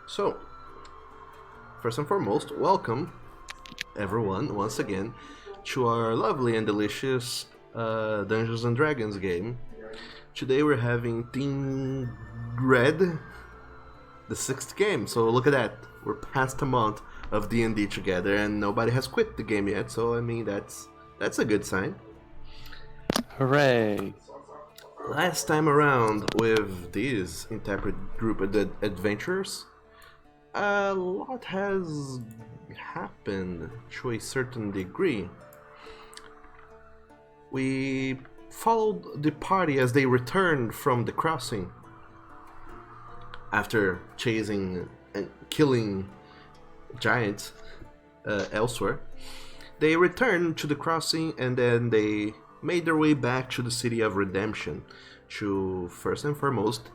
So, first and foremost, welcome everyone once again to our lovely and delicious Dungeons and Dragons game. Today we're having Team Red, the sixth game. So look at that, we're past a month of D&D together, and nobody has quit the game yet. So I mean that's a good sign. Hooray! Last time around with this interpret group of the adventurers, a lot has happened to a certain degree. We followed the party as they returned from the crossing after chasing and killing giants elsewhere. They returned to the crossing and then they made their way back to the city of redemption to first and foremost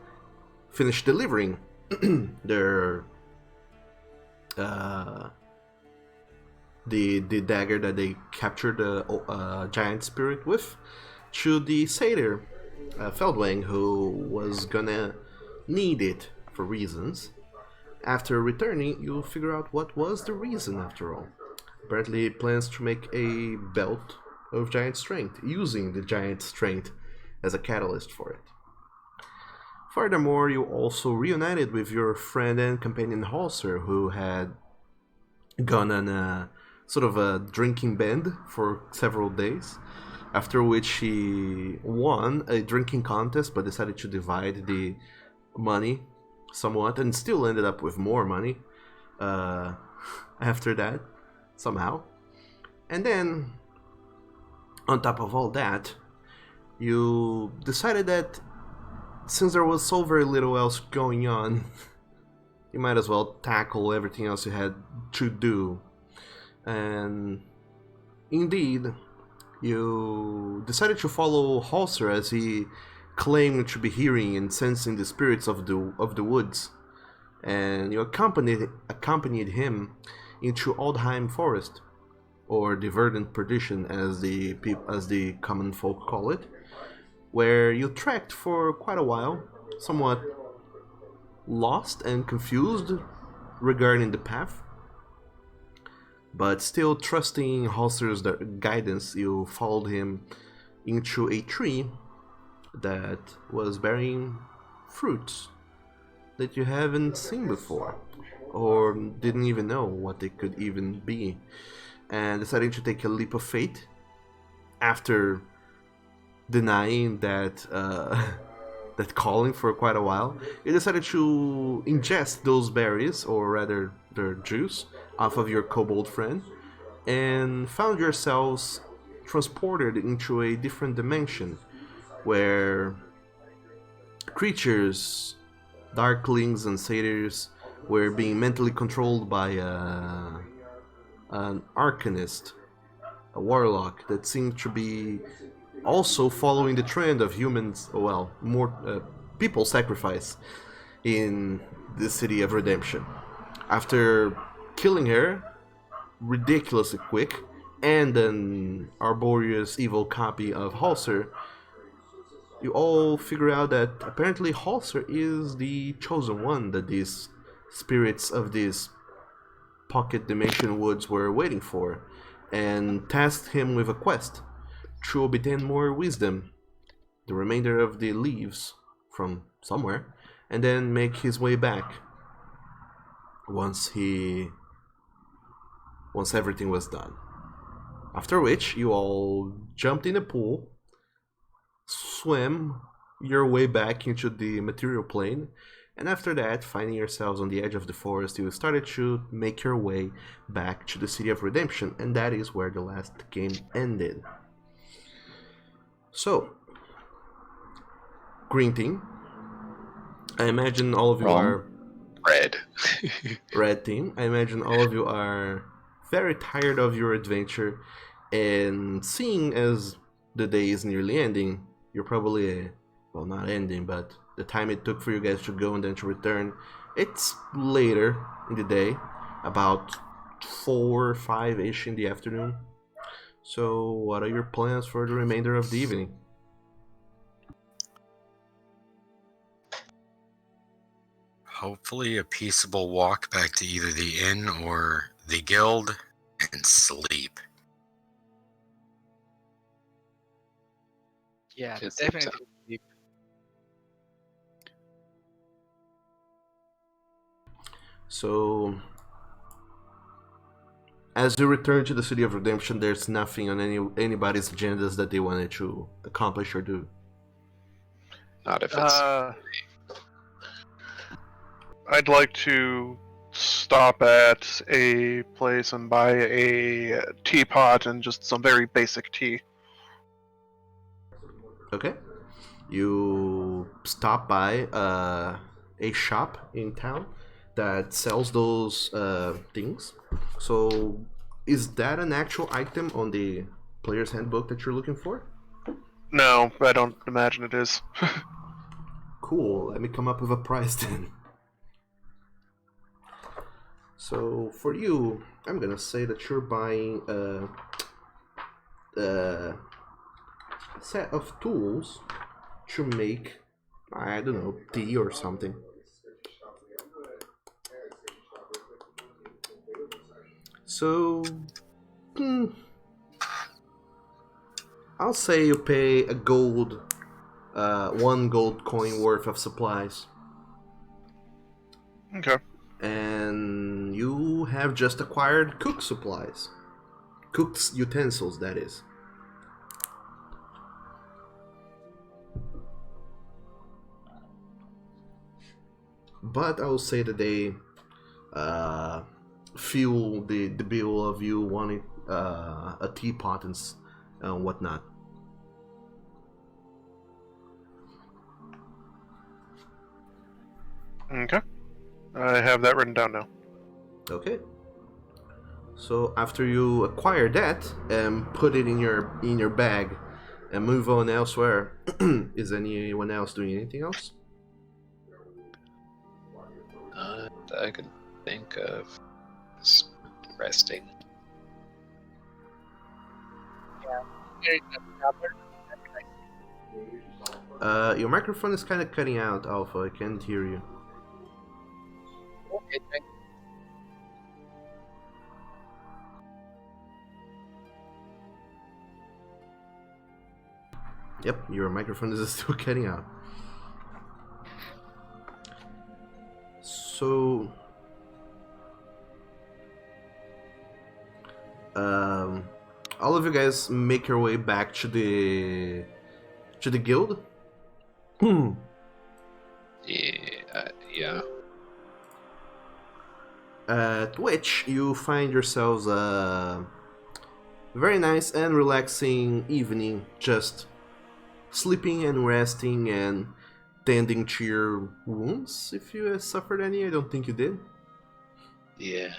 finish delivering their the dagger that they captured the giant spirit with to the satyr Feldwang, who was gonna need it for reasons. After returning, you'll figure out what was the reason after all. Apparently, it plans to make a belt of giant strength, using the giant strength as a catalyst for it. Furthermore, you also reunited with your friend and companion Halser, who had gone on a sort of a drinking bend for several days, after which he won a drinking contest but decided to divide the money somewhat and still ended up with more money after that, somehow. And then, on top of all that, you decided that since there was so very little else going on, you might as well tackle everything else you had to do. And indeed, you decided to follow Halser as he claimed to be hearing and sensing the spirits of the woods, and you accompanied him into Aldheim Forest, or the Verdant Perdition, as the common folk call it, where you trekked for quite a while, somewhat lost and confused regarding the path. But still trusting Halser's guidance, you followed him into a tree that was bearing fruits that you haven't seen before, or didn't even know what they could even be, and deciding to take a leap of faith after denying that that calling for quite a while. You decided to ingest those berries, or rather their juice, off of your kobold friend, and found yourselves transported into a different dimension where creatures, darklings and satyrs, were being mentally controlled by an arcanist, a warlock that seemed to be also following the trend of humans, more people sacrifice in the city of redemption. After killing her ridiculously quick and an arboreous evil copy of Halser, you all figure out that apparently Halser is the chosen one that these spirits of these pocket dimension woods were waiting for, and tasked him with a quest to obtain more wisdom, the remainder of the leaves from somewhere, and then make his way back once everything was done. After which, you all jumped in a pool, swam your way back into the material plane, and after that, finding yourselves on the edge of the forest, you started to make your way back to the City of Redemption, and that is where the last game ended. So, green team, I imagine all of you are... Red. Red team, I imagine all of you are very tired of your adventure, and seeing as the day is nearly ending, you're probably, well, not ending, but the time it took for you guys to go and then to return, it's later in the day, about 4 or 5-ish in the afternoon. So what are your plans for the remainder of the evening? Hopefully a peaceable walk back to either the inn or the guild and sleep. Yeah, Just definitely. Sleep. So, as you return to the City of Redemption, there's nothing on anybody's agendas that they wanted to accomplish or do. Not if it's. I'd like to stop at a place and buy a teapot and just some very basic tea. Okay. You stop by a shop in town that sells those things. So, is that an actual item on the player's handbook that you're looking for? No, I don't imagine it is. Cool. Let me come up with a price then. So for you, I'm gonna say that you're buying a set of tools to make, I don't know, tea or something. So, I'll say you pay a gold, 1 gold coin worth of supplies. Okay. And you have just acquired cook supplies. Cooked utensils, that is. But I will say that they fuel the bill of you wanting a teapot and whatnot. Okay. I have that written down now. Okay. So after you acquire that and put it in your bag and move on elsewhere, is anyone else doing anything else? I could think of just resting. Your microphone is kind of cutting out, Alpha. I can't hear you. Okay, thank Yep, your microphone is still cutting out. So, all of you guys make your way back to the guild. Yeah. At which you find yourselves a very nice and relaxing evening, just sleeping and resting and tending to your wounds. If you suffered any, I don't think you did. Yeah.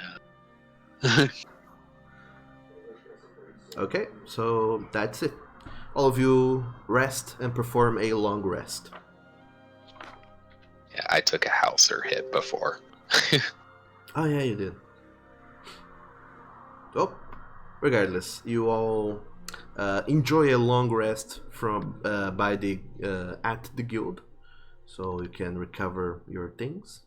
Okay, so that's it. All of you rest and perform a long rest. Yeah, I took a Hauser hit before. Oh yeah, you did. Oh, regardless, you all enjoy a long rest from by the at the guild, so you can recover your things.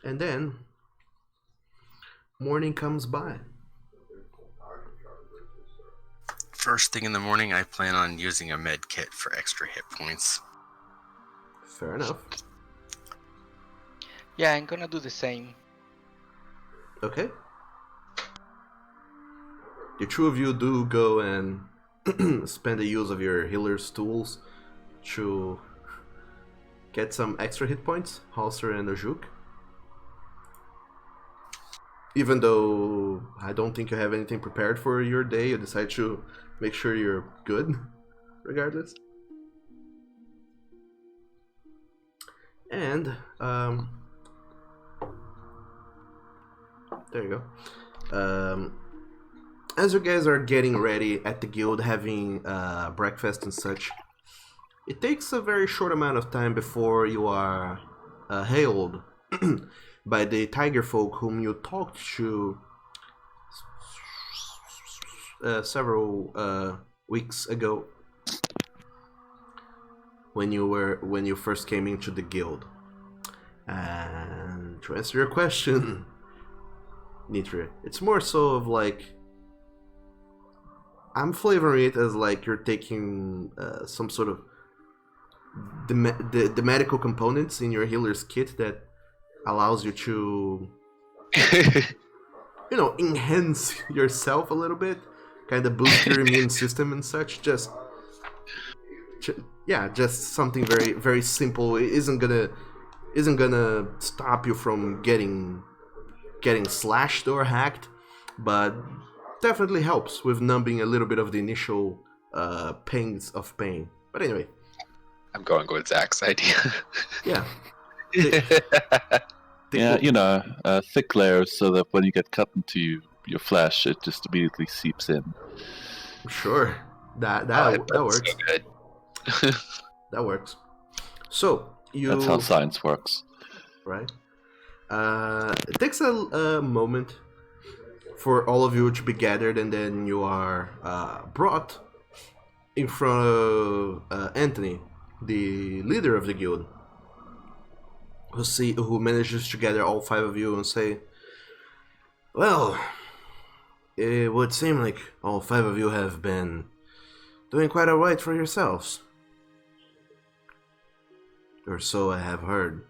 And then morning comes by. First thing in the morning, I plan on using a med kit for extra hit points. Fair enough. Yeah, I'm gonna do the same. Okay. The two of you do go and spend the use of your healer's tools to get some extra hit points, Halser and Ajuk. Even though I don't think you have anything prepared for your day, you decide to make sure you're good, regardless. And, there you go. As you guys are getting ready at the guild, having breakfast and such, it takes a very short amount of time before you are hailed by the tiger folk whom you talked to several weeks ago. when you first came into the guild. And to answer your question, Nitria, it's more so of like, I'm flavoring it as like you're taking some sort of the medical components in your healer's kit that allows you to, enhance yourself a little bit, kind of boost your immune system and such. Just something very, very simple. It isn't gonna stop you from getting slashed or hacked, but definitely helps with numbing a little bit of the initial pangs of pain. But anyway, I'm going with Zach's idea. yeah. Thick layers so that when you get cut into your flesh, it just immediately seeps in. Sure, that works. So good. That works. So That's how science works. Right. It takes a moment for all of you to be gathered, and then you are brought in front of Anthony, the leader of the guild, who manages to gather all 5 of you and say, "Well, it would seem like all 5 of you have been doing quite alright for yourselves. Or so I have heard."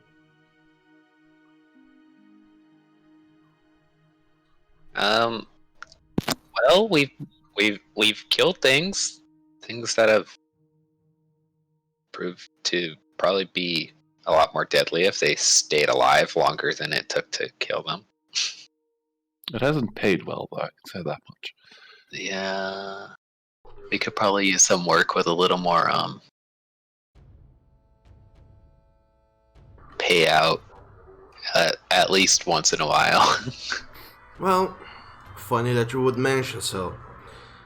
Well, we've killed things that have proved to probably be a lot more deadly if they stayed alive longer than it took to kill them. It hasn't paid well, though, I can say that much. Yeah, we could probably use some work with a little more payout at least once in a while. Well, funny that you would mention so.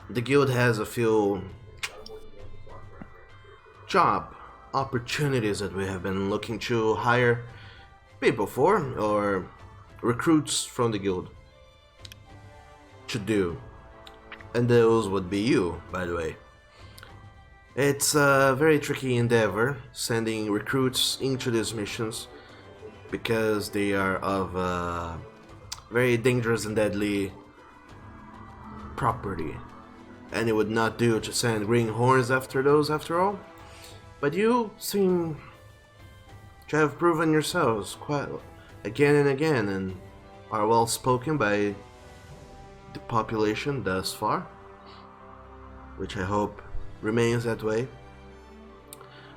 The guild has a few job opportunities that we have been looking to hire people for, or recruits from the guild to do. And those would be you, by the way. It's a very tricky endeavor sending recruits into these missions because they are of very dangerous and deadly property, and it would not do to send greenhorns after those after all. But you seem to have proven yourselves quite again and again, and are well spoken by the population thus far, which I hope remains that way.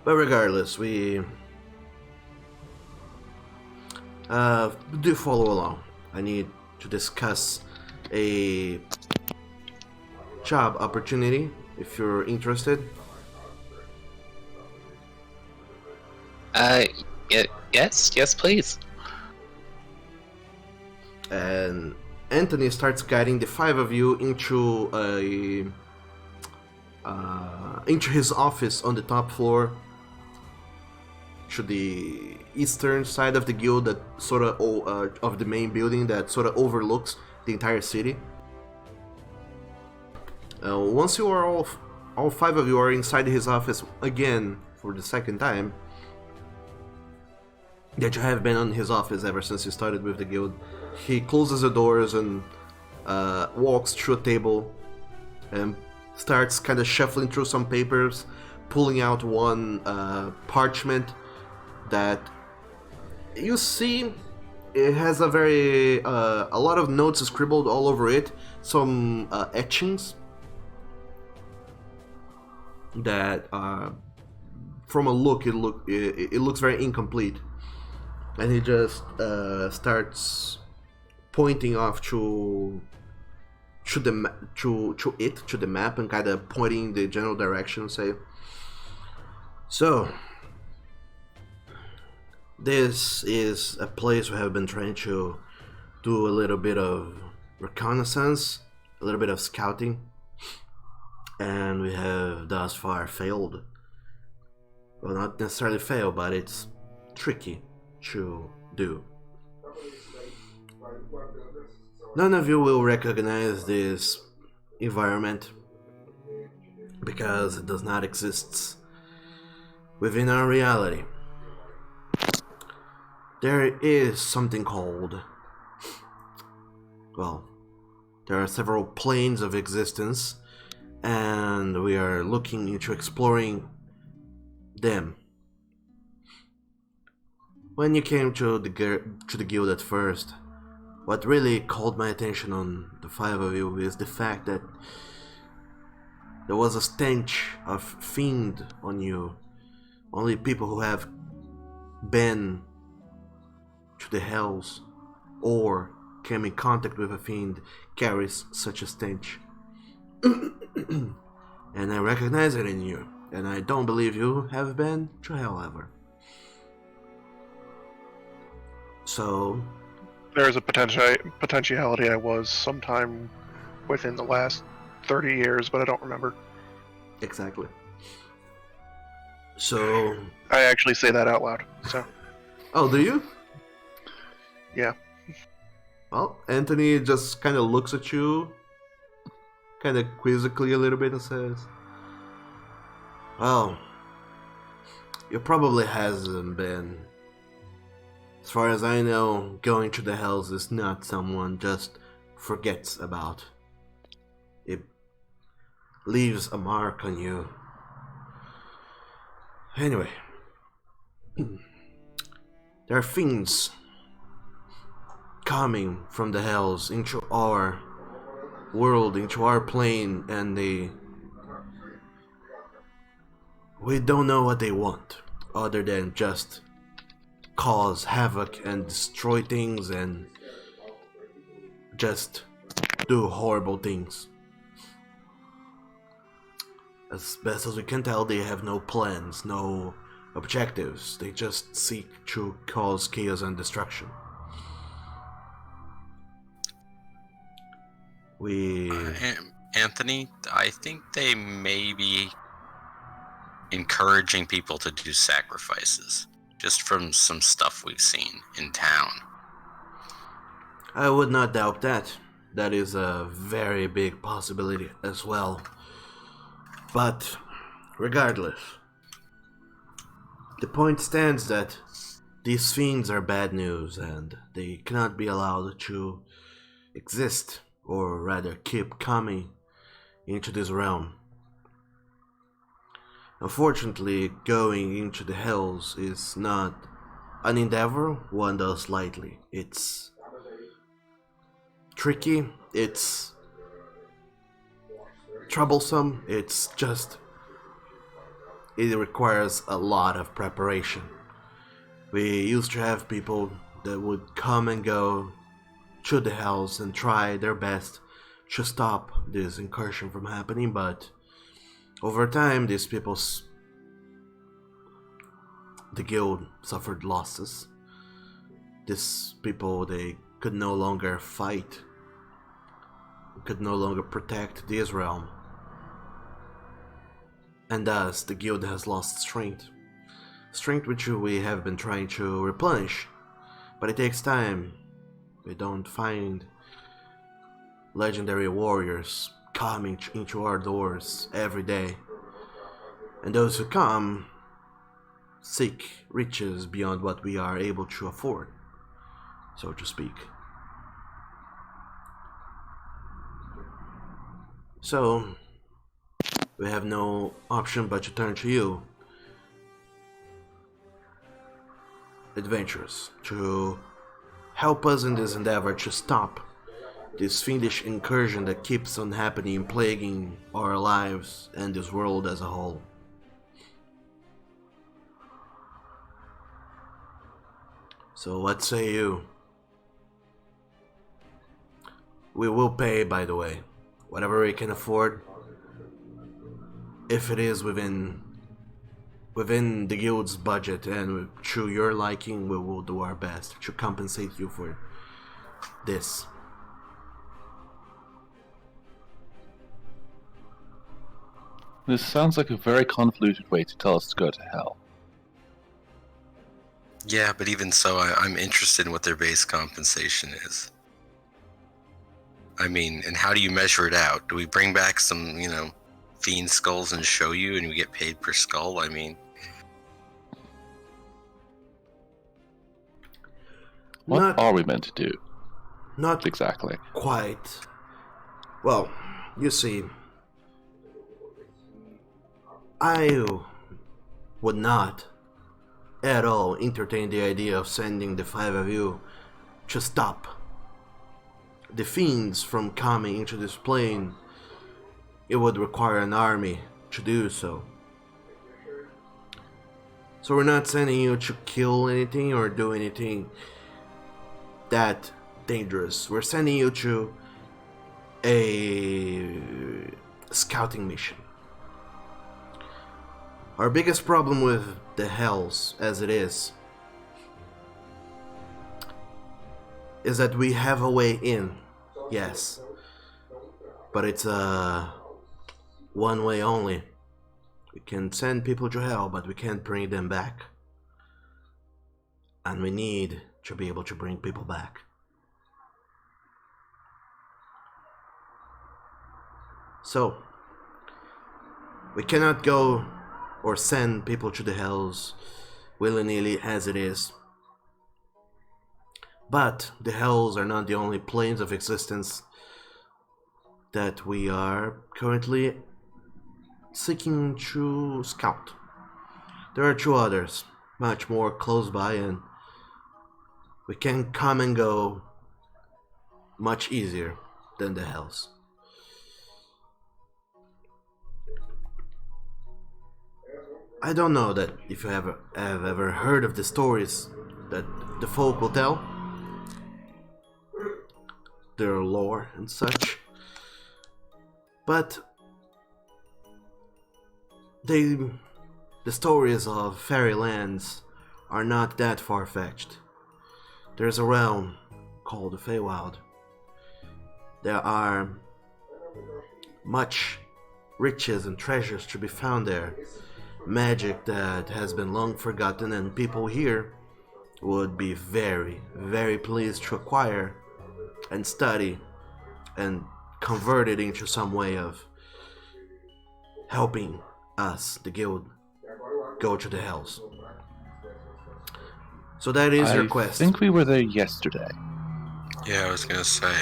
But regardless, we do follow along. I need to discuss a job opportunity if you're interested. Yes, please. And Anthony starts guiding the 5 of you into his office on the top floor, to the eastern side of the guild, that sort of the main building that sort of overlooks the entire city. Once you are all 5 of you are inside his office again for the second time, that you have been on his office ever since you started with the guild, he closes the doors and walks through a table and starts kind of shuffling through some papers, pulling out one parchment that you see it has a lot of notes scribbled all over it, some etchings that from a look it looks very incomplete, and he just starts pointing off to the map and kind of pointing the general direction and say, "So this is a place we have been trying to do a little bit of reconnaissance, a little bit of scouting, and we have thus far failed. Well, not necessarily fail, but it's tricky to do. None of you will recognize this environment because it does not exist within our reality, there is something called, well, there are several planes of existence, and we are looking into exploring them. When you came to the guild at first, what really called my attention on the five of you is the fact that there was a stench of fiend on you. Only people who have been to the hells or came in contact with a fiend carries such a stench. And I recognize it in you, and I don't believe you have been to hell ever. So, There's a potentiality I was sometime within the last 30 years, but I don't remember. exactly. So, I actually say that out loud. So, oh, do you? yeah. Well, Anthony just kind of looks at you, kind of quizzically a little bit, and says, well, you probably hasn't been. As far as I know, going to the hells is not someone just forgets about. It leaves a mark on you. Anyway, there are fiends coming from the hells into our world, into our plane, and we don't know what they want, other than just cause havoc and destroy things and just do horrible things. As best as we can tell, they have no plans, no objectives. They just seek to cause chaos and destruction. Anthony, I think they may be encouraging people to do sacrifices, just from some stuff we've seen in town. I would not doubt that. That is a very big possibility as well. But regardless, the point stands that these fiends are bad news and they cannot be allowed to exist, or rather keep coming into this realm. Unfortunately, going into the hells is not an endeavor one does lightly. It's tricky, it's troublesome, it requires a lot of preparation. We used to have people that would come and go to the hells and try their best to stop this incursion from happening, but over time these people, the guild, suffered losses. These people, they could no longer fight, could no longer protect this realm, and thus the guild has lost strength which we have been trying to replenish, but it takes time. We don't find legendary warriors coming into our doors every day, and those who come seek riches beyond what we are able to afford, so to speak. So we have no option but to turn to you, adventurers, to help us in this endeavor to stop this fiendish incursion that keeps on happening, plaguing our lives and this world as a whole. So what say you? We will pay, by the way, whatever we can afford. If it is within the guild's budget and to your liking, we will do our best to compensate you for this. This sounds like a very convoluted way to tell us to go to hell. Yeah, but even so, I'm interested in what their base compensation is. I mean, and how do you measure it out? Do we bring back some, fiend skulls and show you and we get paid per skull? I mean, What Not- are we meant to do Not exactly? quite. Well, you see, I would not at all entertain the idea of sending the five of you to stop the fiends from coming into this plane. It would require an army to do so. So we're not sending you to kill anything or do anything that dangerous. We're sending you to a scouting mission. Our biggest problem with the Hells, as it is that we have a way in, yes, but it's a one way only. We can send people to Hell, but we can't bring them back. And we need to be able to bring people back. So, we cannot go or send people to the Hells willy-nilly as it is. But the Hells are not the only planes of existence that we are currently seeking to scout. There are two others, much more close by, and we can come and go much easier than the Hells. I don't know that if you have ever heard of the stories that the folk will tell, their lore and such, but the stories of fairy lands are not that far-fetched. There's a realm called the Feywild. There are much riches and treasures to be found there. Magic that has been long forgotten, and people here would be very, very pleased to acquire and study and convert it into some way of helping us, the guild, go to the Hells. So that is your quest. I think we were there yesterday. Yeah, I was gonna say,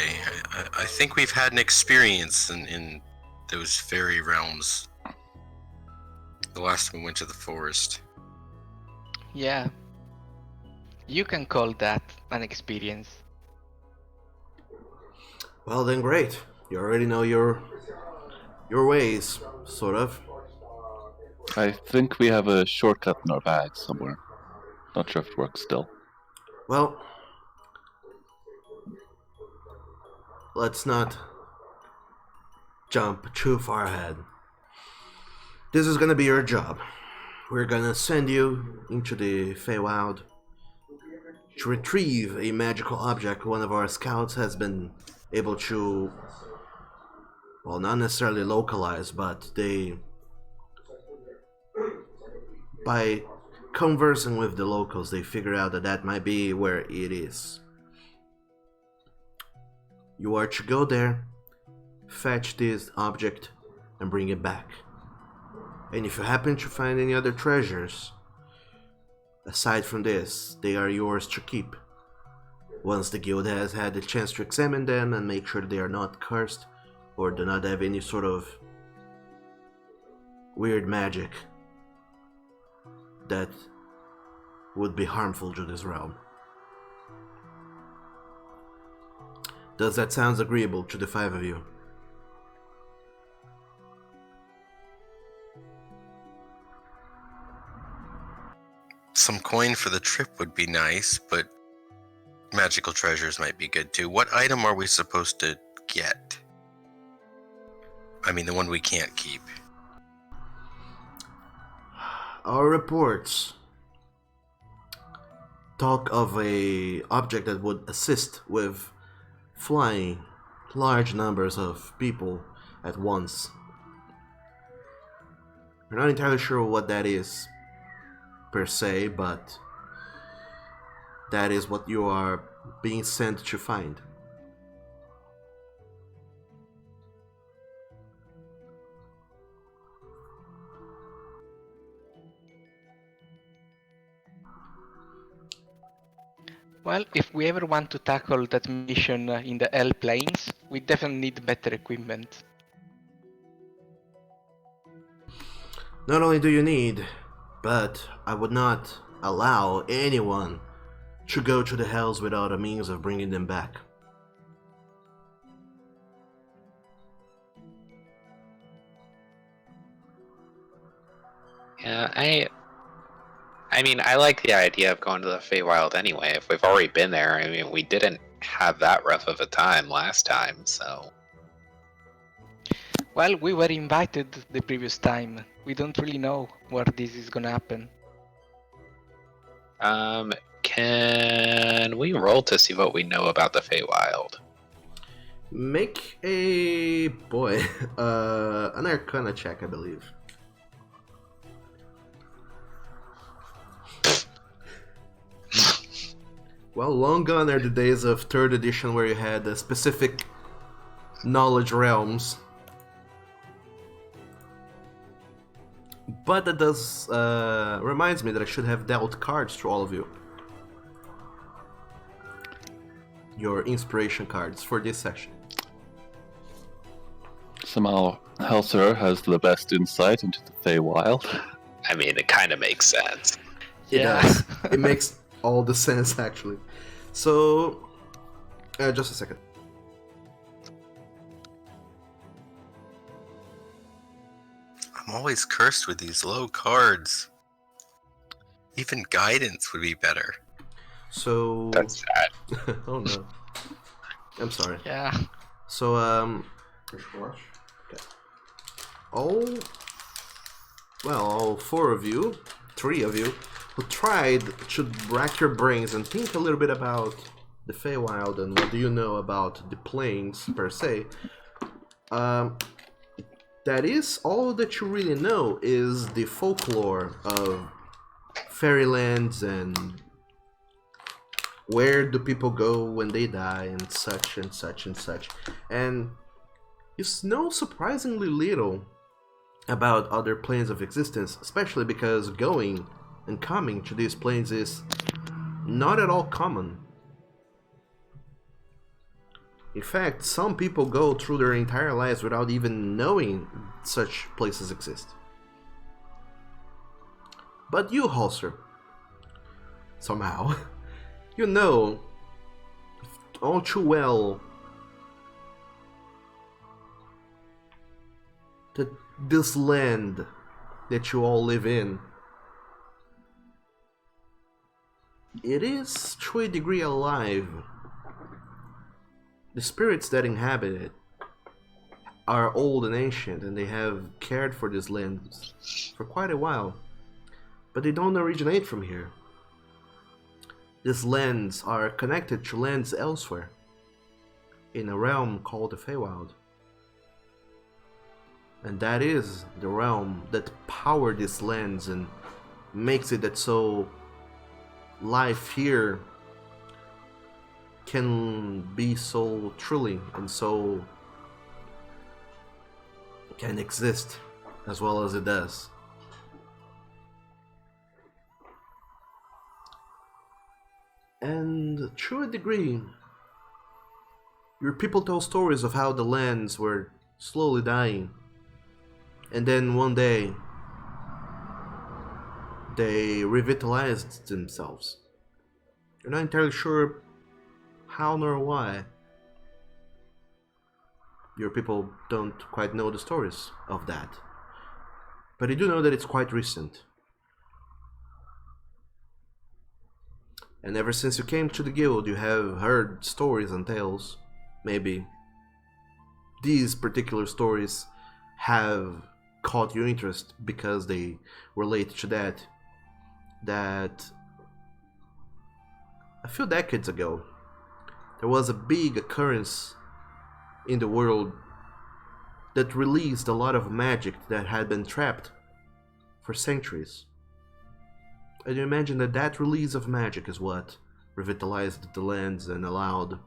I think we've had an experience in those fairy realms. The last time we went to the forest. Yeah. You can call that an experience. Well then, great. You already know your ways, sort of. I think we have a shortcut in our bag somewhere. Not sure if it works still. Well, let's not jump too far ahead. This is gonna be your job. We're gonna send you into the Feywild to retrieve a magical object one of our scouts has been able to, well, not necessarily localize, but by conversing with the locals, they figure out that that might be where it is. You are to go there, fetch this object, and bring it back. And if you happen to find any other treasures, aside from this, they are yours to keep. Once the guild has had the chance to examine them and make sure they are not cursed or do not have any sort of weird magic that would be harmful to this realm. Does that sound agreeable to the five of you? Some coin for the trip would be nice, but magical treasures might be good too. What item are we supposed to get? I mean, the one we can't keep. Our reports talk of a object that would assist with flying large numbers of people at once. We're not entirely sure what that is per se, but that is what you are being sent to find. Well, if we ever want to tackle that mission in the L planes, we definitely need better equipment. Not only do you need, but I would not allow anyone to go to the hells without a means of bringing them back. Yeah, I mean, I like the idea of going to the Feywild anyway. If we've already been there, I mean, we didn't have that rough of a time last time, so. Well, we were invited the previous time. We don't really know where this is gonna happen. Can we roll to see what we know about the Feywild? Make an Arcana check, I believe. Well, long gone are the days of 3rd edition where you had specific knowledge realms. But that does reminds me that I should have dealt cards to all of you. Your inspiration cards for this session. Somehow, Helser has the best insight into the Feywild. I mean, it kind of makes sense. It Yeah. does. It makes all the sense, actually. So, just a second. I'm always cursed with these low cards. Even guidance would be better. So, That's sad. oh no, I'm sorry. Yeah. So, okay. All 4 of you, 3 of you, who tried to rack your brains and think a little bit about the Feywild and what do you know about the plains per se. That is all that you really know is the folklore of fairylands and where do people go when they die and such and such and such. And you know surprisingly little about other planes of existence, especially because going and coming to these planes is not at all common. In fact, some people go through their entire lives without even knowing such places exist. But you, Halser, somehow, you know all too well that this land that you all live in, it is to a degree alive. The spirits that inhabit it are old and ancient, and they have cared for this land for quite a while. But they don't originate from here. These lands are connected to lands elsewhere, in a realm called the Feywild. And that is the realm that powered these lands and makes it that so life here can be so thrilling and so can exist as well as it does. And to a degree, your people tell stories of how the lands were slowly dying, and then one day they revitalized themselves. You're not entirely sure how nor why. Your people don't quite know the stories of that, but you do know that it's quite recent. And ever since you came to the guild, you have heard stories and tales. Maybe these particular stories have caught your interest because they relate to that a few decades ago there was a big occurrence in the world that released a lot of magic that had been trapped for centuries. And you imagine that that release of magic is what revitalized the lands and allowed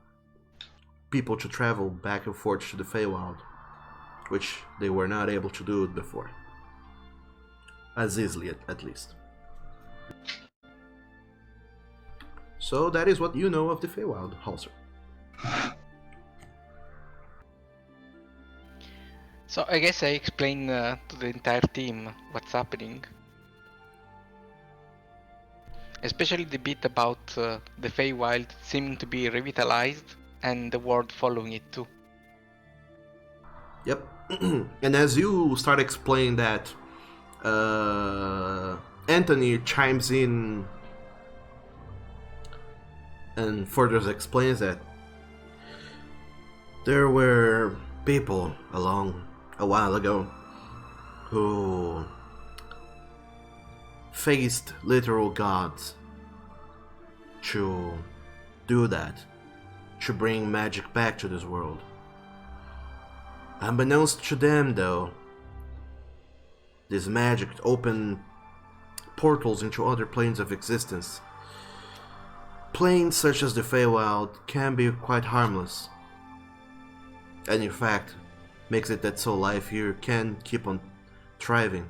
people to travel back and forth to the Feywild, which they were not able to do before. As easily, at least. So that is what you know of the Feywild, Halser. So I guess I explain to the entire team what's happening. Especially the bit about the Feywild seeming to be revitalized and the world following it too. Yep. And as you start explaining that, Anthony chimes in and further explains that there were people along a while ago who faced literal gods to do that, to bring magic back to this world. Unbeknownst to them, though, this magic opened portals into other planes of existence. Planes such as the Feywild can be quite harmless, and in fact, makes it that so life here can keep on thriving.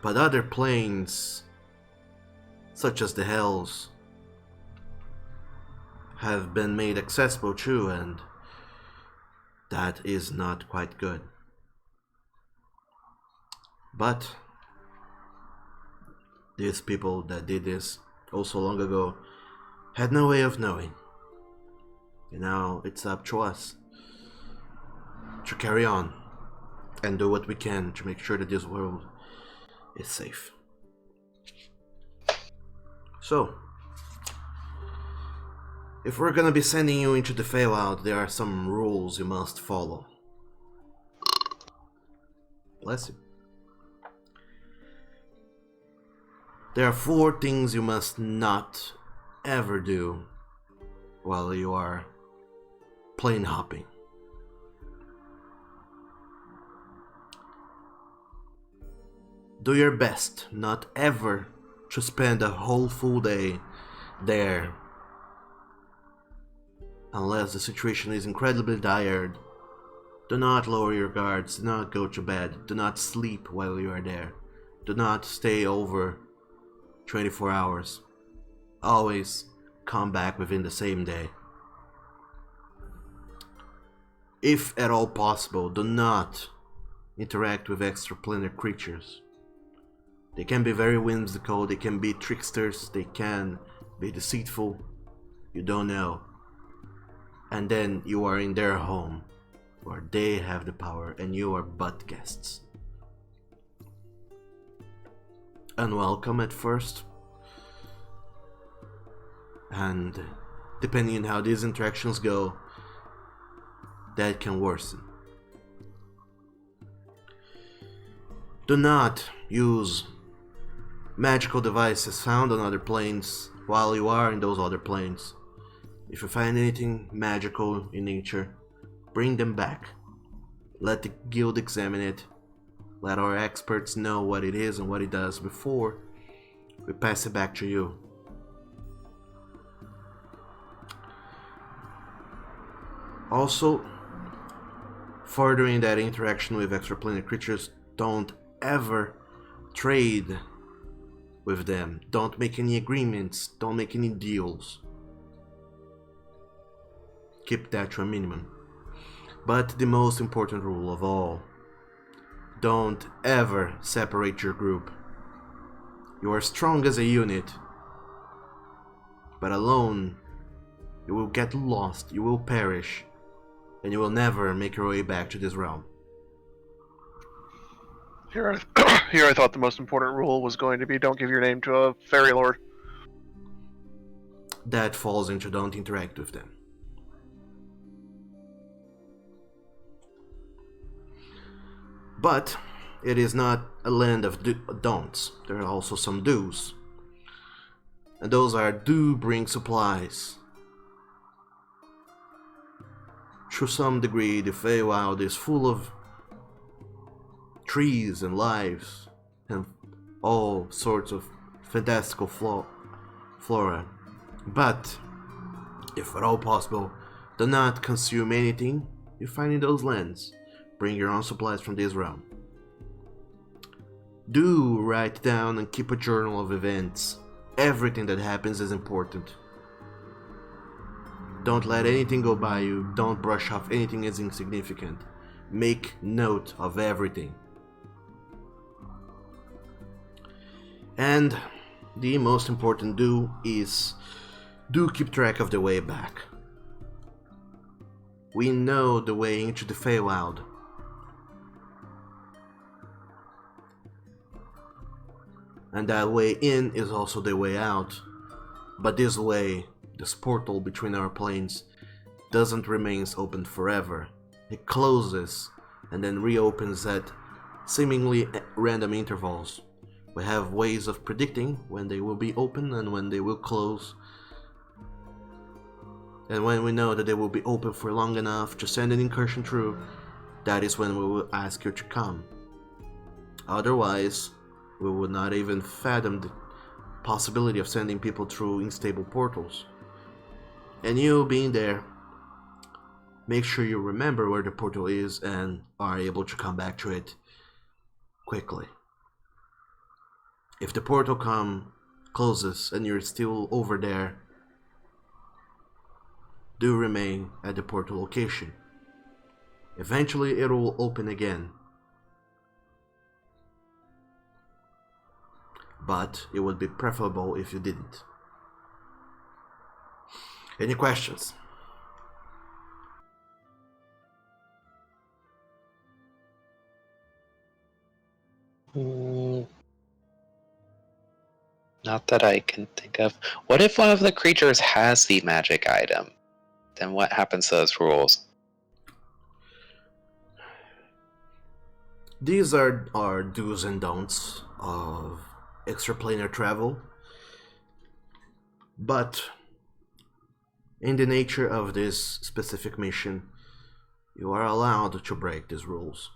But other planes, such as the Hells, have been made accessible too, and that is not quite good. But these people that did this oh so long ago had no way of knowing. And now it's up to us to carry on and do what we can to make sure that this world is safe. So, if we're gonna be sending you into the Feywild, there are some rules you must follow. Bless you. There are 4 things you must not ever do while you are plane hopping. Do your best not ever to spend a whole full day there unless the situation is incredibly dire. Do not lower your guards, do not go to bed, do not sleep while you are there, do not stay over 24 hours. Always come back within the same day. If at all possible, do not interact with extraplanar creatures. They can be very whimsical, they can be tricksters, they can be deceitful. You don't know. And then you are in their home, where they have the power and you are but guests. Unwelcome at first, and depending on how these interactions go, that can worsen. Do not use magical devices found on other planes while you are in those other planes. If you find anything magical in nature, bring them back. Let the guild examine it. Let our experts know what it is and what it does before we pass it back to you. Also, furthering that interaction with extraplanar creatures, don't ever trade with them. Don't make any agreements. Don't make any deals. Keep that to a minimum. But the most important rule of all, don't ever separate your group. You are strong as a unit, but alone you will get lost, you will perish, and you will never make your way back to this realm. Here I thought the most important rule was going to be don't give your name to a fairy lord. That falls into don't interact with them. But it is not a land of don'ts. There are also some do's. And those are do bring supplies. To some degree, the Feywild is full of trees and lives and all sorts of fantastical flora. But, if at all possible, do not consume anything you find in those lands. Bring your own supplies from this realm. Do write down and keep a journal of events. Everything that happens is important. Don't let anything go by you. Don't brush off anything as insignificant. Make note of everything. And the most important do keep track of the way back. We know the way into the Feywild. And that way in is also the way out. But this way, this portal between our planes, doesn't remain open forever. It closes and then reopens at seemingly random intervals. We have ways of predicting when they will be open and when they will close. And when we know that they will be open for long enough to send an incursion through, that is when we will ask you to come. Otherwise, we would not even fathom the possibility of sending people through unstable portals. And you being there, make sure you remember where the portal is and are able to come back to it quickly. If the portal closes and you're still over there, do remain at the portal location. Eventually it will open again. But it would be preferable if you didn't. Any questions? Not that I can think of. What if one of the creatures has the magic item? Then what happens to those rules? These are our do's and don'ts of extraplanar travel. But in the nature of this specific mission, you are allowed to break these rules.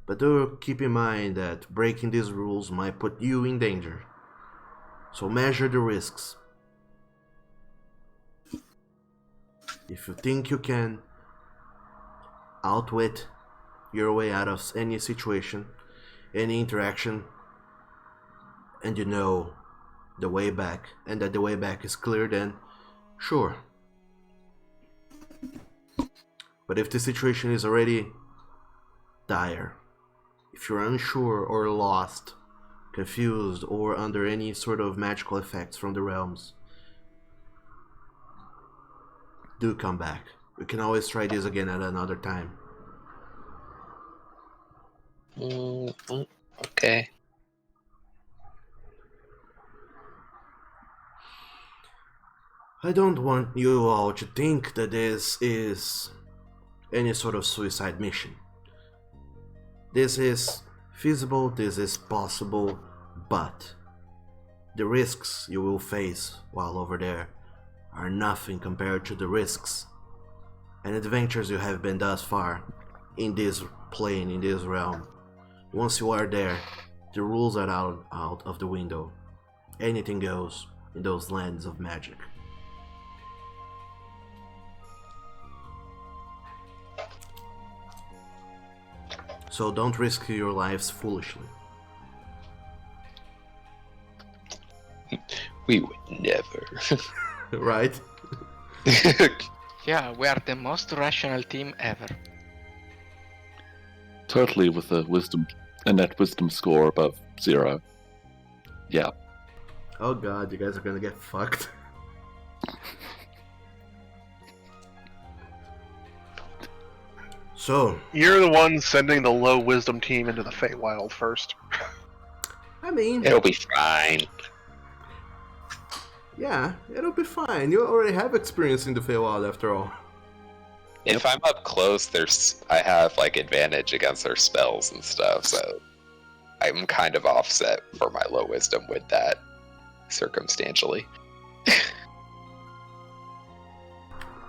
But do keep in mind that breaking these rules might put you in danger. So measure the risks. If you think you can outwit your way out of any situation, any interaction, and you know the way back, and that the way back is clear, then sure. But if the situation is already dire, if you're unsure or lost, confused, or under any sort of magical effects from the realms, do come back. We can always try this again at another time. Okay. I don't want you all to think that this is any sort of suicide mission. This is feasible, this is possible, but the risks you will face while over there are nothing compared to the risks and adventures you have been thus far in this plane, in this realm. Once you are there, the rules are out of the window. Anything goes in those lands of magic. So don't risk your lives foolishly. We would never. Right? Yeah, we are the most rational team ever. Totally with a net wisdom score above 0. Yeah. Oh god, you guys are gonna get fucked. So, You're the one sending the low wisdom team into the Feywild first. I mean, It'll be fine. yeah, it'll be fine. You already have experience in the Feywild after all. If I'm up close, I have like advantage against their spells and stuff, so I'm kind of offset for my low wisdom with that, circumstantially.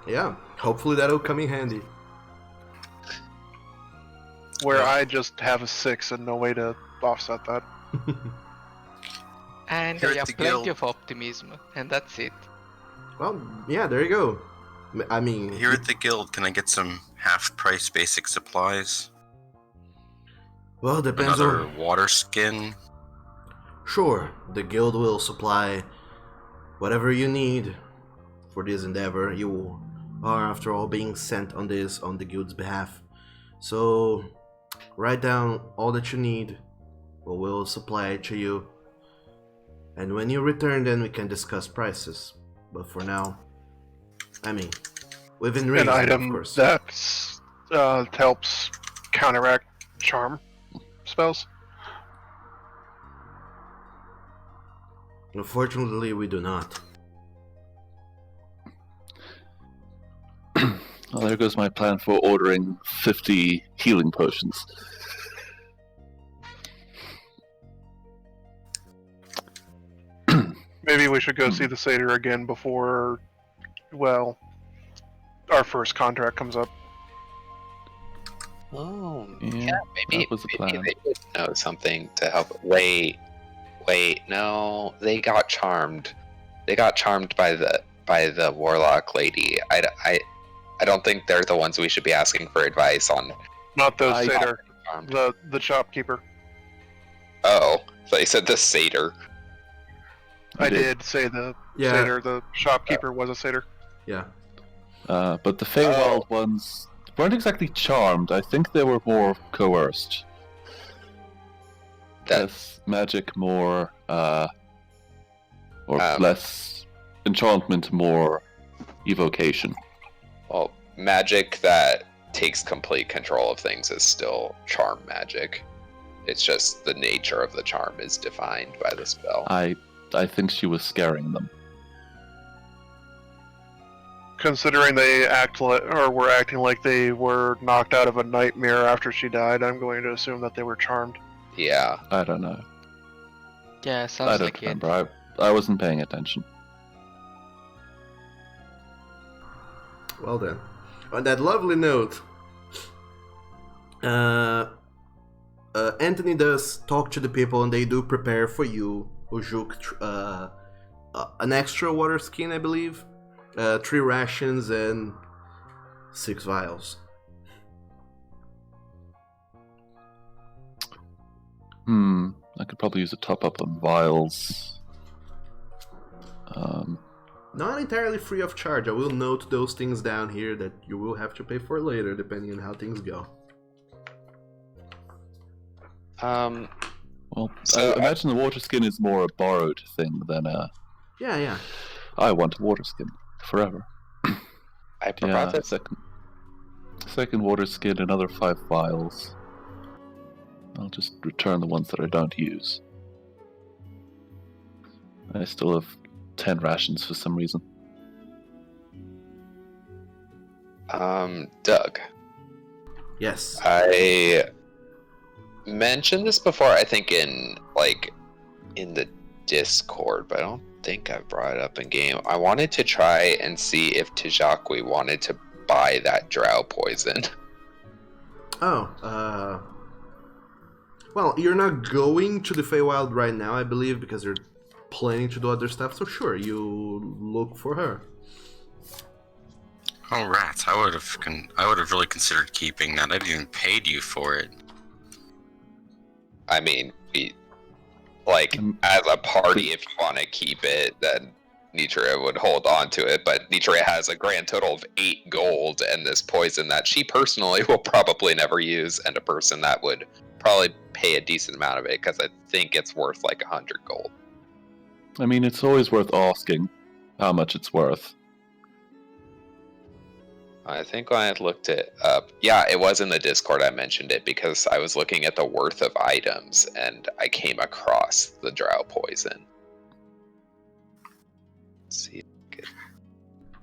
Yeah, hopefully that'll come in handy. Where I just have a 6 and no way to offset that. And Here I at have the plenty guild. of optimism, and that's it. Well, yeah, there you go. I mean, Here at the guild, can I get some half-price basic supplies? well, depends Another on water skin? Sure, the guild will supply whatever you need for this endeavor. You are, after all, being sent on this on the guild's behalf. So, write down all that you need. We will supply it to you. And when you return, then we can discuss prices. But for now, I mean, within reason, An of item course. that helps counteract charm spells. Unfortunately, we do not. Well, there goes my plan for ordering 50 healing potions. Maybe we should go see the satyr again before, well, our first contract comes up. Oh, Yeah, maybe, that was the maybe plan. they would know something to help. Wait, no, they got charmed. They got charmed by the warlock lady. I don't think they're the ones we should be asking for advice on. Not the I- satyr, Charmed. the shopkeeper. Oh, they said the satyr. I did. did say the Yeah. satyr. The shopkeeper was a satyr. Yeah. But the Feywild ones weren't exactly charmed. I think they were more coerced. That Less magic, more, or Um, less enchantment, more evocation. well, magic that takes complete control of things is still charm magic. It's just the nature of the charm is defined by the spell. I think she was scaring them. Considering they were acting like they were knocked out of a nightmare after she died, I'm going to assume that they were charmed. Yeah. I don't know. Yeah, I sounds don't like it. remember. I wasn't paying attention. Well then. On that lovely note, Anthony does talk to the people, and they do prepare for you, Ujuk, an extra water skin, I believe, 3 rations, and 6 vials. I could probably use a top up on vials. Not entirely free of charge. I will note those things down here that you will have to pay for later, depending on how things go. Well, So I imagine the water skin is more a borrowed thing than a. Yeah. I want a water skin forever. I forgot Yeah, that. second water skin, another 5 vials. I'll just return the ones that I don't use. I still have 10 rations for some reason. Doug, Yes. I mentioned this before, I think in the Discord, but I don't think I brought it up in game. I wanted to try and see if Tijakwi wanted to buy that drow poison. Oh, well, you're not going to the Feywild right now, I believe, because you're planning to do other stuff, so sure, you look for her. Oh rats! I would have really considered keeping that. I didn't even paid you for it. I mean, we Um, as a party, if you want to keep it, then Nitra would hold on to it. But Nitra has a grand total of 8 gold and this poison that she personally will probably never use, and a person that would probably pay a decent amount of it because I think it's worth like 100 gold. I mean, it's always worth asking how much it's worth. I think when I looked it up, yeah, it was in the Discord. I mentioned it because I was looking at the worth of items and I came across the drow poison. Let's see.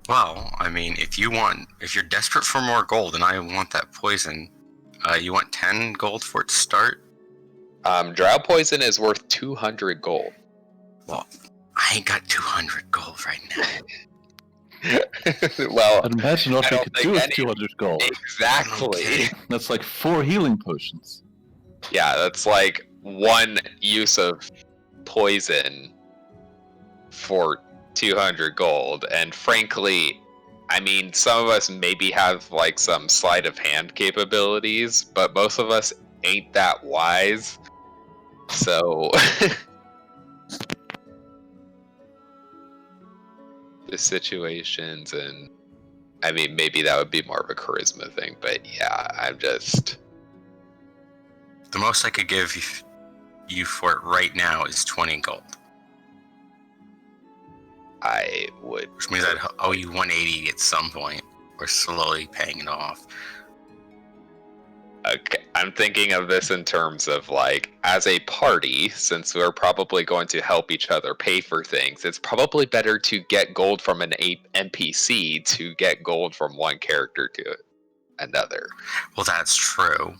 Well, I mean, if you're desperate for more gold, and I want that poison, you want 10 gold for it to start? Drow poison is worth 200 gold. Well, I ain't got 200 gold right now. Well, I'd imagine what I we don't could think do with any- 200 gold. exactly. That's like 4 healing potions. Yeah, that's like one use of poison for 200 gold. And frankly, I mean, some of us maybe have like some sleight of hand capabilities, but most of us ain't that wise. So situations, and I mean, maybe that would be more of a charisma thing, but yeah, I'm just... The most I could give you for it right now is 20 gold. I would... Which means I'd owe you 180 at some point. We're slowly paying it off. Okay, I'm thinking of this in terms of, like, as a party, since we're probably going to help each other pay for things, it's probably better to get gold from an NPC to get gold from one character to another. Well, that's true.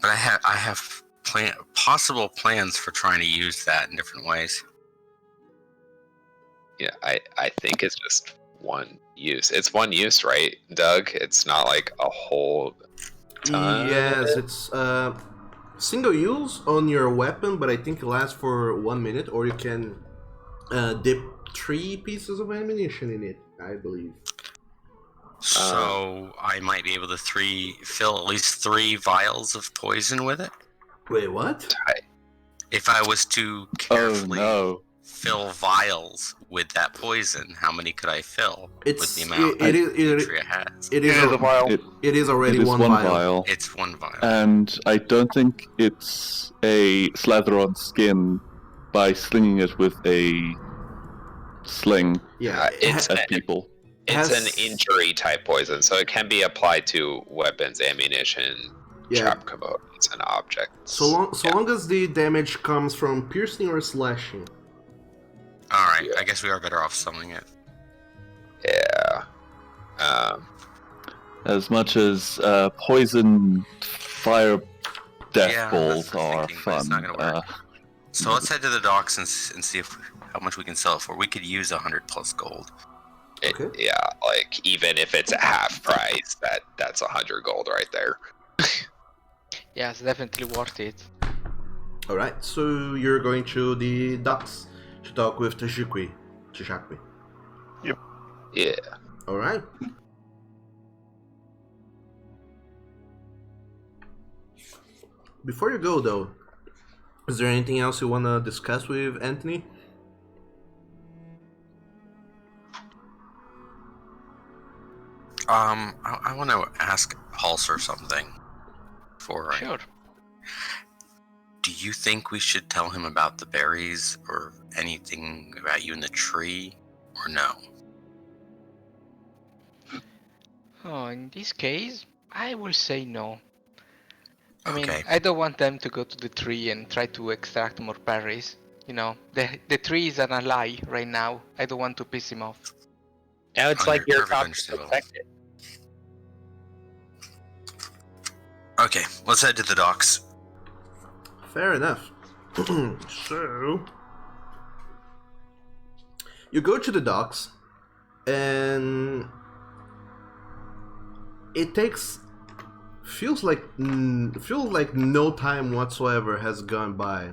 But I have possible plans for trying to use that in different ways. Yeah, I think it's just one use. It's one use, right, Doug? It's not like a whole ton. Yes, it's single use on your weapon, but I think it lasts for 1 minute, or you can dip 3 pieces of ammunition in it, I believe. So I might be able to fill at least 3 vials of poison with it. Wait, what? If I was to carefully fill vials with that poison, how many could I fill with the amount that Nitria has? It is a vial. It is already It is one vial. It's 1 vial. And I don't think it's a slather on skin by slinging it with a sling Yeah, it's at people. It's an injury type poison, so it can be applied to weapons, ammunition, trap components, and objects. So long as the damage comes from piercing or slashing. Alright, I guess we are better off selling it. Yeah. As much as poison fire death Yeah, balls that's what I'm are thinking, but it's fun. not gonna work. So let's head to the docks and see how much we can sell it for. We could use 100 plus gold. Okay. Yeah, like even if it's at half price, that's 100 gold right there. Yeah, it's definitely worth it. Alright, so you're going to the docks to talk with Tajikwi. Yeah. Alright. Before you go though, is there anything else you want to discuss with Anthony? I want to ask Halser something. Sure. Do you think we should tell him about the berries or anything about you in the tree, or no? Oh, in this case, I will say no. I mean, Okay. I don't want them to go to the tree and try to extract more berries. You know, the tree is an ally right now. I don't want to piss him off. Now it's like you're Perfect, top understandable. protected. Okay, let's head to the docks. Fair enough. So you go to the docks, and it feels like no time whatsoever has gone by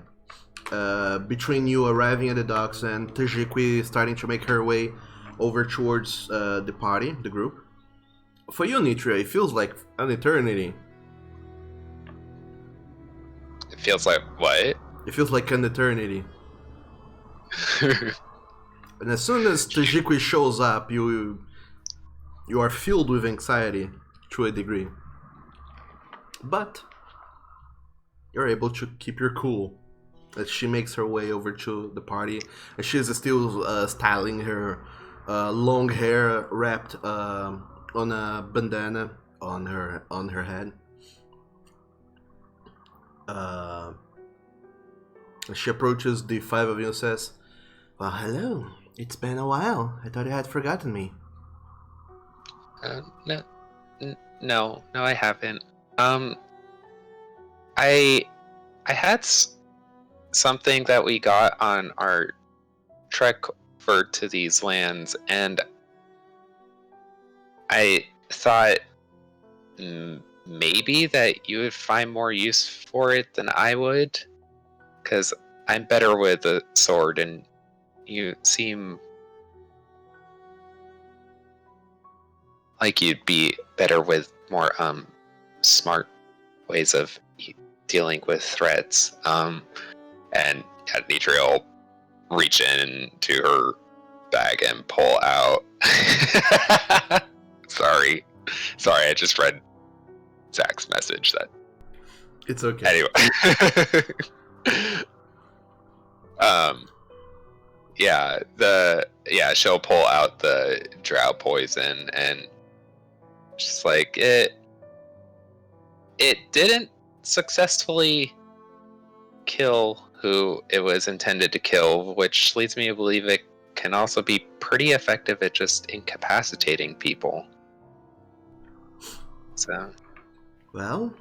between you arriving at the docks and Tajikwi starting to make her way over towards the party, the group. For you, Nitria, it feels like an eternity. It feels like what? It feels like an eternity. And as soon as Tajikwi shows up, you are filled with anxiety to a degree. But you're able to keep your cool as she makes her way over to the party. And she is still styling her long hair wrapped on a bandana on her head. She approaches the 5 of you and says, "Well, hello. It's been a while. I thought you had forgotten me." No, I haven't. I had something that we got on our trek to these lands, and I thought maybe that you would find more use for it than I would, because I'm better with a sword, and you seem like you'd be better with more smart ways of dealing with threats. And Nitria will reach in to her bag and pull out. Sorry, I just read Zach's message. That It's okay. anyway. She'll pull out the drow poison and just like it didn't successfully kill who it was intended to kill, which leads me to believe it can also be pretty effective at just incapacitating people. So, Well,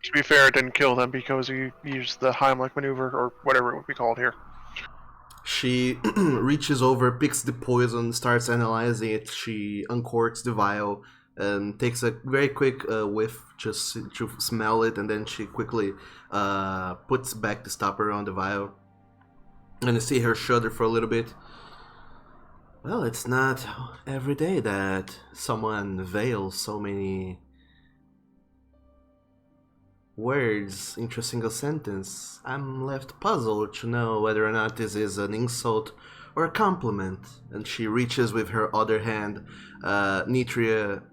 To be fair, it didn't kill them because he used the Heimlich maneuver, or whatever it would be called here. she reaches over, picks the poison, starts analyzing it. She uncorks the vial and takes a very quick whiff just to smell it, and then she quickly puts back the stopper on the vial. And you see her shudder for a little bit. Well, it's not every day that someone veils so many words into a single sentence. I'm left puzzled to know whether or not this is an insult or a compliment. And she reaches with her other hand, Nitria,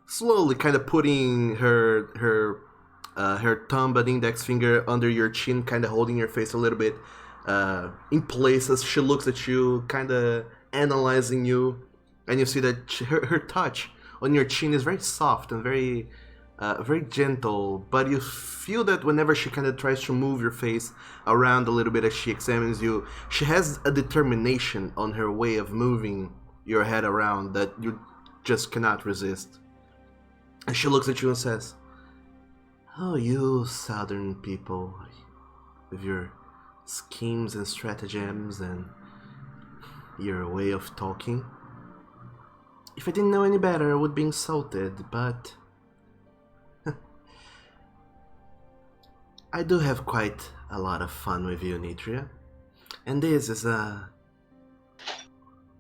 slowly kind of putting her thumb and index finger under your chin, kind of holding your face a little bit in place as she looks at you, kind of analyzing you. And you see that her touch on your chin is very soft and very gentle, but you feel that whenever she kind of tries to move your face around a little bit as she examines you, she has a determination on her way of moving your head around that you just cannot resist. And she looks at you and says, "Oh, you southern people, with your schemes and stratagems and your way of talking. If I didn't know any better, I would be insulted, but I do have quite a lot of fun with you, Nitria. And this is a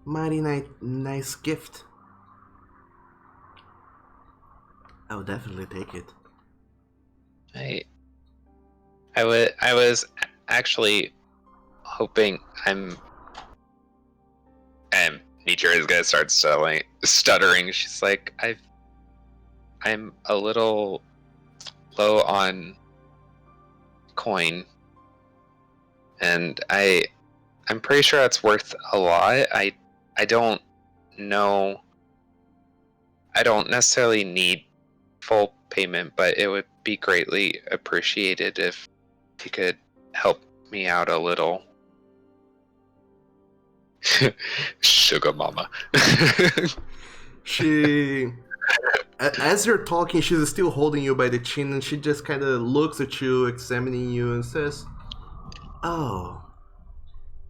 mighty nice gift. I would definitely take it." I was actually hoping and Nitra is gonna start stuttering. She's like, I'm a little low on coin, and I'm pretty sure that's worth a lot. I don't know. I don't necessarily need full payment, but it would be greatly appreciated if you could help me out a little. Sugar mama. She, as you're talking, she's still holding you by the chin, and she just kind of looks at you, examining you, and says, "Oh,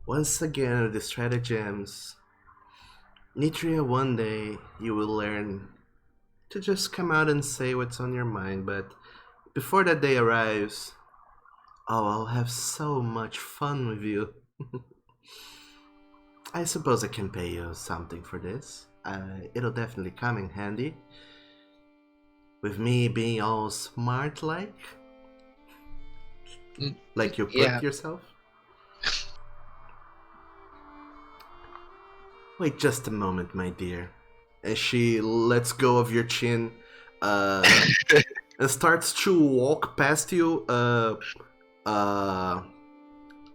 once again with the stratagems. Nitria, one day you will learn to just come out and say what's on your mind, but before that day arrives, oh, I'll have so much fun with you." I suppose I can pay you something for this. It'll definitely come in handy. With me being all smart-like. Like you put yourself. Wait just a moment, my dear. And she lets go of your chin and starts to walk past you,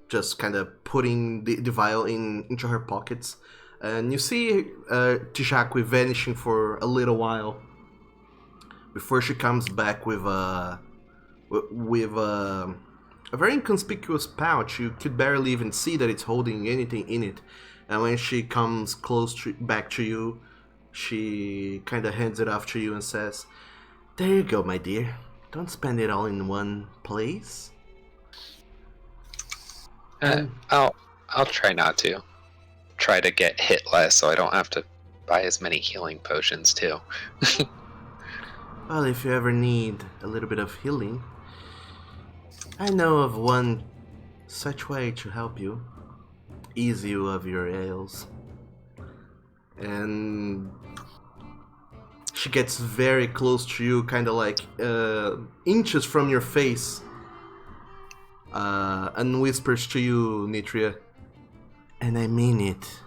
just kind of putting the vial into her pockets. And you see Tijakwi vanishing for a little while before she comes back with a very inconspicuous pouch. You could barely even see that it's holding anything in it. And when she comes back to you, she kind of hands it off to you and says, "There you go, my dear. Don't spend it all in one place." I'll try not to. Try to get hit less so I don't have to buy as many healing potions too. Well, if you ever need a little bit of healing, I know of one such way to help you. Ease you of your ails. And she gets very close to you, kind of like inches from your face, and whispers to you, Nitria, "And I mean it.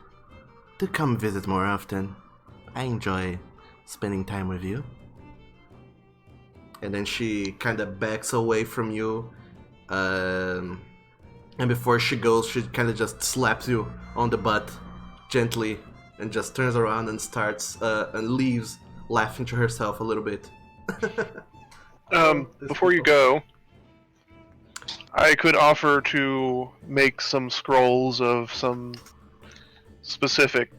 to come visit more often. I enjoy spending time with you. And then she kind of backs away from you. And before she goes, she kind of just slaps you on the butt gently and just turns around and starts and leaves, laughing to herself a little bit. Before you go, I could offer to make some scrolls of some specific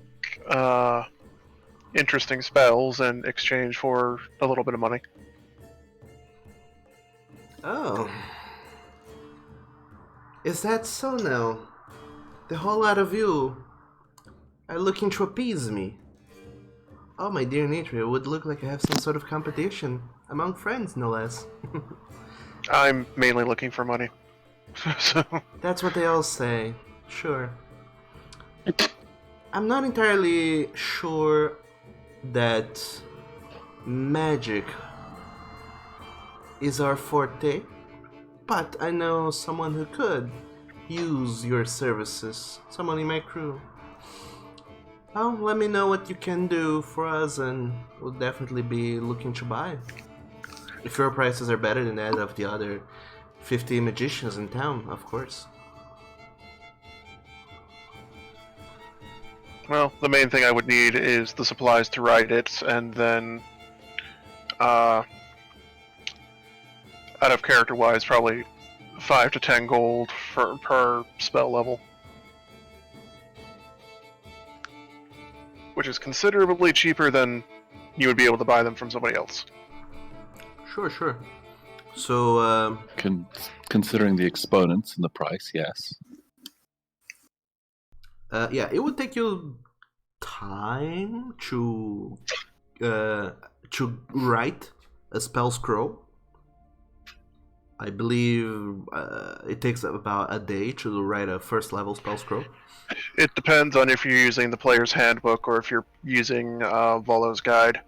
interesting spells in exchange for a little bit of money. Oh. Is that so now? The whole lot of you are looking to appease me. Oh, my dear nature, it would look like I have some sort of competition among friends, no less. I'm mainly looking for money. So, That's what they all say. Sure. I'm not entirely sure that magic is our forte, but I know someone who could use your services. Someone in my crew. Well, let me know what you can do for us, and we'll definitely be looking to buy. If your prices are better than that of the other 50 magicians in town, of course. well, the main thing I would need is the supplies to write it, and then, out of character-wise, probably 5 to 10 gold per spell level. Which is considerably cheaper than you would be able to buy them from somebody else. Sure. So, Considering the exponents and the price, yes. yeah, it would take you time to write a spell scroll. I believe it takes about a day to write a first level spell scroll. It depends on if you're using the player's handbook or if you're using Volo's guide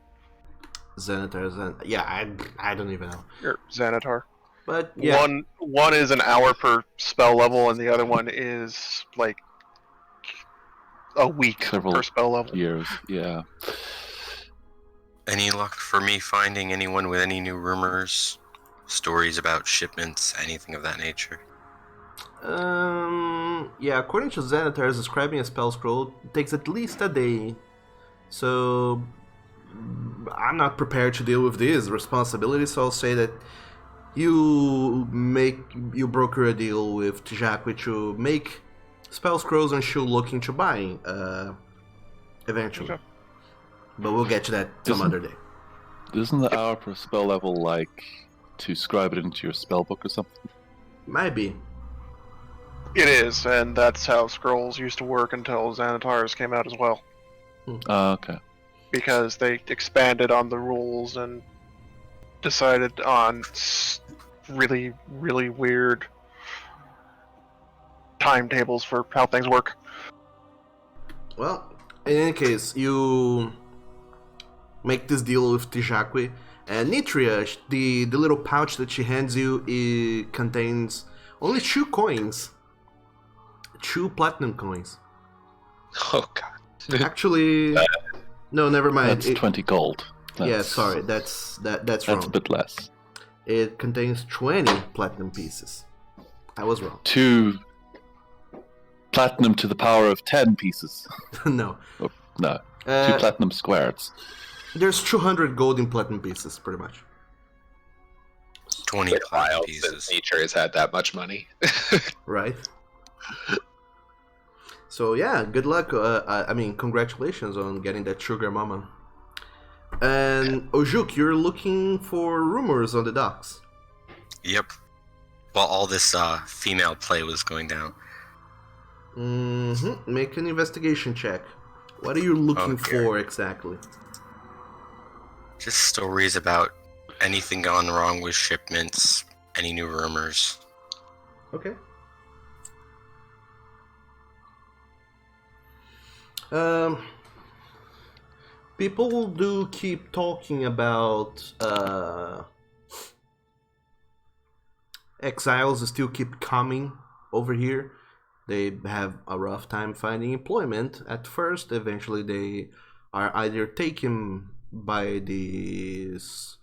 Xanatar, yeah, I don't even know. or Xanatar. But yeah, One is an hour per spell level, and the other one is like a week Several per spell level. years, yeah. Any luck for me finding anyone with any new rumors, stories about shipments, anything of that nature? yeah, according to Xanatar, describing a spell scroll takes at least a day. So I'm not prepared to deal with this responsibility, so I'll say that you broker a deal with Tijakwe to make spell scrolls, and she'll look into buying eventually. Okay. But we'll get to that some other day. Isn't the hour per spell level like to scribe it into your spell book or something? Might be. It is, and that's how scrolls used to work until Xanatar's came out as well. Okay. Because they expanded on the rules and decided on really, really weird timetables for how things work. Well, in any case, you make this deal with Tijakwe, and Nitria, the little pouch that she hands you, it contains only 2 coins. 2 platinum coins. Oh god. Actually, no, never mind. That's 20 gold. Yeah, sorry, that's wrong. a bit less. It contains 20 platinum pieces. I was wrong. 2 platinum to the power of 10 pieces. No. Oh, no. 2 platinum squares. There's 200 gold in platinum pieces, pretty much. 20 Been a while platinum since pieces. nature has had that much money. Right? So yeah, good luck. I mean, congratulations on getting that sugar mama. And Ojuk, you're looking for rumors on the docks. Yep. While all this female play was going down. Mm-hmm. Make an investigation check. What are you looking for exactly? Just stories about anything gone wrong with shipments, any new rumors. Okay. People do keep talking about exiles still keep coming over here, They have a rough time finding employment at first. Eventually, they are either taken by this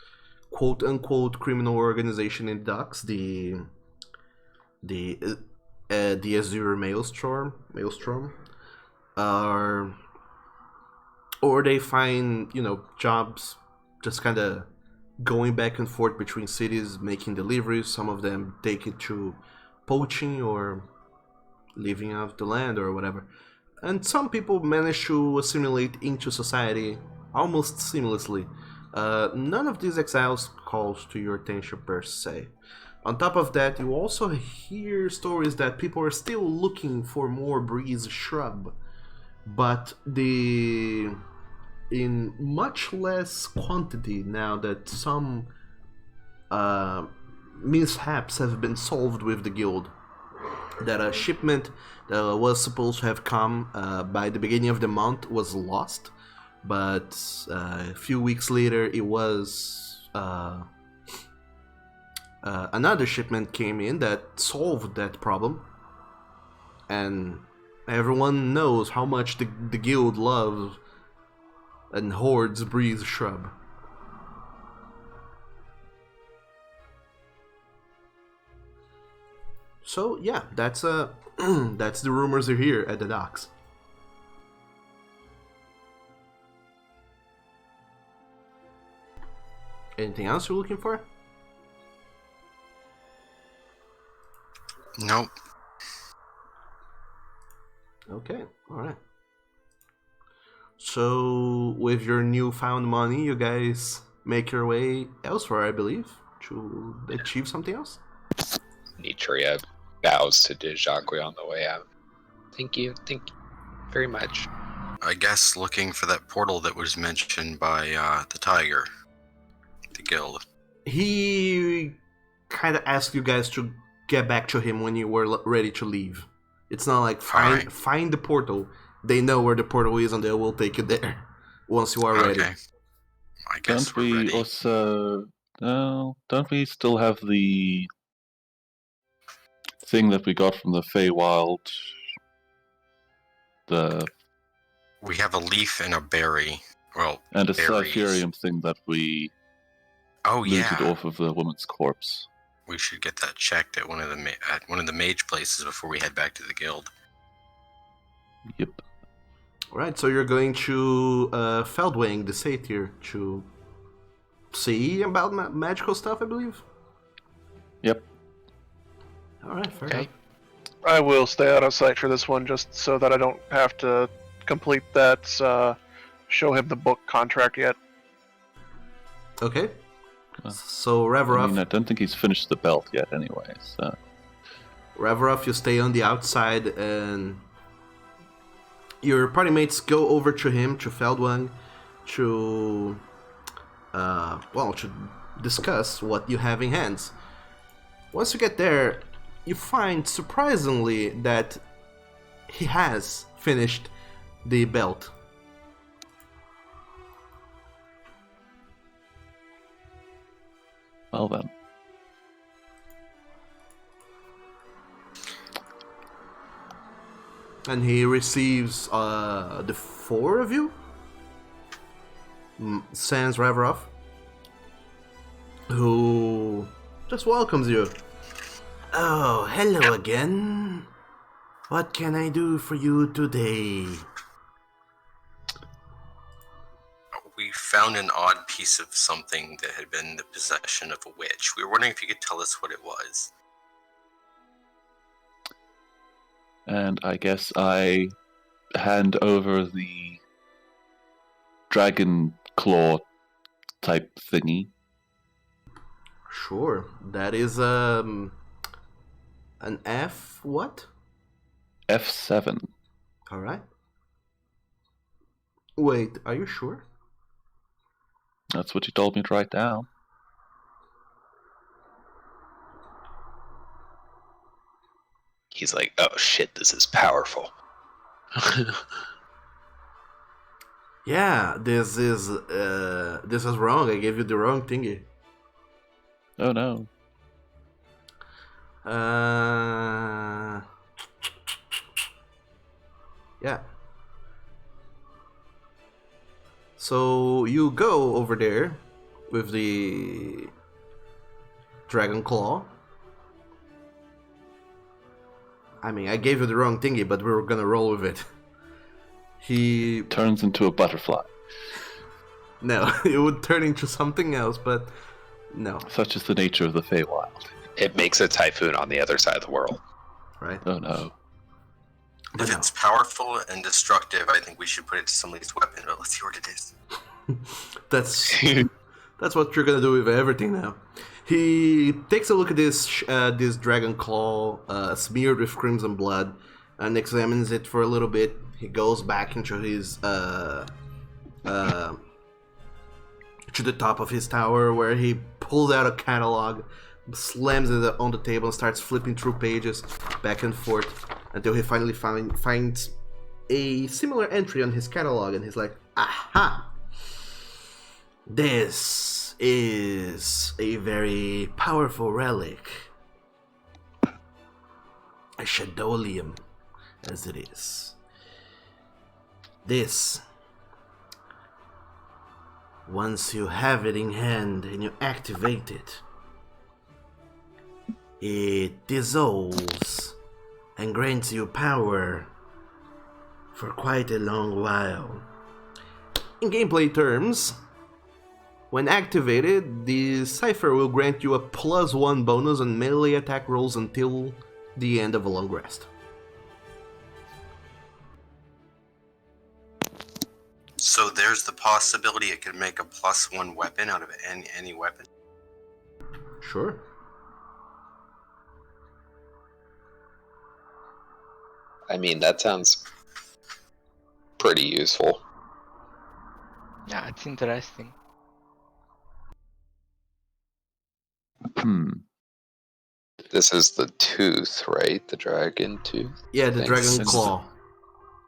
quote unquote criminal organization in docks, the the Azure Maelstrom, or they find jobs just kind of going back and forth between cities making deliveries. Some of them take it to poaching or living off the land or whatever, and some people manage to assimilate into society almost seamlessly. None of these exiles calls to your attention per se. On top of that, you also hear stories that people are still looking for more breeze shrub, but in much less quantity now that some mishaps have been solved with the guild. That a shipment that was supposed to have come by the beginning of the month was lost, but a few weeks later it was another shipment came in that solved that problem, and everyone knows how much the guild loves and hoards breeze shrub. So yeah, that's that's the rumors are here at the docks. Anything else you're looking for? Nope. Okay, alright. So with your newfound money, you guys make your way elsewhere, I believe, to achieve something else? Nitria bows to Dejangwe on the way out. Thank you very much. I guess looking for that portal that was mentioned by the tiger, the guild. He kind of asked you guys to get back to him when you were ready to leave. It's not like find the portal. They know where the portal is and they will take you there once you are ready. Okay. I guess Don't we're we ready. also... No, don't we still have the thing that we got from the Feywild? We have a leaf and a berry. Well, And a berries. Cypherium thing that we Oh looted yeah. off of the woman's corpse. We should get that checked at one of the mage places before we head back to the guild. Yep. Alright, so you're going to Feldwing, the satyr, to see about magical stuff, I believe? Yep. Alright, fair Okay. enough. I will stay out of sight for this one just so that I don't have to complete that show him the book contract yet. Okay. Uh, So I Reverov, mean, I don't think he's finished the belt yet anyway, so... Reverov, you stay on the outside and your party mates go over to him, to Feldwang, to to discuss what you have in hands. Once you get there, you find surprisingly that he has finished the belt. Well then. And he receives the four of you, sans Reverov, who just welcomes you. Oh, hello again. What can I do for you today? We found an odd piece of something that had been in the possession of a witch. We were wondering if you could tell us what it was. And I guess I hand over the dragon claw type thingy. Sure, that is an F what? F7. All right. Wait, are you sure? That's what you told me to write down. He's like, oh shit, this is powerful. Yeah, this is wrong. I gave you the wrong thingy. Oh no. Yeah. So you go over there with the Dragon Claw. I mean, I gave you the wrong thingy, but we were gonna roll with it. He... Turns into a butterfly. No, it would turn into something else, but no. Such is the nature of the Feywild. It makes a typhoon on the other side of the world. Right? Oh no. But If no. it's powerful and destructive, I think we should put it to somebody's weapon, but let's see what it is. That's what you're gonna do with everything now. He takes a look at this dragon claw smeared with crimson blood and examines it for a little bit. He goes back into his to the top of his tower where he pulls out a catalog, slams it on the table, and starts flipping through pages back and forth until he finally finds a similar entry on his catalog, and he's like, "Aha! This is a very powerful relic. A Shadolium, as it is. This, once you have it in hand and you activate it, it dissolves and grants you power for quite a long while. In gameplay terms, when activated, the Cipher will grant you a +1 bonus on melee attack rolls until the end of a long rest. So there's the possibility it could make a +1 weapon out of any weapon. Sure. I mean, that sounds pretty useful. Yeah, it's interesting. This is the tooth, right? The dragon tooth? Yeah, the Thanks. Dragon It's Claw.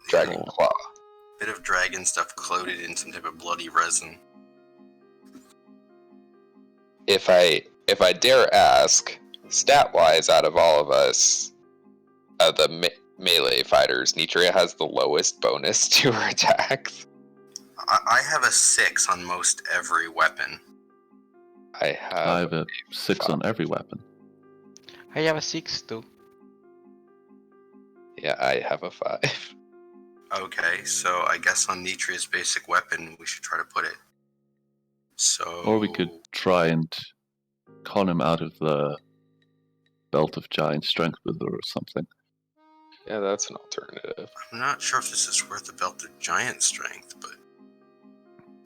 Dragon claw. Bit of dragon stuff coated in some type of bloody resin. If I dare ask, stat-wise, out of all of us, the melee fighters, Nitria has the lowest bonus to her attacks. I have a 6 on most every weapon. I I have have a 6 on every weapon. I have a 6 too. Yeah, I have a 5. Okay, so I guess on Nitria's basic weapon, we should try to put it. So. Or we could try and con him out of the Belt of Giant Strength with her or something. Yeah, that's an alternative. I'm not sure if this is worth the belt of giant strength, but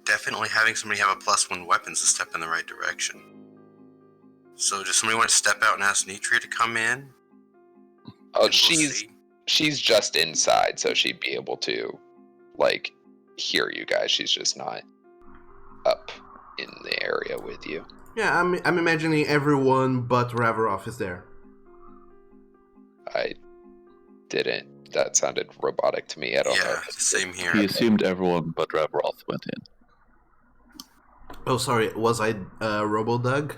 definitely having somebody have a +1 weapon is a step in the right direction. So does somebody want to step out and ask Nitria to come in? Oh, And we'll see. she's just inside, so she'd be able to, like, hear you guys. She's just not up in the area with you. Yeah, I'm imagining everyone but Raveroff is there. I didn't. That sounded robotic to me. I don't know. Yeah, same here. He assumed everyone but Ravroth went in. Oh, sorry, was I Robo-Doug?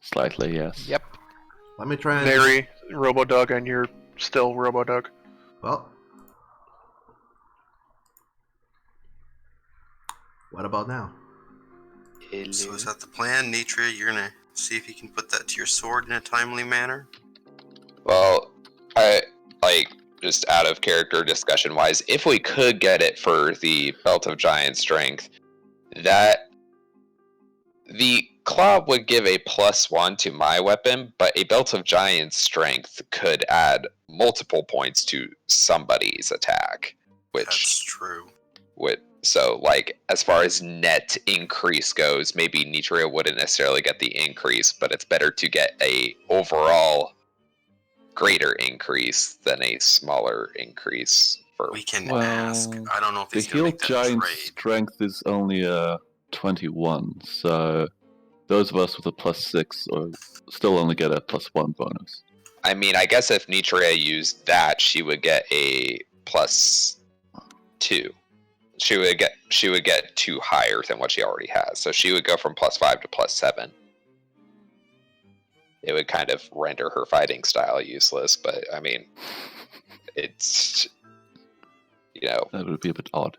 Slightly, yes. Yep. Let me try and... Nary, Robo-Doug, and you're still Robo-Doug. Well... What about now? So is that the plan, Nitria? You're gonna see if you can put that to your sword in a timely manner? Well, I just out of character discussion wise, if we could get it for the Belt of Giant Strength, that the claw would give a +1 to my weapon, but a Belt of Giant Strength could add multiple points to somebody's attack, which That's true. would. So, like, as far as net increase goes, maybe Nitria wouldn't necessarily get the increase, but it's better to get a overall greater increase than a smaller increase. For We can Well, ask. I don't know if The he's gonna heal make that giant trade. strength is only a 21, so those of us with a +6 or still only get a +1 bonus. I mean, I guess if Nitria used that, she would get a +2. She would get 2 higher than what she already has. So she would go from +5 to +7. It would kind of render her fighting style useless, but I mean, it's That would be a bit odd.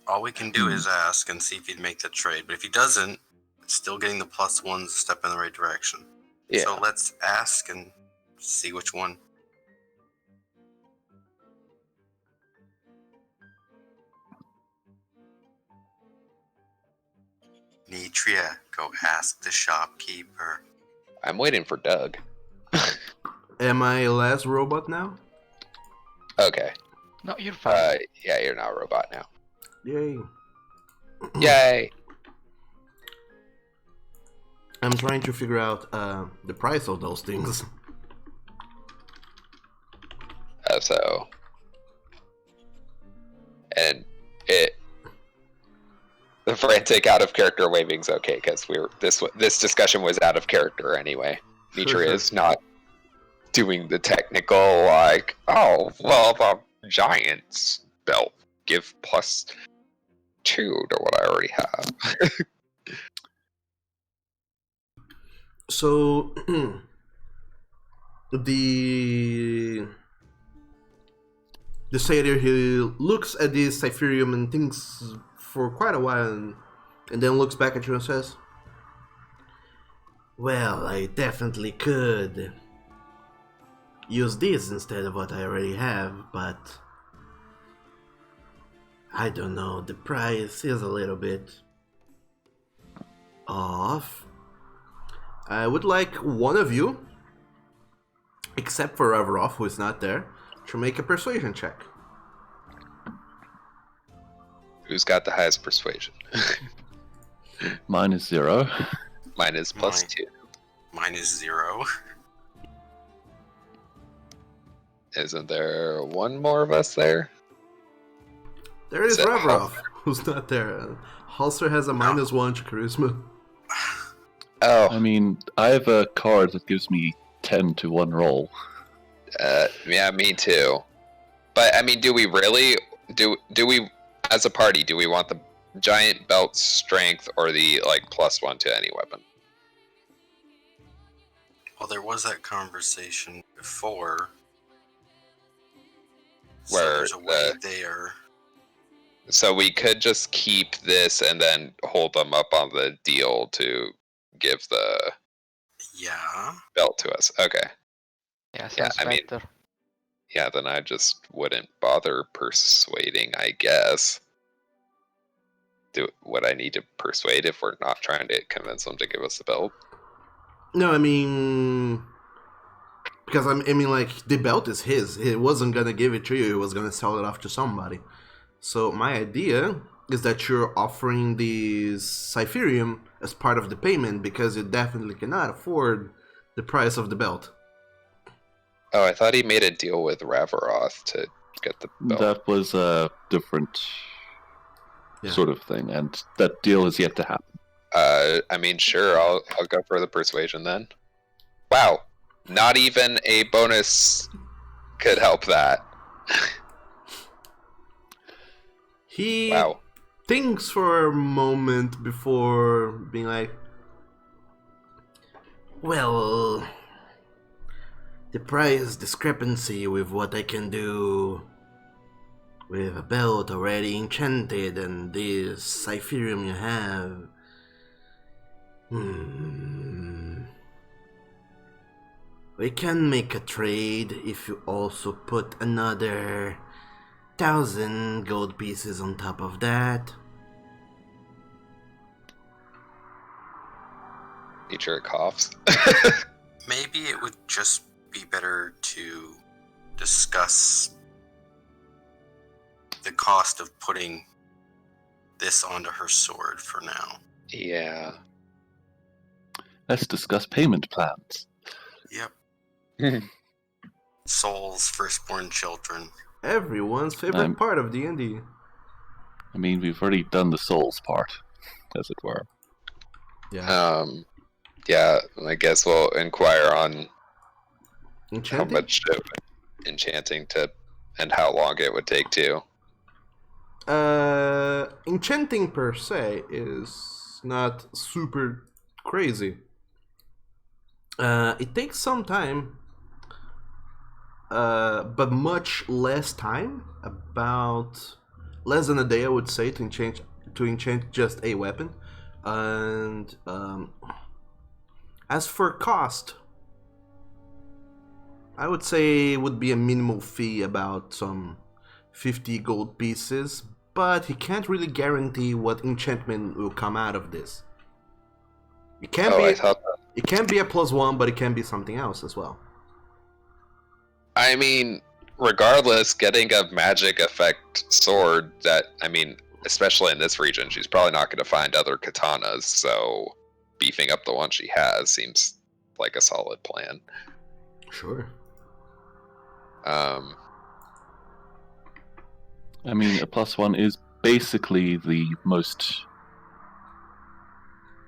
All we can do is ask and see if he'd make the trade. But if he doesn't, still getting the +1's a step in the right direction. Yeah. So let's ask and see which one. Nitria, go ask the shopkeeper. I'm waiting for Doug. Am I last robot now? Okay. No, you're fine. Yeah, you're not a robot now. Yay. Yay! I'm trying to figure out the price of those things. So, and the frantic out of character waving's okay because this discussion was out of character anyway. Nitria is not doing the technical like, oh well, the giant's belt give +2 to what I already have. So the satyr, he looks at this Cypherium and thinks for quite a while, and then looks back at you and says, well, I definitely could use this instead of what I already have, but I don't know, the price is a little bit off. I would like one of you, except for Avrov, who is not there, to make a persuasion check. Who's got the highest persuasion? Mine is 0. Mine is +2. Mine is 0. Isn't there one more of us there? There is Is it Avrov, who's not there. Halser has a -1 to charisma. Oh, I mean, I have a card that gives me 10 to 1 roll. yeah, me too. But I mean, do we really do we as a party? Do we want the giant belt strength or the like +1 to any weapon? Well, there was that conversation before. So Where there's a way there. So we could just keep this and then hold them up on the deal to give the Yeah. belt to us. Okay. Yeah, Yeah, sounds I mean- better. Yeah, then I just wouldn't bother persuading, I guess. Would I need to persuade if we're not trying to convince them to give us the belt? No, I mean, because I mean, like, the belt is his. He wasn't gonna give it to you. He was gonna sell it off to somebody. So my idea is that you're offering the Cypherium as part of the payment because you definitely cannot afford the price of the belt. Oh, I thought he made a deal with Ravaroth to get the belt. That was a different Yeah. sort of thing, and that deal is yet to happen. I mean, sure, I'll go for the persuasion then. Wow, not even a bonus could help that. He Wow. thinks for a moment before being like, well, the price discrepancy with what I can do with a belt already enchanted and this Cypherium you have. We can make a trade if you also put another 1,000 gold pieces on top of that. Nature coughs. Maybe it would just be better to discuss the cost of putting this onto her sword for now. Yeah. Let's discuss payment plans. Yep. Souls, firstborn children. Everyone's favorite part of D&D. I mean, we've already done the souls part, as it were. Yeah. Yeah, I guess we'll inquire on Enchanting? how much of enchanting to and how long it would take to. Enchanting per se is not super crazy. It takes some time, but much less time. About less than a day, I would say, to enchant just a weapon. And as for cost, I would say it would be a minimal fee, about some 50 gold pieces, but he can't really guarantee what enchantment will come out of this. It can it can be a +1, but it can be something else as well. I mean, regardless, getting a magic effect sword that, I mean, especially in this region, she's probably not going to find other katanas, so beefing up the one she has seems like a solid plan. Sure. I mean, a +1 is basically the most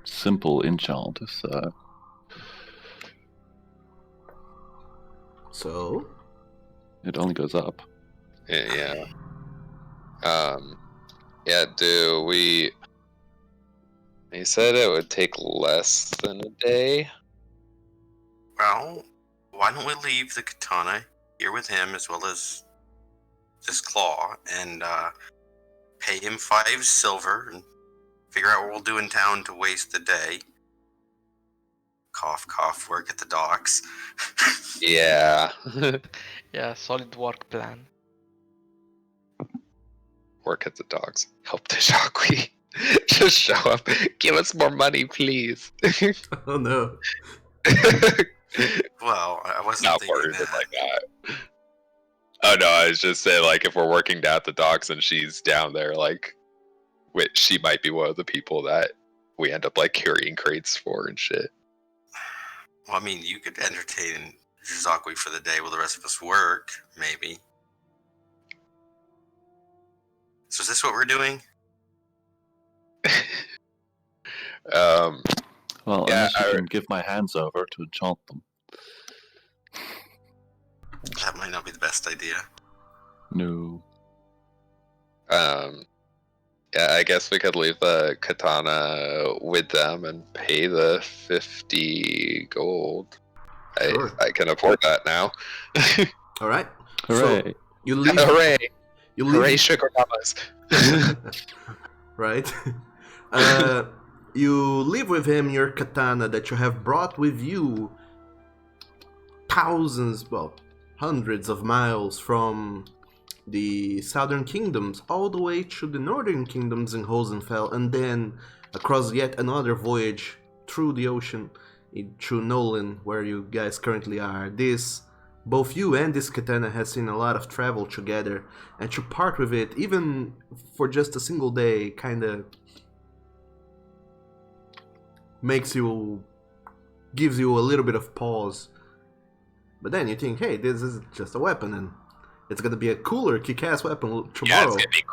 simple enchant, so... So? It only goes up. Yeah. Yeah, do we... He said it would take less than a day. Well, why don't we leave the katana here with him as well as this claw and pay him 5 silver and figure out what we'll do in town to waste the day. Cough, cough, work at the docks. Yeah. Yeah, solid work plan. Work at the docks. Help the Shockwee. Just show up. Give us more money, please. Oh no. Well, I wasn't Not thinking worded that. like that. Oh no, I was just saying, like, if we're working down at the docks and she's down there, like, she might be one of the people that we end up, like, carrying crates for and shit. Well, I mean, you could entertain Jizakwi for the day while the rest of us work, maybe. So is this what we're doing? Well, Yeah, unless you can give my hands over to enchant them. That might not be the best idea. No. Yeah, I guess we could leave the katana with them and pay the 50 gold. Sure. I can afford that now. All right. Hooray. So you leave. Hooray! You leave. Hooray, sugar mamas! Right. You leave with him your katana that you have brought with you thousands, well, hundreds of miles from the southern kingdoms all the way to the northern kingdoms in Rosenfell, and then across yet another voyage through the ocean through Nolyn, where you guys currently are. Both you and this katana has seen a lot of travel together, and to part with it, even for just a single day, kinda gives you a little bit of pause. But then you think, hey, this is just a weapon, and it's gonna be a cooler, kick-ass weapon Yeah, tomorrow. it's gonna be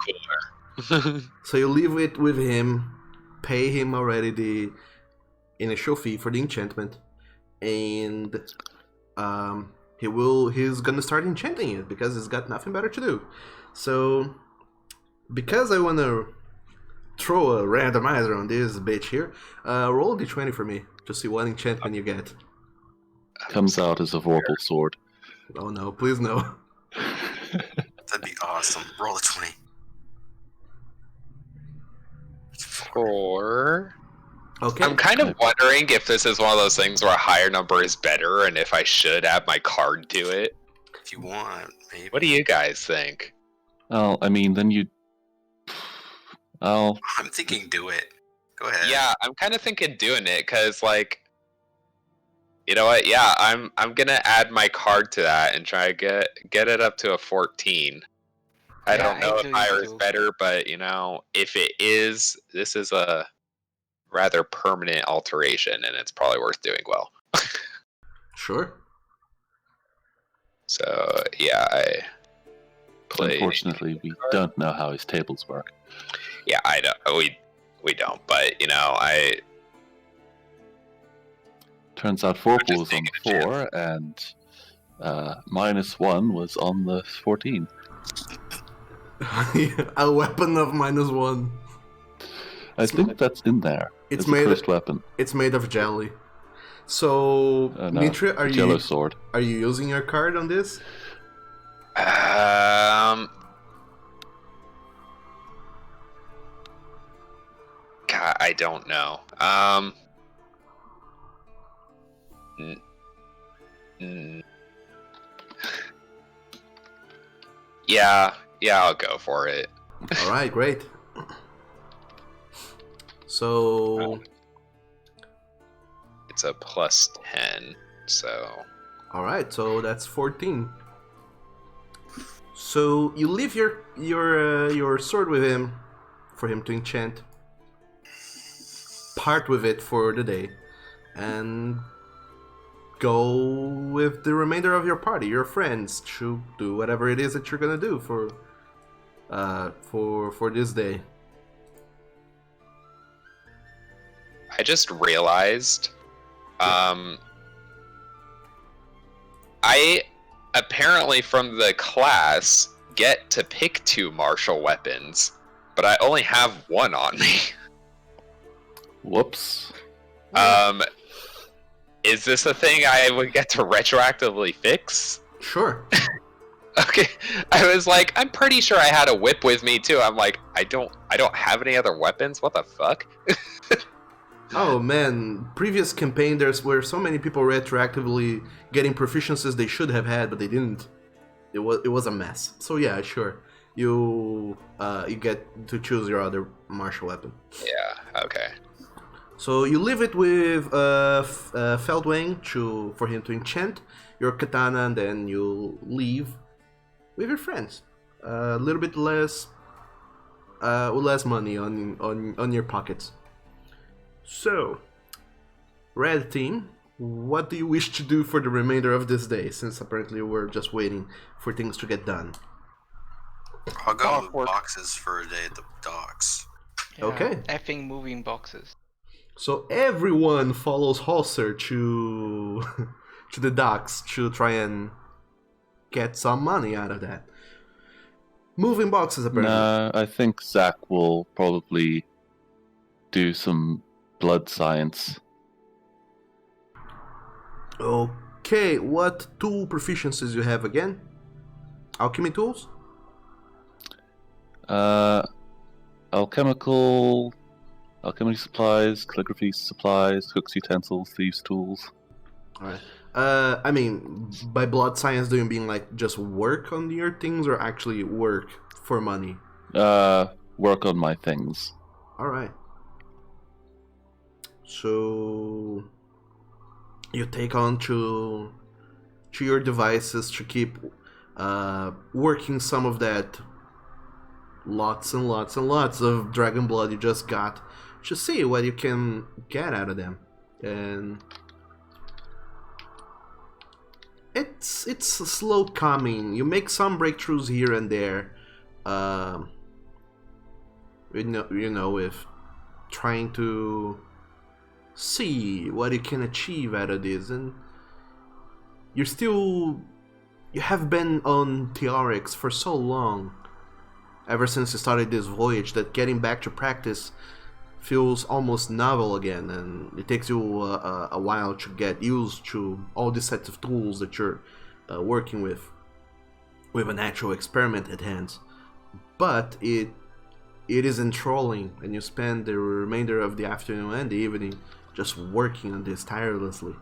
cooler. So you leave it with him, pay him already the initial fee for the enchantment, and he's gonna start enchanting it because he's got nothing better to do. So because I wanna throw a randomizer on this bitch here, roll d20 for me to see what enchantment you get. Comes out as a vorpal sword. Oh no, please no. That'd be awesome. Roll a 20. 4. Okay. I'm kind of wondering if this is one of those things where a higher number is better and if I should add my card to it. If you want, maybe. What do you guys think? Well, I mean, then you... Oh, I'm thinking do it. Go ahead. Yeah, I'm kind of thinking doing it because, like, you know what? Yeah, I'm gonna add my card to that and try to get it up to a 14. I don't know if higher is better, but you know, if it is, this is a rather permanent alteration, and it's probably worth doing well. Sure. So yeah, I played. unfortunately, we don't know how his tables work. Yeah, I know we don't, but you know, Turns out vorpal just was on taking the a 4, and -1 was on the 14. A weapon of -1. I think that's in there. It's as a made. first weapon. It's made of jelly. So, No, Mitra, are Jello you sword. using your card on this? I don't know. N- n- yeah, I'll go for it. All right, great. So, It's a plus 10, so all right, so that's 14. So you leave your sword with him for him to enchant. Part with it for the day, and go with the remainder of your party, your friends, to do whatever it is that you're gonna do for this day. I just realized I apparently from the class get to pick 2 martial weapons, but I only have 1 on me. Whoops. Is this a thing I would get to retroactively fix? Sure. Okay, I was like, I'm pretty sure I had a whip with me too. I'm like, I don't have any other weapons. What the fuck? Oh man, previous campaign there's were so many people retroactively getting proficiencies they should have had but they didn't. It was a mess. So yeah, sure. You get to choose your other martial weapon. Yeah. Okay. So you leave it with Feldwang for him to enchant your katana, and then you leave with your friends. A little bit less money on your pockets. So, Red Team, what do you wish to do for the remainder of this day? Since apparently we're just waiting for things to get done. I'll go move Awkward. boxes for a day at the docks. Yeah, Okay. Effing moving boxes. So everyone follows Halser to to the docks to try and get some money out of that. Moving boxes, apparently. Nah, I think Zach will probably do some blood science. Okay, what tool proficiencies you have again? Alchemy tools? Alchemy supplies, calligraphy supplies, cook's utensils, thieves' tools. Alright. I mean, by blood science, do you mean like just work on your things or actually work for money? Work on my things. Alright. So you take on to your devices to keep working some of that lots and lots and lots of dragon blood you just got to see what you can get out of them. And it's slow coming. You make some breakthroughs here and there. You know, with trying to see what you can achieve out of this, and you have been on Theorix for so long, ever since you started this voyage, that getting back to practice feels almost novel again, and it takes you a while to get used to all these sets of tools that you're working with an actual experiment at hand. But it is enthralling, and you spend the remainder of the afternoon and the evening just working on this tirelessly.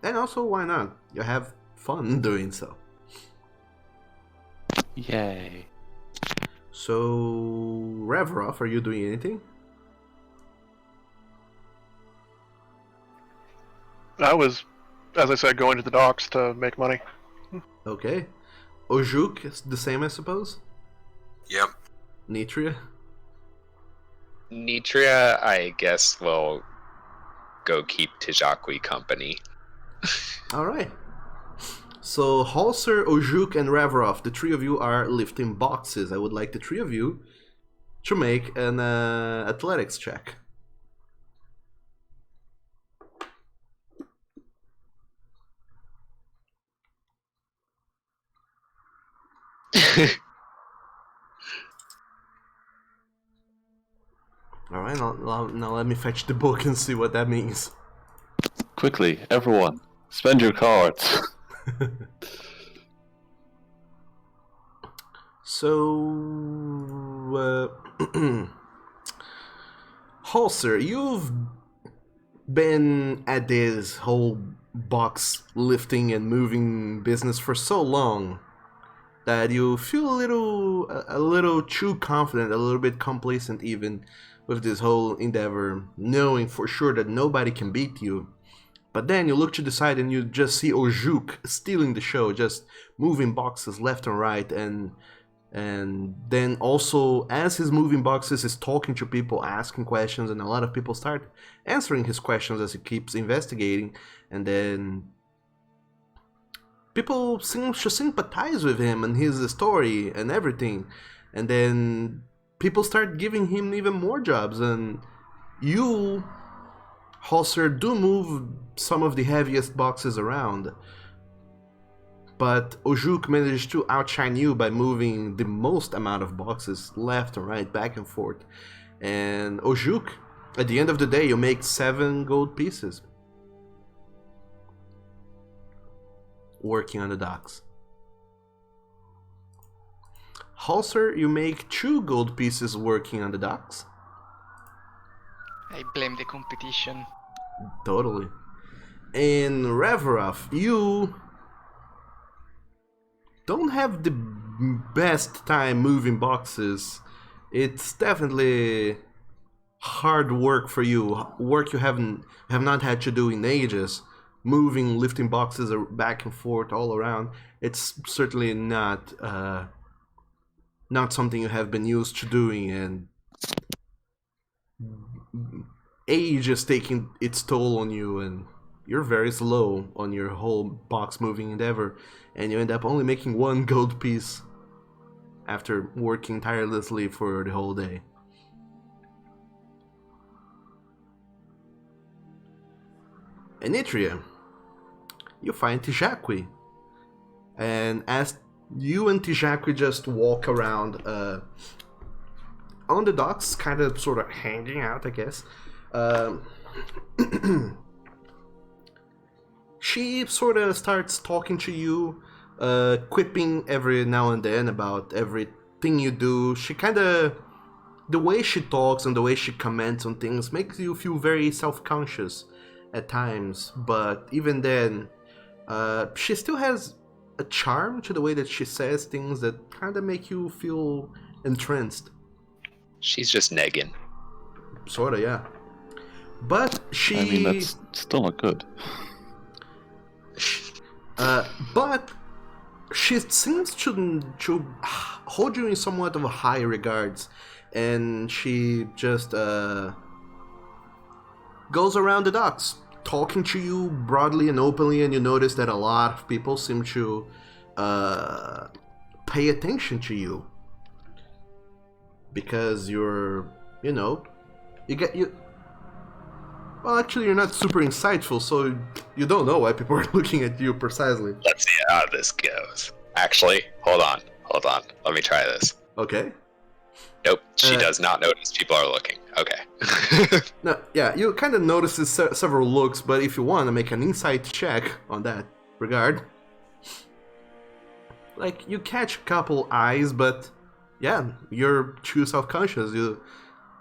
And also, why not? You have fun doing so. Yay. So, Revrov, are you doing anything? I was, as I said, going to the docks to make money. Okay. Ojuk is the same, I suppose? Yep. Nitria? Nitria, I guess, will go keep Tijakwi company. Alright. So, Halser, Ojuk, and Revrov, the three of you are lifting boxes. I would like the three of you to make an athletics check. Alright, now let me fetch the book and see what that means. Quickly, everyone, spend your cards. So, Holster, you've been at this whole box lifting and moving business for so long that you feel a little too confident, a little bit complacent even with this whole endeavor, knowing for sure that nobody can beat you. But then you look to the side and you just see Ojuk stealing the show, just moving boxes left and right, and then also as he's moving boxes, he's talking to people, asking questions, and a lot of people start answering his questions as he keeps investigating, and then people seem to sympathize with him and his story and everything, and then people start giving him even more jobs, and you, Holster, do move some of the heaviest boxes around. But Ojuk managed to outshine you by moving the most amount of boxes left and right, back and forth. And Ojuk, at the end of the day, you make 7 gold pieces working on the docks. Holster, you make 2 gold pieces working on the docks. I blame the competition. Totally. And Reverov, you don't have the best time moving boxes. It's definitely hard work for you. Work you have not had to do in ages. Moving, lifting boxes back and forth all around. It's certainly not something you have been used to doing, and age is taking its toll on you, and you're very slow on your whole box moving endeavor, and you end up only making 1 gold piece after working tirelessly for the whole day. Enitria, you find Tijakwi, and as you and Tijakwi just walk around on the docks, kind of sort of hanging out, I guess, she sort of starts talking to you, quipping every now and then about everything you do. She kind of, the way she talks and the way she comments on things makes you feel very self-conscious at times, but even then, she still has a charm to the way that she says things that kind of make you feel entranced. She's just negging. Sorta, yeah. But she... I mean, that's still not good. But she seems to hold you in somewhat of a high regards, and she just goes around the docks, talking to you broadly and openly, and you notice that a lot of people seem to pay attention to you. Because you're, well, actually, you're not super insightful, so you don't know why people are looking at you precisely. Let's see how this goes. Actually, hold on. Let me try this. Okay. Nope, she does not notice people are looking. Okay. No, yeah, you kind of notices several looks, but if you want to make an insight check on that regard, like, you catch a couple eyes, but yeah, you're too self-conscious.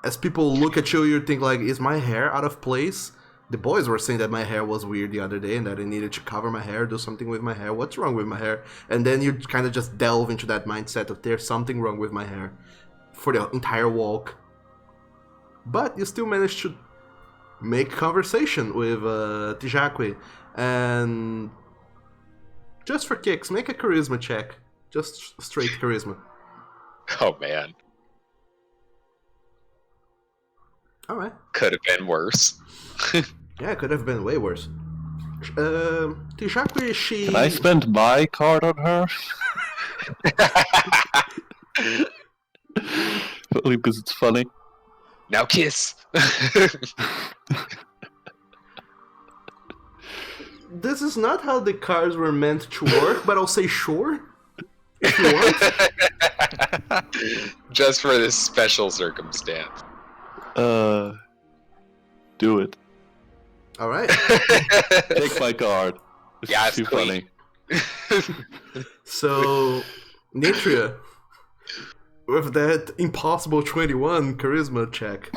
As people look at you, you think like, is my hair out of place? The boys were saying that my hair was weird the other day and that I needed to cover my hair, do something with my hair. What's wrong with my hair? And then you kind of just delve into that mindset of there's something wrong with my hair for the entire walk. But you still manage to make conversation with Tijakwi. And just for kicks, make a charisma check. Just straight charisma. Oh, man. Alright. Could have been worse. Yeah, it could have been way worse. Tijakwi, she... Can I spend my card on her? Only because it's funny. Now kiss! This is not how the cards were meant to work, but I'll say sure. If you want. Just for this special circumstance. Do it. Alright. Take my card. Yeah, it's too clean. funny. So, Nitria, with that impossible 21 charisma check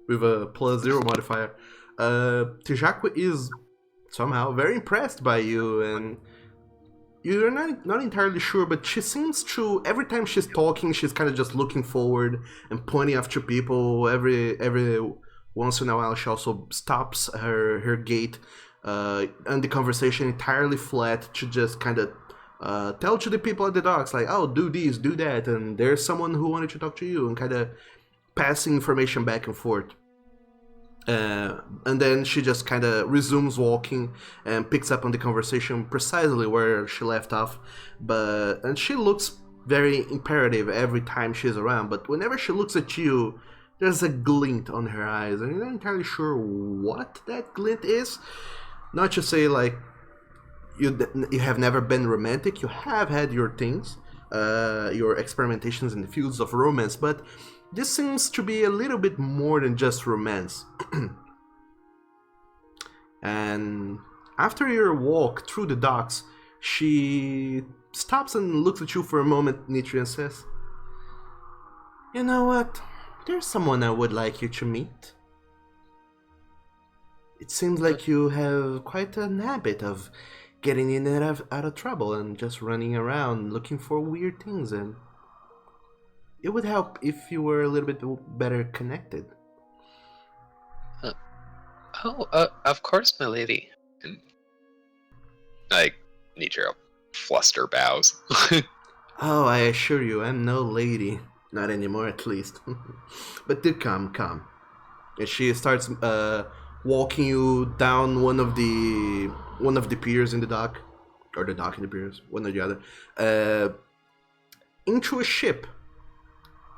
with a +0 modifier, Tijaku is somehow very impressed by you, and you're not entirely sure, but she seems to, every time she's talking, she's kind of just looking forward and pointing off to people. Every once in a while, she also stops her gait and the conversation entirely flat to just kind of tell to the people at the docks, like, oh, do this, do that, and there's someone who wanted to talk to you, and kind of passing information back and forth. And then she just kind of resumes walking and picks up on the conversation precisely where she left off. And she looks very imperative every time she's around, but whenever she looks at you, there's a glint on her eyes, and you're not entirely sure what that glint is. Not to say, like, you have never been romantic. You have had your things, your experimentations in the fields of romance, but this seems to be a little bit more than just romance. And after your walk through the docks, she stops and looks at you for a moment, Nitri, and says, "You know what? There's someone I would like you to meet. It seems like you have quite an habit of getting in and out of trouble and just running around looking for weird things, and it would help if you were a little bit better connected." Of course, my lady. And, like, Nichiro fluster bows. Oh, I assure you, I'm no lady. Not anymore, at least. But do come. And she starts walking you down one of the piers in the dock, or the dock in the piers, one or the other, into a ship.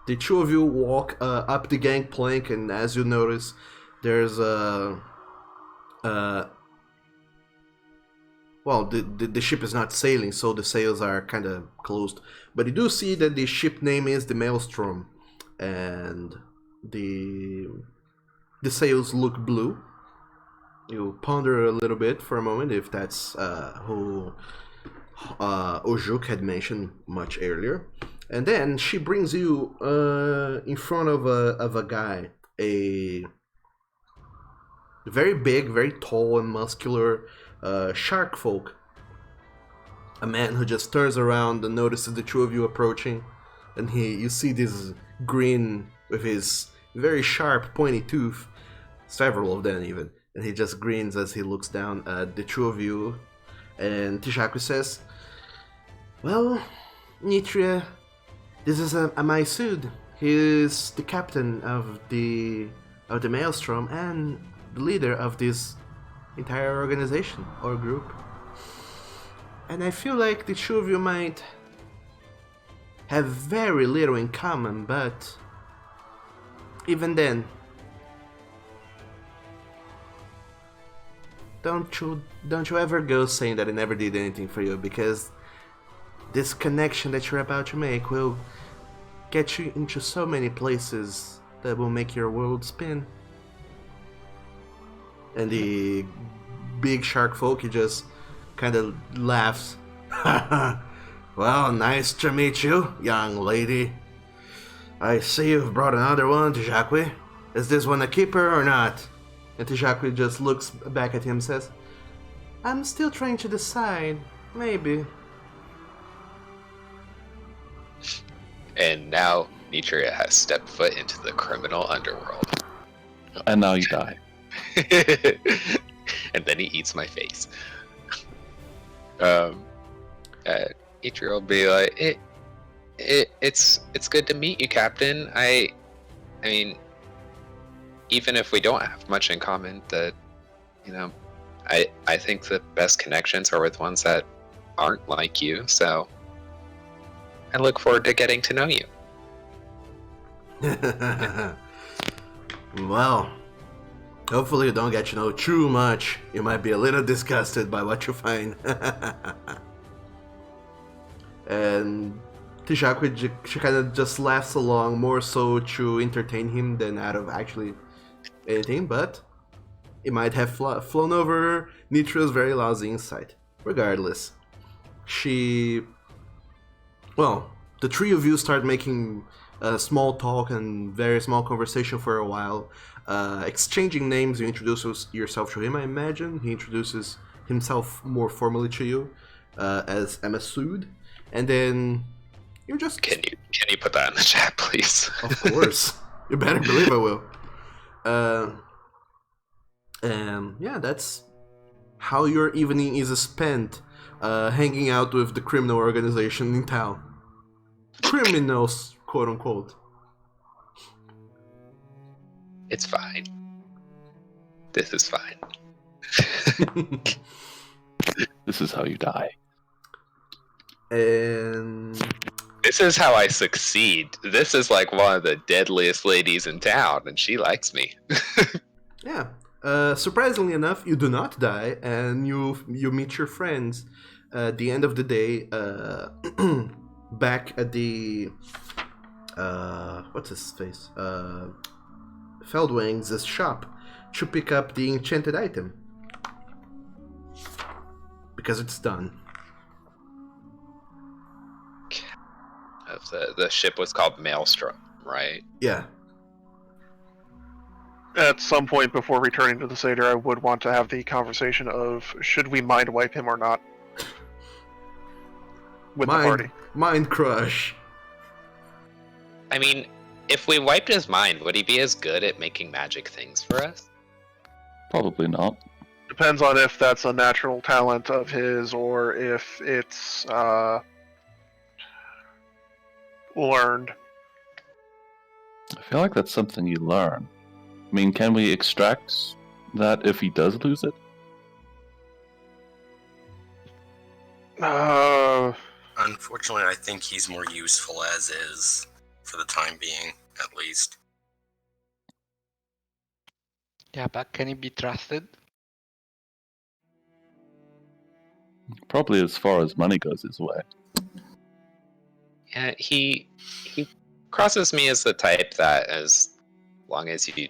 The two of you walk up the gangplank, and as you notice, there's well, the ship is not sailing, so the sails are kind of closed. But you do see that the ship name is the Maelstrom, and the sails look blue. You ponder a little bit for a moment if that's who Ojuk had mentioned much earlier. And then she brings you in front of a guy, a very big, very tall and muscular shark folk. A man who just turns around and notices the two of you approaching, and you see this grin with his very sharp, pointy tooth, several of them even, and he just grins as he looks down at the two of you. And Tishaku says, "Well, Nitria, this is Maisud. He is the captain of the Maelstrom and the leader of this entire organization or group. And I feel like the two of you might have very little in common, but even then, don't you ever go saying that I never did anything for you, because this connection that you're about to make will get you into so many places that will make your world spin." And the big shark folk, he just kind of laughs. "Well, nice to meet you, young lady. I see you've brought another one, Tijakwe. Is this one a keeper or not?" And Tijakwe just looks back at him and says, "I'm still trying to decide. Maybe." And now Nitria has stepped foot into the criminal underworld. And now you die. And then he eats my face. Nitria will be like, it's good to meet you, Captain. I mean, even if we don't have much in common, I think the best connections are with ones that aren't like you, so I look forward to getting to know you. Well, hopefully you don't get to know too much. You might be a little disgusted by what you find. And Tishaku, she kind of just laughs along, more so to entertain him than out of actually anything, but it might have flown over Nitro's very lousy insight. Regardless, the three of you start making small talk and very small conversation for a while, exchanging names. You introduce yourself to him, I imagine. He introduces himself more formally to you as Amasud, and then you just... Can you put that in the chat, please? Of course. You better believe I will. And yeah, that's how your evening is spent, hanging out with the criminal organization in town. Criminals, quote unquote. It's fine. This is fine. This is how you die. And This is how I succeed. This is like one of the deadliest ladies in town, and she likes me. yeah, surprisingly enough, you do not die, and you meet your friends at the end of the day, back at the what's his face, Feldwang's shop, to pick up the enchanted item because it's done. The ship was called Maelstrom, right? Yeah. At some point before returning to the Seder, I would want to have the conversation of should we mind wipe him or not with the party. Mind crush. I mean, if we wiped his mind, would he be as good at making magic things for us? Probably not. Depends on if that's a natural talent of his or if it's learned. I feel like that's something you learn. I mean, can we extract that if he does lose it? Unfortunately, I think he's more useful as is, for the time being, at least. Yeah, but can he be trusted? Probably as far as money goes his way. Yeah, he crosses me as the type that as long as you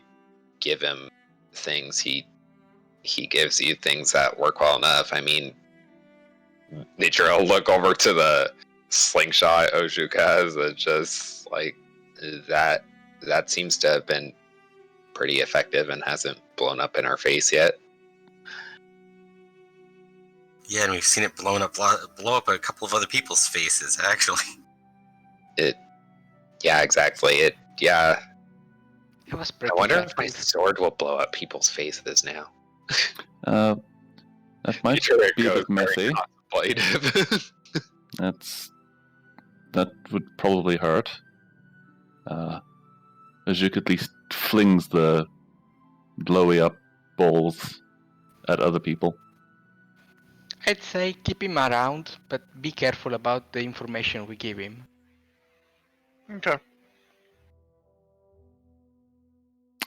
give him things, he gives you things that work well enough. I mean, nature will look over to the slingshot Ojuka has and just like that seems to have been pretty effective and hasn't blown up in our face yet. Yeah, and we've seen it blow up a couple of other people's faces, actually. Yeah, exactly. It was I pretty wonder if my effective. sword will blow up people's faces now. That might Sure, it be a goes bit messy. very contemplative. That would probably hurt. Ajuk at least flings the blowy up balls at other people. I'd say keep him around, but be careful about the information we give him. Okay.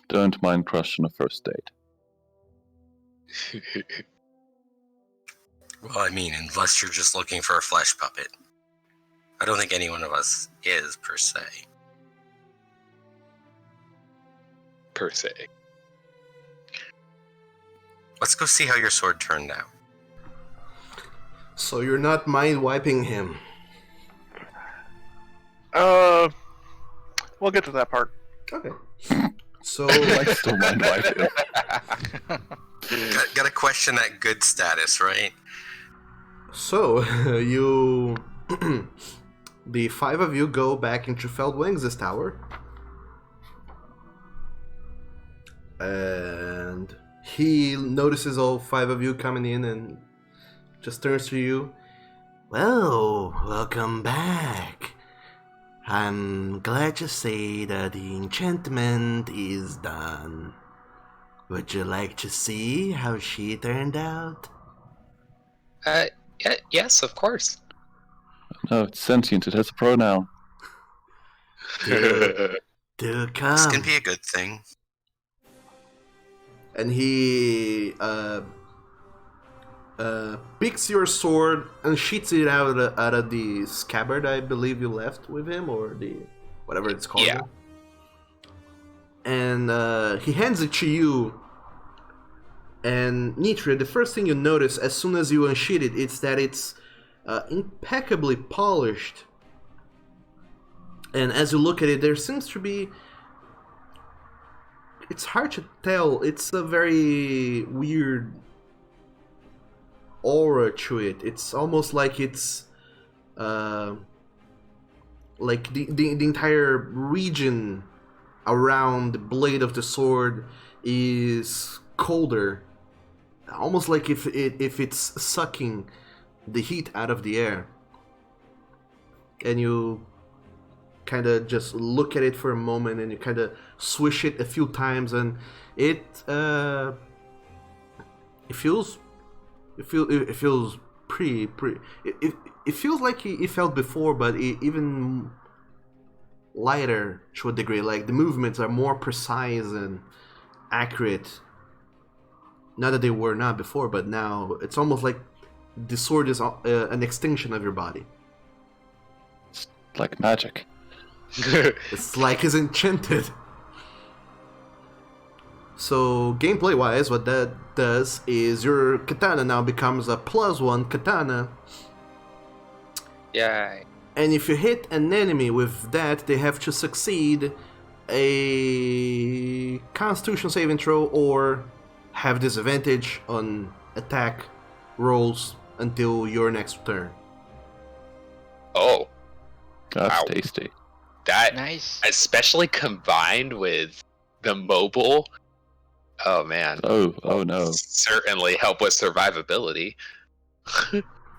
Don't mind crush on a first date. Well, I mean, unless you're just looking for a flesh puppet. I don't think any one of us is, per se. Per se. Let's go see how your sword turned out. So you're not mind wiping him. We'll get to that part. Okay. So I still mind wiping. Gotta question that good status, right? So you, the five of you go back into Feldwang's tower, and he notices all five of you coming in and just turns to you. Well, welcome back. I'm glad to say that the enchantment is done. Would you like to see how she turned out? Yes, of course. No, it's sentient. It has a pronoun. Do come. This can be a good thing. And he picks your sword and sheets it out of the scabbard I believe you left with him, or the whatever it's called. Yeah. And he hands it to you. And Nitria, the first thing you notice as soon as you unsheath it, it's that it's impeccably polished. And as you look at it, there seems to be... It's hard to tell. It's a very weird aura to it. It's almost like it's... like the entire region around the blade of the sword is colder. Almost like if it's sucking the heat out of the air. And you kind of just look at it for a moment, and you kind of swish it a few times, and it feels pretty. It feels like it felt before, but even lighter to a degree. Like the movements are more precise and accurate. Not that they were not before, but now it's almost like the sword is an extension of your body. It's like magic. It's like it's enchanted. So gameplay wise, what that does is your katana now becomes a +1 katana. Yay. And if you hit an enemy with that, they have to succeed a Constitution saving throw or have disadvantage on attack rolls until your next turn. Oh, That's Wow. tasty. that Nice. especially combined with the mobile. Oh man. Oh no. Certainly help with survivability.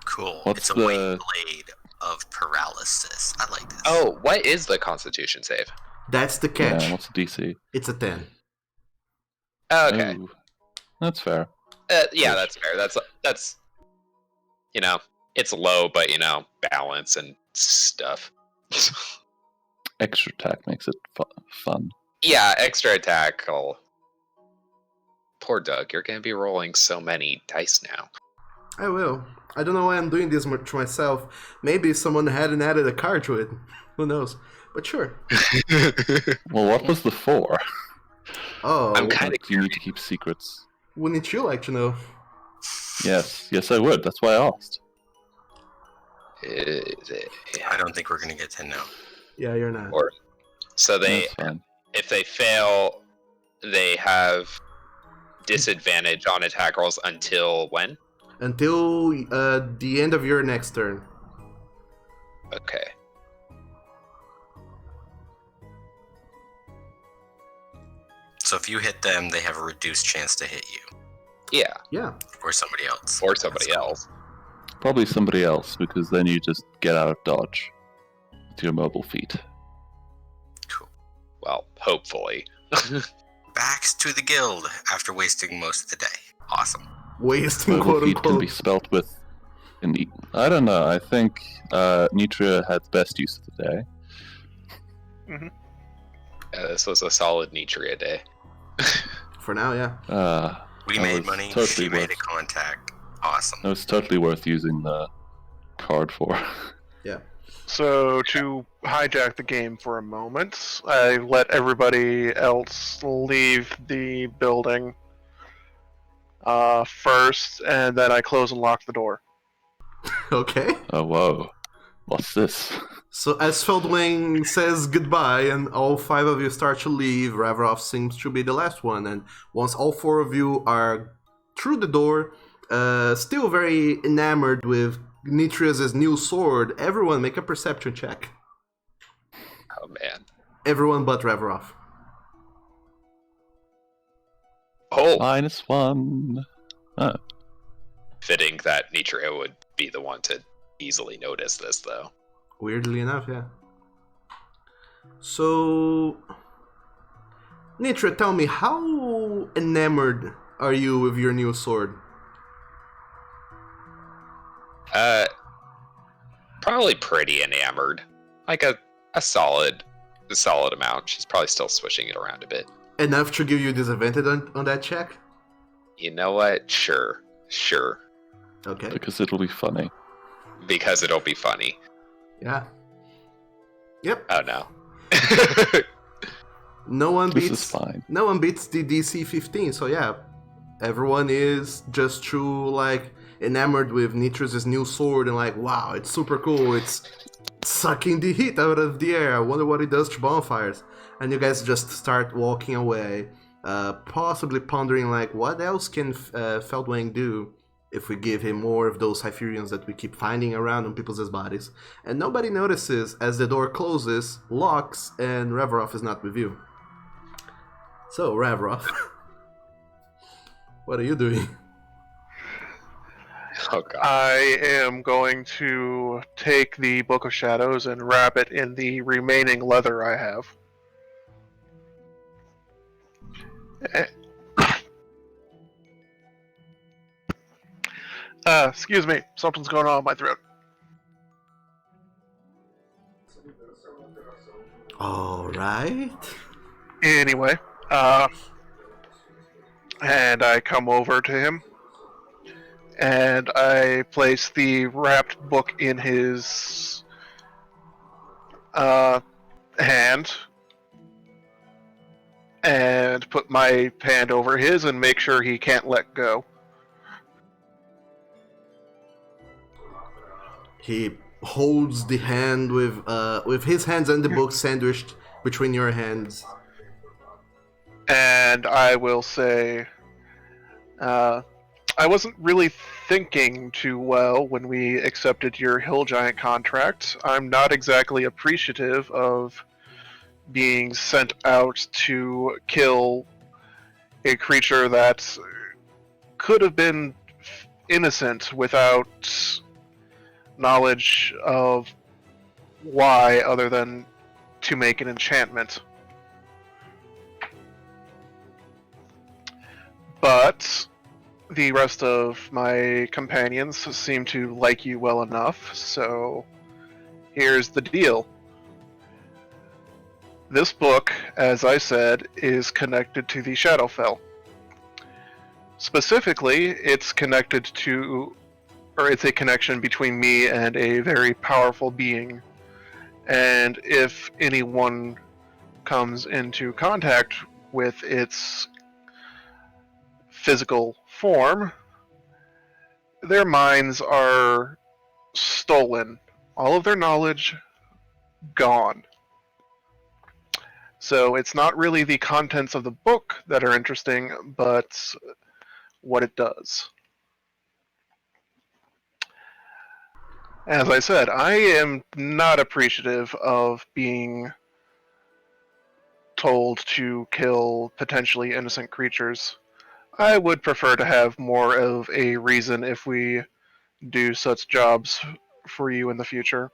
Cool. What's It's a the- white blade of paralysis. I like this. Oh, what is the Constitution save? That's the catch. Yeah, what's the DC? It's a 10. Oh, okay. Ooh, that's fair. Yeah, that's fair. That's it's low, but balance and stuff. Extra attack makes it fun. Yeah, extra attack. Poor Doug, you're gonna be rolling so many dice now. I will. I don't know why I'm doing this much myself. Maybe someone hadn't added a card to it. Who knows? But sure. Well, what was the 4? Oh, I'm kinda Like, you need to keep secrets. wouldn't you like to know? Yes, I would. That's why I asked. I don't think we're gonna get to know. Yeah, you're not. Or so That's fine. if they fail, they have disadvantage on attack rolls until when? Until the end of your next turn. Okay. So if you hit them, they have a reduced chance to hit you Yeah, Yeah. or somebody else. or somebody That's cool. else. Probably somebody else, because then you just get out of dodge with your mobile feet. Cool. Well, hopefully. Backs to the guild after wasting most of the day. Awesome. Wasting, Mobile quote feet can be unquote. spelt with an E. I don't know. I think Nitria had the best use of the day. This was a solid Nitria day. For now, yeah. We That made was money. totally She made a worth- contact. Awesome. It was totally worth using the card for. So to hijack the game for a moment, I let everybody else leave the building first, and then I close and lock the door. Okay. Oh, whoa. What's this? So as Feldwing says goodbye and all 5 of you start to leave, Ravrov seems to be the last one. And once all 4 of you are through the door, still very enamored with Nitria's new sword, everyone make a perception check. Oh man. Everyone but Ravrov. Oh, -1. Oh, fitting that Nitria would be the one to easily notice this, though. Weirdly enough, yeah. So, Nitria, tell me, how enamored are you with your new sword? Probably pretty enamored. Like a solid amount. She's probably still swishing it around a bit. Enough to give you disadvantage on that check? You know what? Sure. Okay. because it'll be funny. Because it'll be funny. Yeah. Yep. Oh no. No one This is beats. fine. No one beats the DC 15. So yeah, everyone is just too like enamored with Nitria's new sword and like, wow, it's super cool. It's sucking the heat out of the air. I wonder what it does to bonfires. And you guys just start walking away, possibly pondering like, what else can Feldwang do if we give him more of those Hyperions that we keep finding around on people's bodies? And nobody notices as the door closes, locks, and Reveroff is not with you. So, Reveroff, what are you doing? Oh god. I am going to take the Book of Shadows and wrap it in the remaining leather I have. Excuse me, something's going on in my throat. Alright. Anyway, and I come over to him, and I place the wrapped book in his hand, and put my hand over his and make sure he can't let go. He holds the hand with his hands and the book sandwiched between your hands. And I will say, I wasn't really thinking too well when we accepted your Hill Giant contract. I'm not exactly appreciative of being sent out to kill a creature that could have been innocent without knowledge of why, other than to make an enchantment. But the rest of my companions seem to like you well enough, so here's the deal. This book, as I said, is connected to the Shadowfell. Specifically, it's connected to, or it's a connection between me and a very powerful being. And if anyone comes into contact with its physical form, their minds are stolen. All of their knowledge gone. So it's not really the contents of the book that are interesting, but what it does. As I said, I am not appreciative of being told to kill potentially innocent creatures. I would prefer to have more of a reason if we do such jobs for you in the future.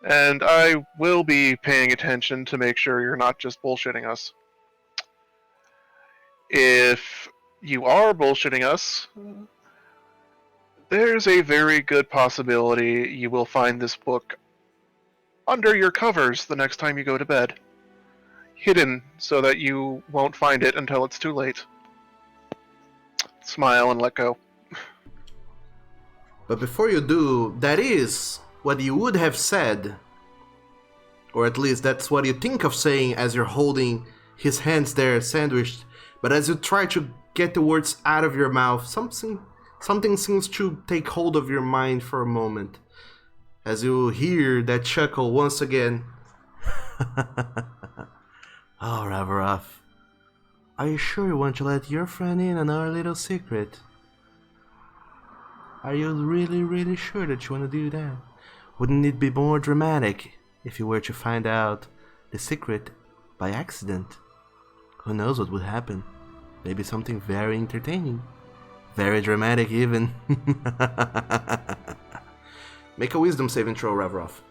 And I will be paying attention to make sure you're not just bullshitting us. If you are bullshitting us, there's a very good possibility you will find this book under your covers the next time you go to bed. Hidden so that you won't find it until it's too late. Smile and let go. But before you do, that is what you would have said, or at least that's what you think of saying as you're holding his hands there sandwiched. But as you try to get the words out of your mouth, something seems to take hold of your mind for a moment. As you hear that chuckle once again. Oh, Reveroff, are you sure you want to let your friend in on our little secret? Are you really, really sure that you want to do that? Wouldn't it be more dramatic if you were to find out the secret by accident? Who knows what would happen? Maybe something very entertaining. Very dramatic even. Make a wisdom saving throw, Reveroff.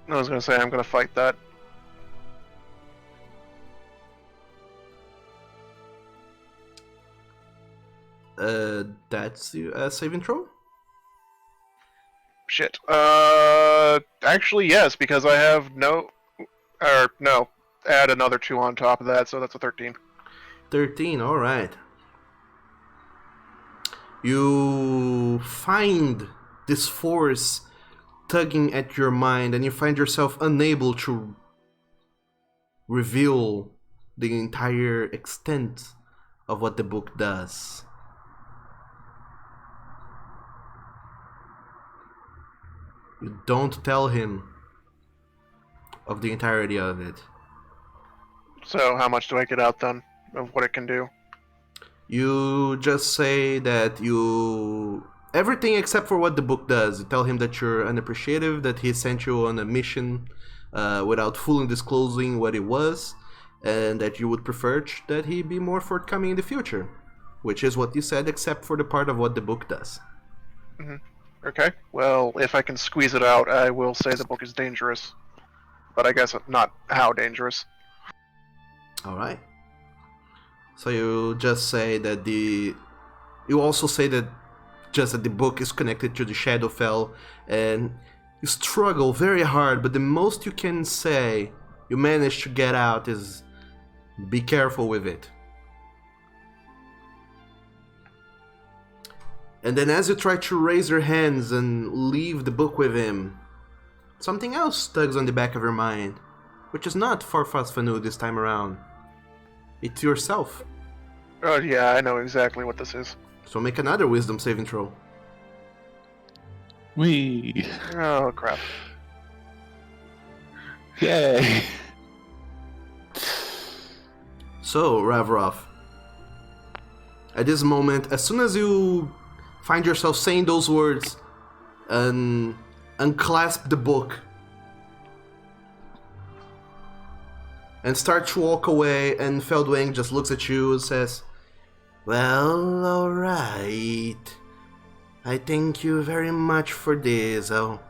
I was going to say, I'm going to fight that. That's a saving throw? Shit. Actually, yes, because I have no, add another 2 on top of that, so that's a 13. 13, alright. You find this force tugging at your mind, and you find yourself unable to reveal the entire extent of what the book does. You don't tell him of the entirety of it. So how much do I get out then of what it can do? You just say that you... everything except for what the book does. You tell him that you're unappreciative, that he sent you on a mission without fully disclosing what it was, and that you would prefer that he be more forthcoming in the future. Which is what you said, except for the part of what the book does. Mm-hmm. Okay, well, if I can squeeze it out, I will say the book is dangerous. But I guess not how dangerous. Alright. So you just say that the... You also say that just that the book is connected to the Shadowfell, and you struggle very hard, but the most you can say you manage to get out is be careful with it. And then as you try to raise your hands and leave the book with him, something else tugs on the back of your mind, which is not Farfas Fanu this time around. It's yourself. Oh yeah, I know exactly what this is. So make another wisdom saving throw. Wee. Oh crap. Yay. So, Ravrov, at this moment, as soon as you find yourself saying those words and unclasp the book and start to walk away, and Feldwing just looks at you and says, "Well, alright. I thank you very much for this. I'll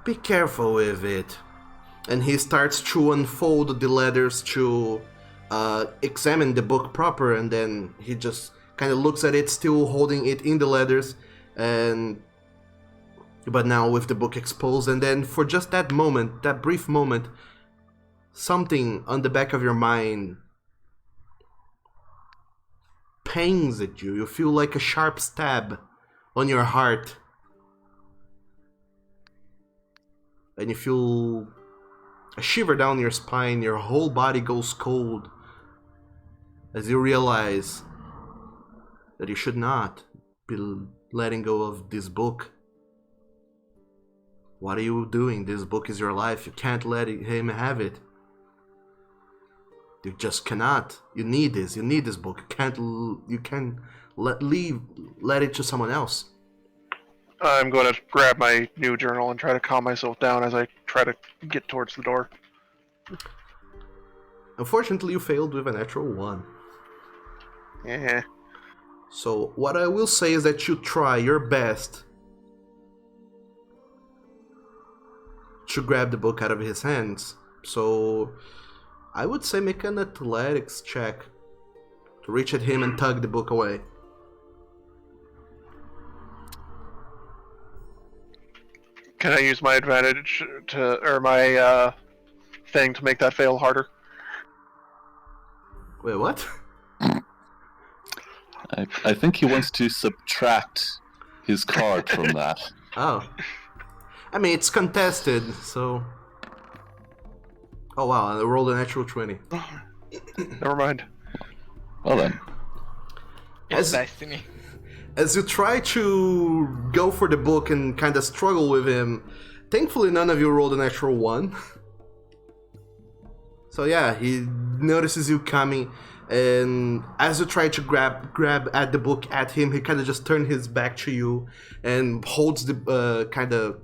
be careful with it." And he starts to unfold the letters to examine the book proper, and then he just kind of looks at it, still holding it in the letters, but now with the book exposed. And then for just that moment, that brief moment, something on the back of your mind pangs at you. You feel like a sharp stab on your heart, and you feel a shiver down your spine. Your whole body goes cold as you realize that you should not be letting go of this book. What are you doing? This book is your life. You can't let him have it. You just cannot. You need this. You need this book. You can't let it to someone else. I'm going to grab my new journal and try to calm myself down as I try to get towards the door. Unfortunately, you failed with a natural 1. Yeah. So what I will say is that you try your best to grab the book out of his hands. So I would say make an athletics check to reach at him and tug the book away. Can I use my advantage or my thing to make that fail harder? Wait, what? I think he wants to subtract his card from that. Oh. I mean, it's contested, so... Oh wow, I rolled a natural 20. Never mind. Well then. It's destiny. As you try to go for the book and kind of struggle with him, thankfully none of you rolled a natural 1. So yeah, he notices you coming, and as you try to grab at the book at him, he kind of just turns his back to you and holds the kind of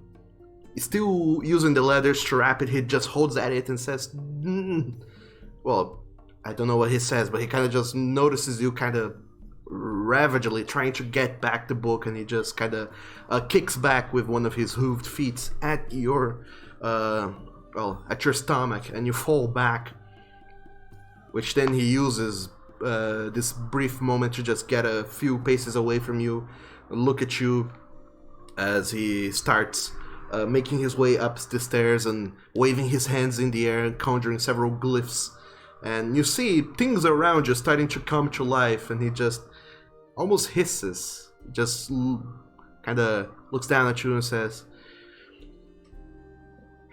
still using the letters to wrap it. He just holds at it and says, well, I don't know what he says, but he kind of just notices you kind of ravagely trying to get back the book, and he just kind of kicks back with one of his hooved feet at your at your stomach, and you fall back, which then he uses this brief moment to just get a few paces away from you and look at you as he starts making his way up the stairs and waving his hands in the air and conjuring several glyphs. And you see things around you starting to come to life, and he just almost hisses, just kind of looks down at you and says,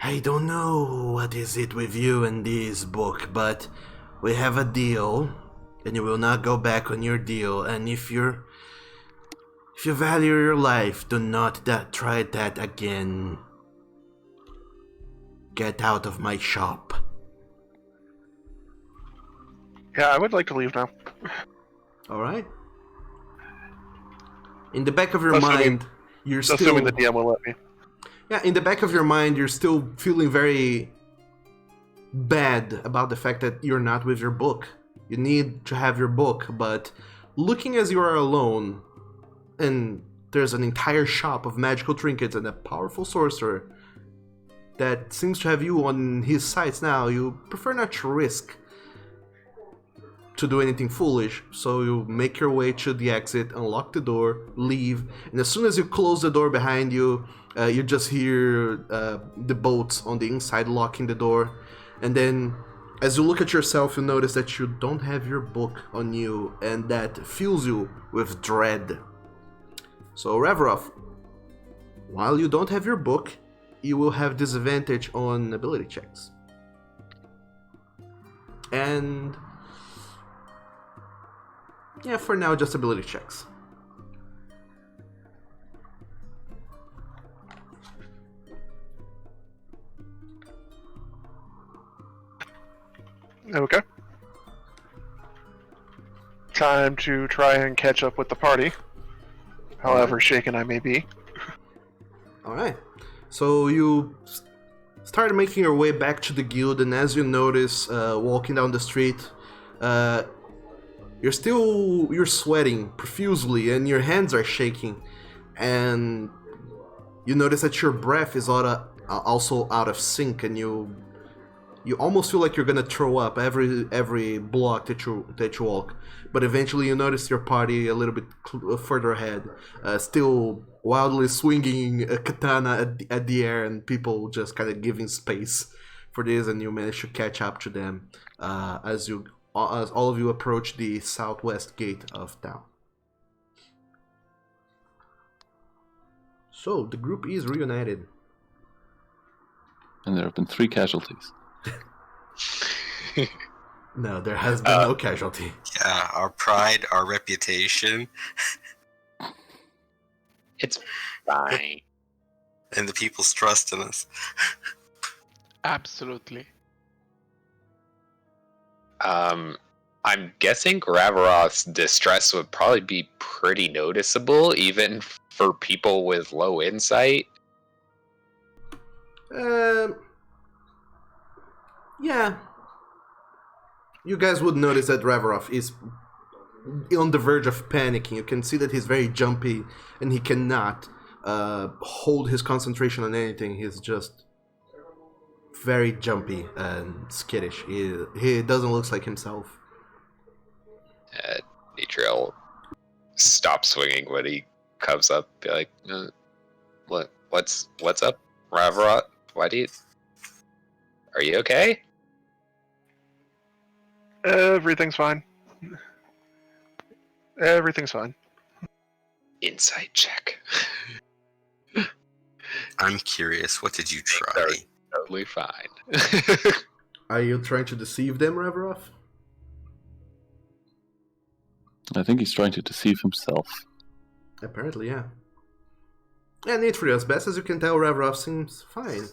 "I don't know what is it with you and this book, but we have a deal, and you will not go back on your deal, and if you value your life, do not try that again. Get out of my shop. Yeah, I would like to leave now. Alright? In the back of your Assuming- mind, you're still... Assuming the DM will let me. Yeah, in the back of your mind, you're still feeling very bad about the fact that you're not with your book. You need to have your book, but looking as you are alone, and there's an entire shop of magical trinkets and a powerful sorcerer that seems to have you on his sights now, you prefer not to risk to do anything foolish, so you make your way to the exit, unlock the door, leave, and as soon as you close the door behind you, you just hear the bolts on the inside locking the door, and then as you look at yourself, you notice that you don't have your book on you, and that fills you with dread. So Reveroff, while you don't have your book, you will have disadvantage on ability checks. And yeah, for now, just ability checks. Okay. Time to try and catch up with the party, however shaken I may be. Alright, so you start making your way back to the guild, and as you notice, walking down the street, you're sweating profusely, and your hands are shaking, and you notice that your breath is also out of sync, and you almost feel like you're gonna throw up every block that you walk. But eventually you notice your party a little bit further ahead, still wildly swinging a katana at the air, and people just kind of giving space for this, and you manage to catch up to them as all of you approach the southwest gate of town. So the group is reunited. And there have been 3 casualties. No, there has been no casualty. Yeah, our pride, our reputation, It's fine. and the people's trust in us. Absolutely. I'm guessing Graveroth's distress would probably be pretty noticeable, even for people with low insight. Yeah. You guys would notice that Reveroff is on the verge of panicking. You can see that he's very jumpy, and he cannot hold his concentration on anything. He's just very jumpy and skittish. He doesn't look like himself. Nitriel stops swinging when he comes up. Be like, what's up, Graveroth? Are you okay? Everything's fine. Everything's fine. Insight check. I'm curious, what did you try? Totally fine. Are you trying to deceive them, Reveroff? I think he's trying to deceive himself. Apparently, yeah. Yeah, Nitri, as best as you can tell, Reveroff seems fine.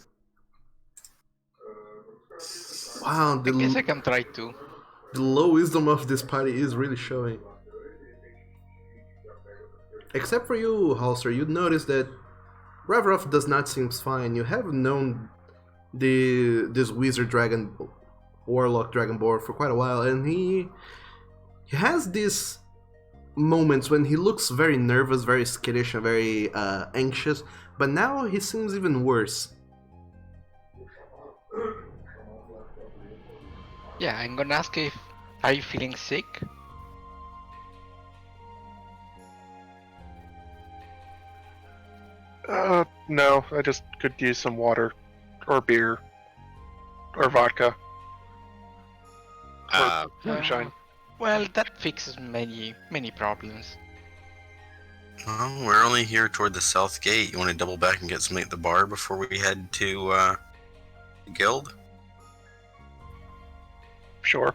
Wow, I guess I can try to. the low wisdom of this party is really showing. Except for you, Halster, you'd notice that Reveroff does not seem fine. You have known this wizard dragon, warlock dragonborn for quite a while, and he has these moments when he looks very nervous, very skittish, and very anxious, but now he seems even worse. Yeah, I'm gonna ask if are you feeling sick? No, I just could use some water, or beer, or vodka, or moonshine. Well, that fixes many problems. Well, we're only here toward the south gate. You want to double back and get something at the bar before we head to the guild? Sure.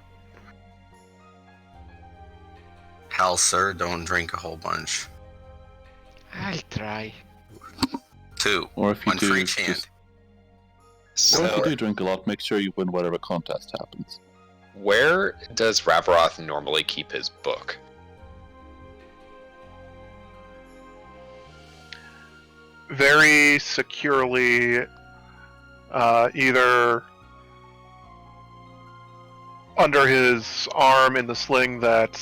Hal, sir, don't drink a whole bunch. I'll try. 2. Or if you One do, for each hand. Or if you So, do drink a lot, make sure you win whatever contest happens. where does Ravroth normally keep his book? Very securely, either under his arm in the sling that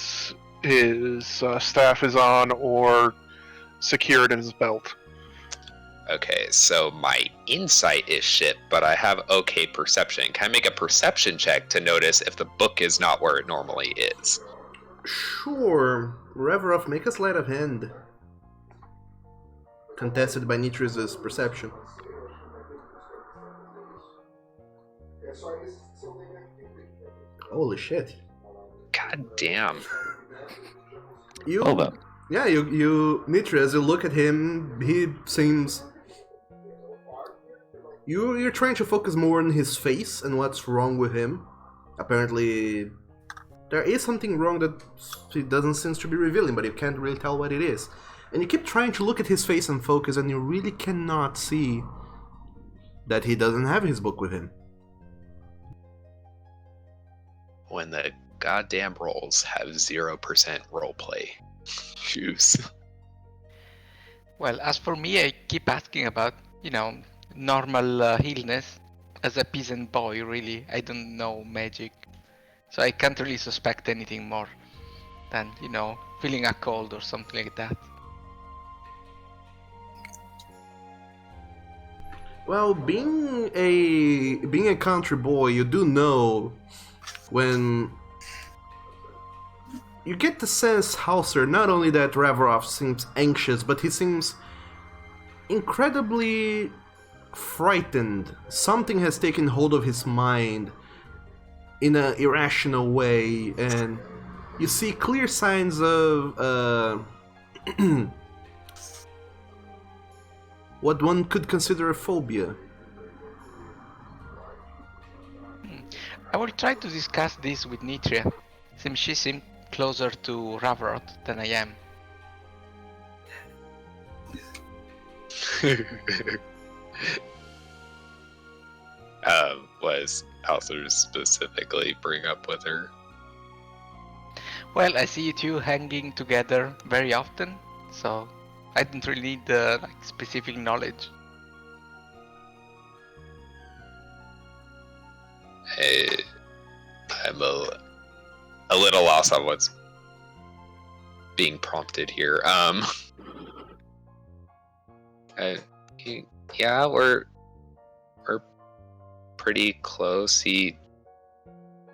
his staff is on, or secured in his belt. Okay, so my insight is shit, but I have okay perception. Can I make a perception check to notice if the book is not where it normally is? Sure. Reverov, make a sleight of hand. Contested by Nitrius's perception. Holy shit. God damn. You, Well then. yeah, Nitrius, you look at him, he seems... You're trying to focus more on his face and what's wrong with him. Apparently, there is something wrong that he doesn't seem to be revealing, but you can't really tell what it is. And you keep trying to look at his face and focus, and you really cannot see that he doesn't have his book with him. When the goddamn rolls have 0% roleplay. Shoes. Well, as for me, I keep asking about, normal illness. As a peasant boy, really, I don't know magic. So I can't really suspect anything more than, feeling a cold or something like that. Well, being a country boy, you do know when you get the sense, Hauser, not only that Reverov seems anxious, but he seems incredibly frightened. Something has taken hold of his mind in an irrational way, and you see clear signs of what one could consider a phobia. I will try to discuss this with Nitria, since she seems closer to Ravroth than I am. Was Althur specifically bring up with her? Well, I see you two hanging together very often, so I don't really need specific knowledge. I'm a little lost on what's being prompted here. Yeah, we're pretty close. He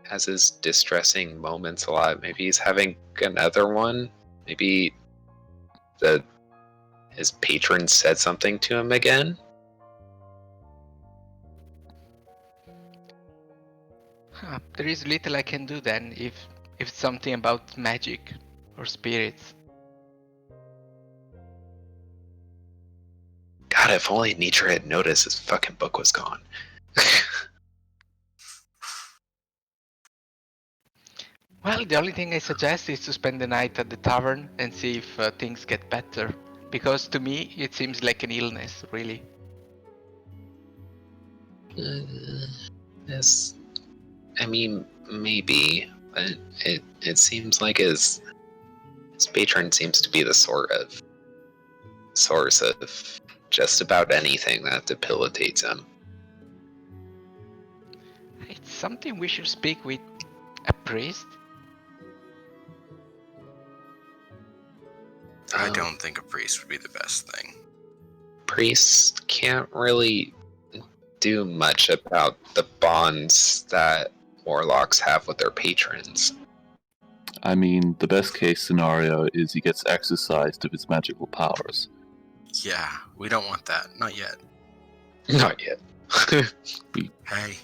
has his distressing moments a lot. Maybe he's having another one. Maybe his patron said something to him again. There is little I can do then, if it's something about magic or spirits. God, if only Nitra had noticed his fucking book was gone. Well, the only thing I suggest is to spend the night at the tavern and see if things get better. Because to me, it seems like an illness, really. Yes, I mean, maybe, but it seems like his patron seems to be the source of just about anything that debilitates him. It's something we should speak with a priest. I don't think a priest would be the best thing. Priests can't really do much about the bonds that warlocks have with their patrons. I mean, the best case scenario is he gets exercised of his magical powers. Yeah, we don't want that. Not yet. Not yet. Hey,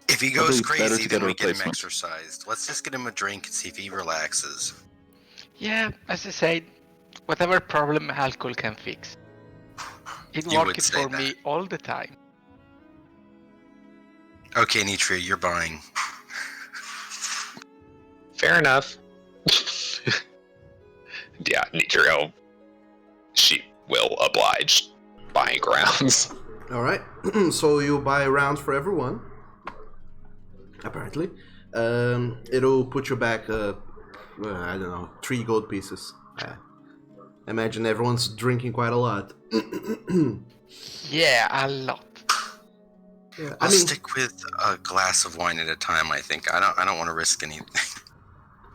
if he goes Probably better crazy, to then get a we get him replacement. exercised. Let's just get him a drink and see if he relaxes. Yeah, as I said, whatever problem alcohol can fix. It You would worked say for me that. all the time. Okay, Nitria, you're buying. Fair enough. Yeah, Nitrio, she will oblige buying grounds. All right. So you buy rounds for everyone. Apparently, it'll put you back. I don't know, 3 gold pieces. Imagine everyone's drinking quite a lot. Yeah, a lot. Yeah, I'll stick with a glass of wine at a time. I think I don't want to risk anything.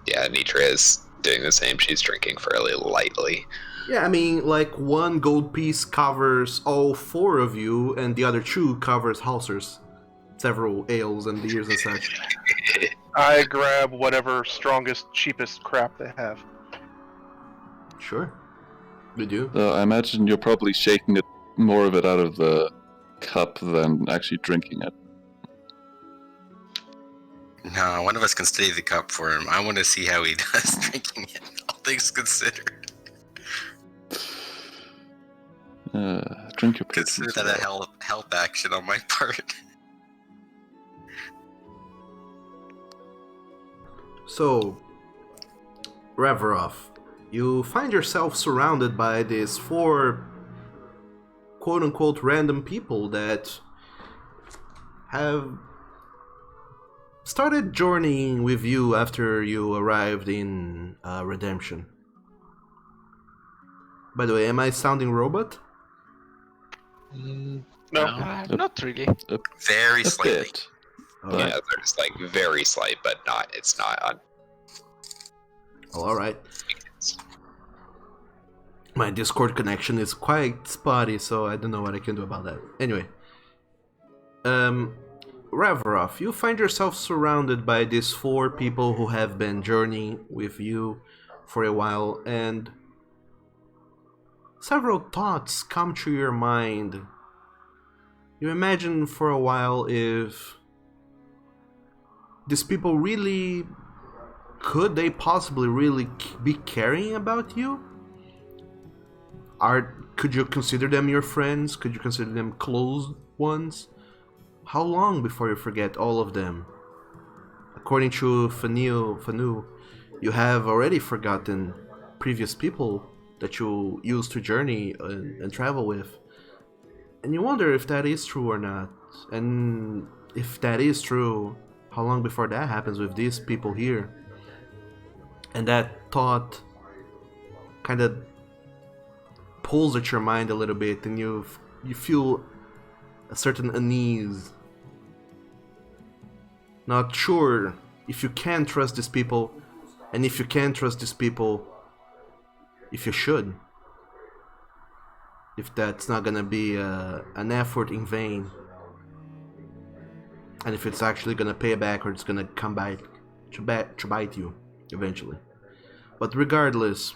Yeah, Nitra is doing the same. She's drinking fairly lightly. Yeah, I mean, like 1 gold piece covers all 4 of you, and the other 2 covers Halsers. Several ales and beers and such. I grab whatever strongest, cheapest crap they have. Sure. You do. I imagine you're probably shaking it more of it out of the cup than actually drinking it. No, one of us can steady the cup for him. I want to see how he does drinking it, all things considered. Drink your Consider potions. that a health action on my part. So, Reverov, you find yourself surrounded by these 4 quote-unquote random people that have started journeying with you after you arrived in Redemption. By the way, am I sounding robot? No. Not really. Very A slightly. bit. Alright. Yeah, there's like very slight, but not. It's not on. Alright. My Discord connection is quite spotty, so I don't know what I can do about that. Anyway. Reverov, you find yourself surrounded by these 4 people who have been journeying with you for a while, and several thoughts come to your mind. You imagine for a while if these people really... could they possibly really be caring about you? Could you consider them your friends? Could you consider them close ones? How long before you forget all of them? According to Fanu, you have already forgotten previous people that you used to journey and travel with. And you wonder if that is true or not. And if that is true, how long before that happens with these people here? And that thought kind of pulls at your mind a little bit, and you feel a certain unease. Not sure if you can trust these people, and if you can trust these people, if you should. If that's not gonna be an effort in vain. And if it's actually gonna pay back, or it's gonna come back to bite you eventually. But regardless,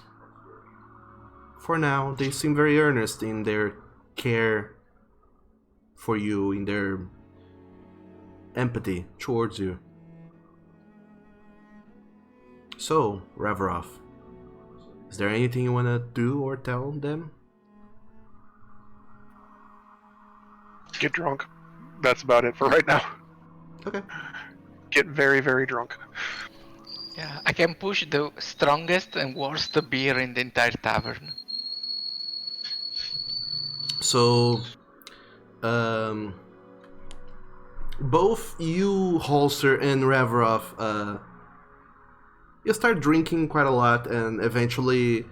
for now, they seem very earnest in their care for you, in their empathy towards you. So, Reverov, is there anything you want to do or tell them? Get drunk. That's about it for right now. Okay. Get very, very drunk. Yeah, I can push the strongest and worst beer in the entire tavern. So, both you, Holster, and Reverov, you start drinking quite a lot, and eventually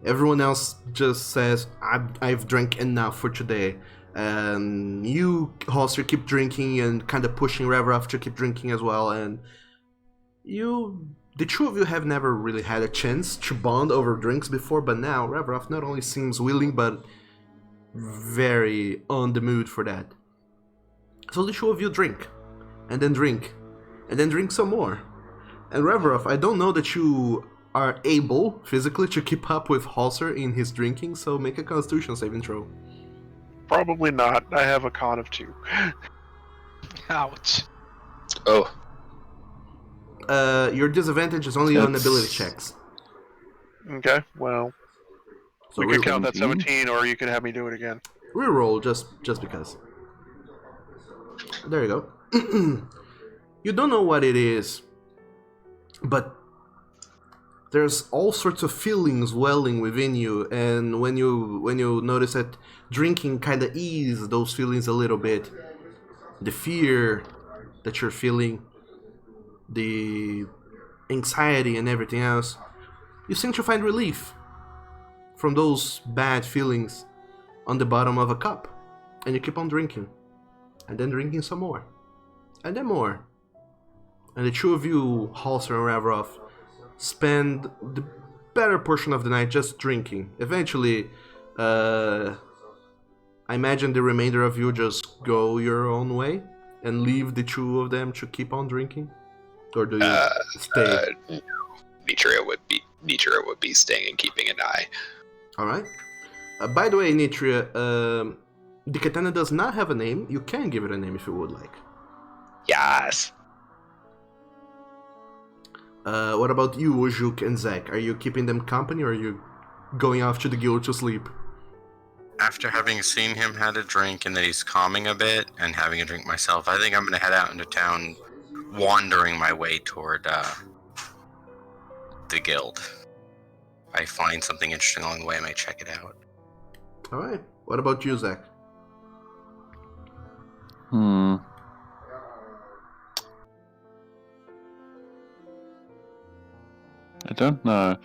everyone else just says, I've drank enough for today. And you, Holster, keep drinking and kind of pushing Reverov to keep drinking as well, and the 2 of you have never really had a chance to bond over drinks before, but now Reverov not only seems willing, but very on the mood for that. So the 2 of you drink, and then drink, and then drink some more. And Reverov, I don't know that you are able physically to keep up with Halser in his drinking, so make a Constitution saving throw. Probably not. I have a con of 2. Ouch. Oh, Your disadvantage is only on That's- ability checks. Okay, well, So we could count that 17. 17, or you could have me do it again. reroll just because. There you go. You don't know what it is, but there's all sorts of feelings welling within you, and when you notice that drinking kind of ease those feelings a little bit, the fear that you're feeling, the anxiety and everything else, you seem to find relief from those bad feelings on the bottom of a cup, and you keep on drinking, and then drinking some more, and then more, and the two of you, Halser and Ravrov, spend the better portion of the night just drinking. Eventually, I imagine the remainder of you just go your own way and leave the two of them to keep on drinking, or do you stay? No. Nitria would be staying and keeping an eye. All right. By the way, Nitria, the katana does not have a name. You can give it a name if you would like. Yes. What about you, Ojuk and Zach? Are you keeping them company, or are you going off to the guild to sleep? After having seen him had a drink and then he's calming a bit and having a drink myself, I think I'm going to head out into town, wandering my way toward the guild. If I find something interesting along the way, I might check it out. All right. What about you, Zach? I don't know.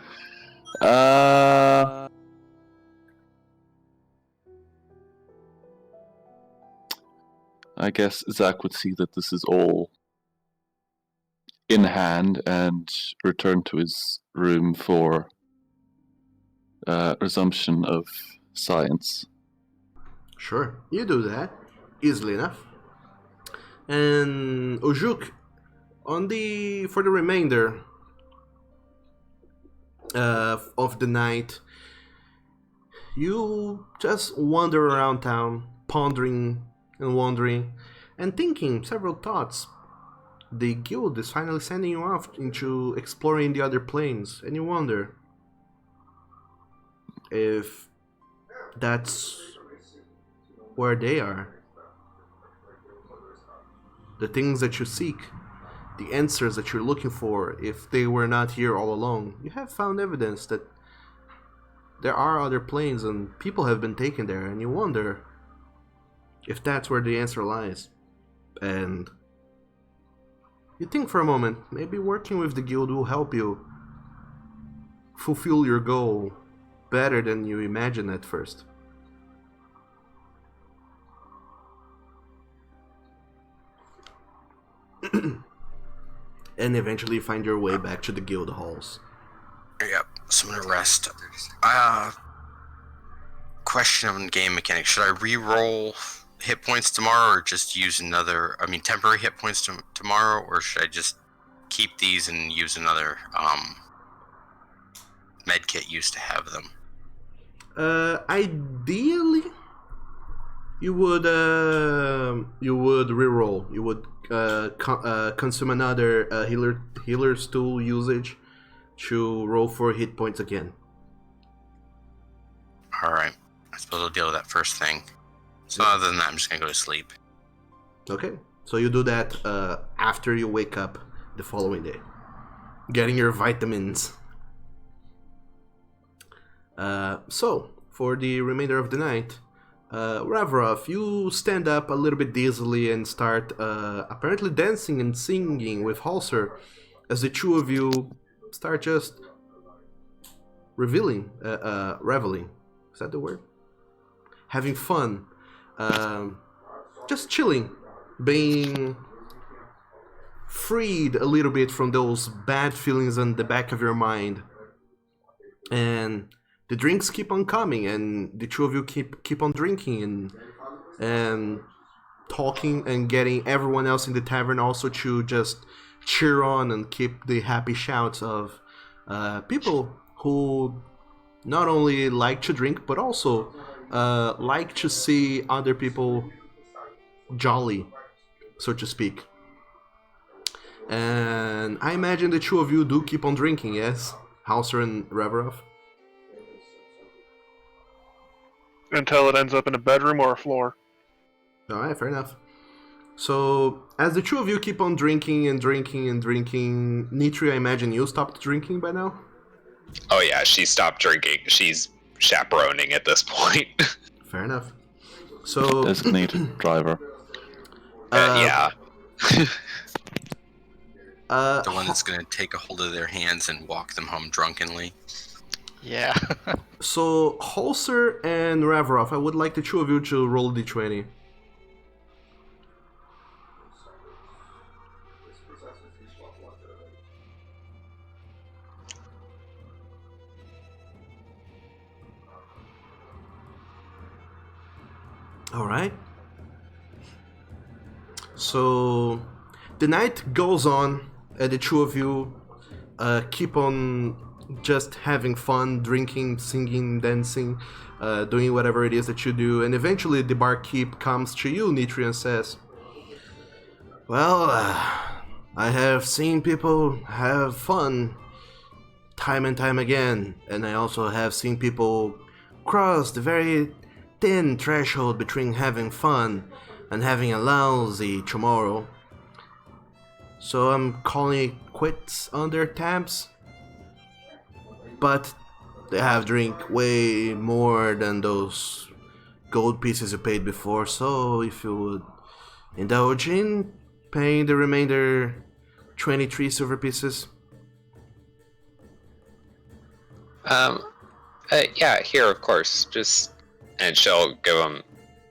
I guess Zach would see that this is all in hand and return to his room for resumption of science. Sure, you do that easily enough. And Ojuk, for the remainder of the night, you just wander around town, pondering and wondering, and thinking several thoughts. The guild is finally sending you off into exploring the other planes, and you wonder if that's where they are. The things that you seek, the answers that you're looking for, if they were not here all along. You have found evidence that there are other planes and people have been taken there, and you wonder if that's where the answer lies. And you think for a moment, maybe working with the guild will help you fulfill your goal better than you imagined at first. And eventually find your way back to the guild halls. Yep, so I'm gonna rest. Question on game mechanics. Should I re-roll hit points tomorrow, or just use temporary hit points tomorrow, or should I just keep these and use another med kit used to have them? Ideally, you would re-roll. You would consume another healer's tool usage to roll for hit points again. Alright, I suppose I'll deal with that first thing. So other than that, I'm just gonna go to sleep. Okay, so you do that after you wake up the following day, getting your vitamins. So, for the remainder of the night, Ravrov, you stand up a little bit dizzily and start apparently dancing and singing with Halser as the two of you start just reveling. Is that the word? Having fun. Just chilling. Being freed a little bit from those bad feelings on the back of your mind. And the drinks keep on coming, and the two of you keep on drinking and talking, and getting everyone else in the tavern also to just cheer on and keep the happy shouts of people who not only like to drink but also like to see other people jolly, so to speak. And I imagine the two of you do keep on drinking, yes? Halser and Ravrov? Until it ends up in a bedroom or a floor. Alright, fair enough. So, as the two of you keep on drinking and drinking and drinking, Nitri, I imagine you stopped drinking by now? Oh yeah, she stopped drinking. She's chaperoning at this point. Fair enough. So, Designated driver. Yeah. The one that's going to take a hold of their hands and walk them home drunkenly. Yeah. So, Holzer and Ravrov, I would like the two of you to roll a d20. Alright. So, the night goes on, and the two of you keep on just having fun, drinking, singing, dancing, doing whatever it is that you do, and eventually the barkeep comes to you, Nitri, and says, well, I have seen people have fun time and time again, and I also have seen people cross the very thin threshold between having fun and having a lousy tomorrow. So I'm calling it quits on their tabs. But they have drink way more than those gold pieces you paid before, so if you would indulge in paying the remainder 23 silver pieces. Yeah, here, of course. And she'll give him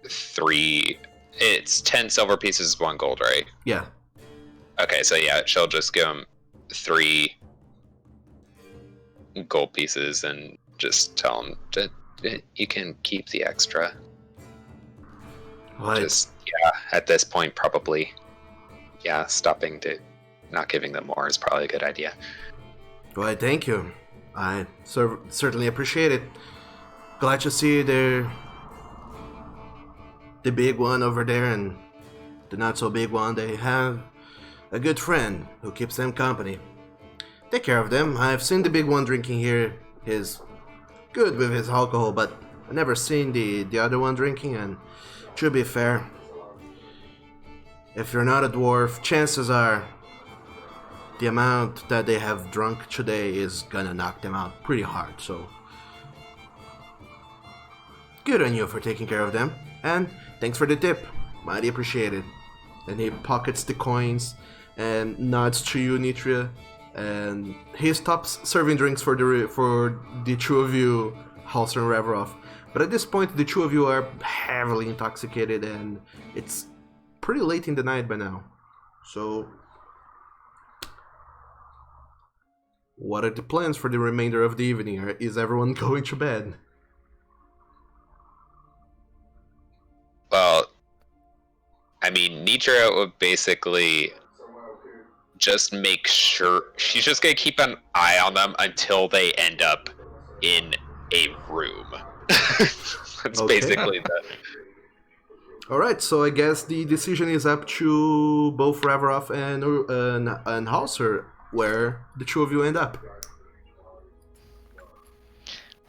3. It's 10 silver pieces, 1 gold, right? Yeah. Okay, so yeah, she'll just give him 3 gold pieces and just tell him that you can keep the extra. Right. At this point, probably, stopping to not giving them more is probably a good idea. Why, thank you. I certainly appreciate it. Glad to see the big one over there and the not so big one. They have a good friend who keeps them company. Take care of them. I've seen the big one drinking here. He's good with his alcohol, but I've never seen the other one drinking, and to be fair, if you're not a dwarf, chances are the amount that they have drunk today is gonna knock them out pretty hard, so good on you for taking care of them, and thanks for the tip. Mighty appreciated. And he pockets the coins and nods to you, Nitria, and he stops serving drinks for the two of you, Halser and Reverov. But at this point, the two of you are heavily intoxicated, and it's pretty late in the night by now. So, what are the plans for the remainder of the evening? Is everyone going to bed? Well, I mean, Nitra would basically just make sure she's just gonna keep an eye on them until they end up in a room. That's Okay. basically the. Alright, so I guess the decision is up to both Ravrov and Halser, where the two of you end up.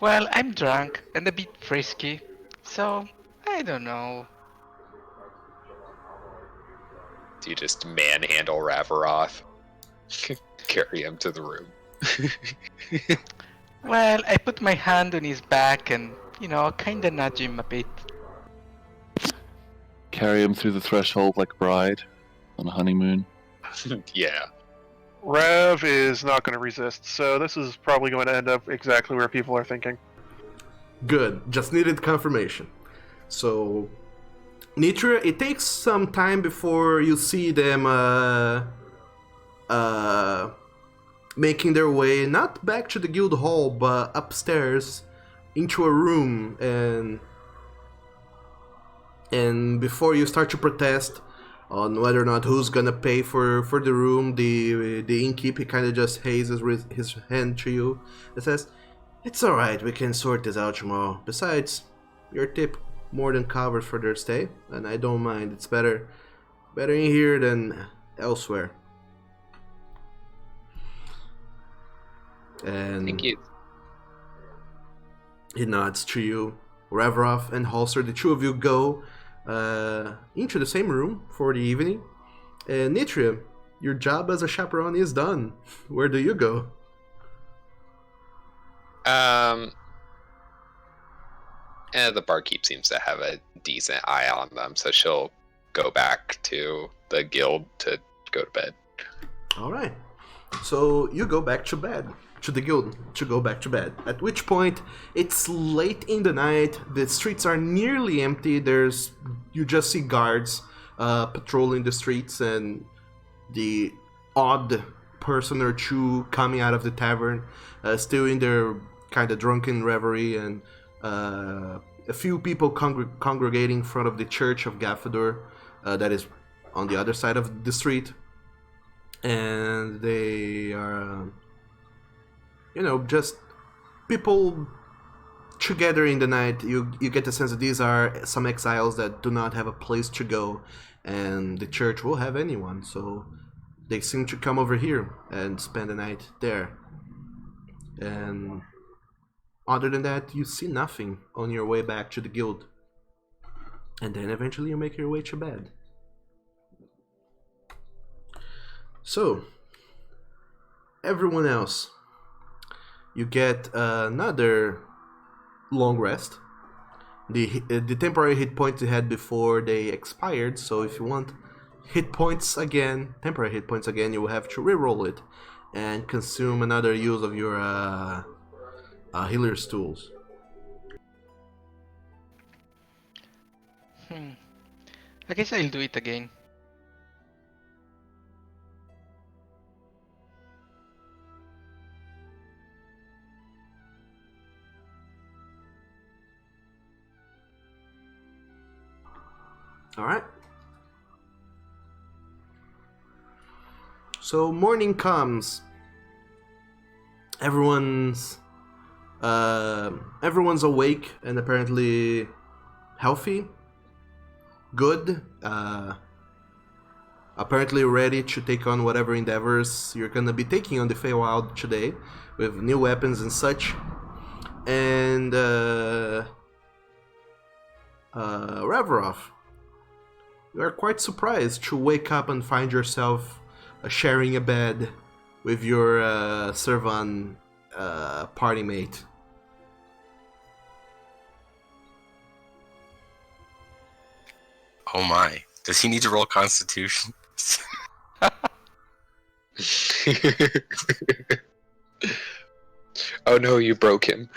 Well, I'm drunk and a bit frisky, so I don't know. Do you just manhandle Ravaroth? Carry him to the room. Well, I put my hand on his back and, kinda nudge him a bit. Carry him through the threshold like a bride on a honeymoon. Yeah. Rav is not going to resist, so this is probably going to end up exactly where people are thinking. Good, just needed confirmation. So, Nitra, it takes some time before you see them making their way, not back to the guild hall, but upstairs into a room, and before you start to protest on whether or not who's gonna pay for the room, the innkeep, he kind of just raises his hand to you and says, "It's alright, we can sort this out tomorrow. Besides, your tip more than covers for their stay, and I don't mind. It's better in here than elsewhere." And Thank you. he nods to you. Revrov and Halser, the two of you go into the same room for the evening. And Nitria, your job as a chaperone is done. Where do you go? The barkeep seems to have a decent eye on them, so she'll go back to the guild to go to bed. Alright. So you go back to bed. To the guild to go back to bed. At which point, it's late in the night, the streets are nearly empty, you just see guards patrolling the streets and the odd person or two coming out of the tavern, still in their kind of drunken reverie, and a few people congregating in front of the church of Gaffador, that is on the other side of the street. And they are, just people together in the night. You get the sense that these are some exiles that do not have a place to go, and the church will have anyone, so they seem to come over here and spend the night there. And other than that, you see nothing on your way back to the guild. And then eventually you make your way to bed. So, everyone else, you get another long rest. The temporary hit points you had before, they expired, so if you want temporary hit points again, you will have to reroll it and consume another use of your healer's tools. I guess I'll do it again. Alright. So morning comes. Everyone's awake and apparently healthy, good, apparently ready to take on whatever endeavors you're gonna be taking on the Feywild today, with new weapons and such. And Reverov, you are quite surprised to wake up and find yourself sharing a bed with your Servan party mate. Oh my. Does he need to roll Constitution? Oh no, you broke him.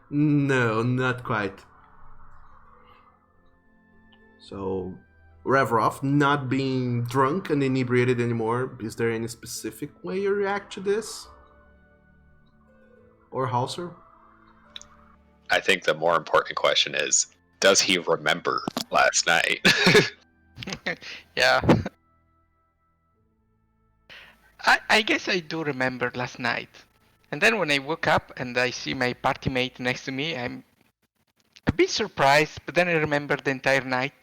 No, not quite. So, Revrov, not being drunk and inebriated anymore, is there any specific way you react to this? Or Halser? I think the more important question is, does he remember last night? Yeah. I guess I do remember last night. And then when I woke up and I see my party mate next to me, I'm a bit surprised, but then I remember the entire night.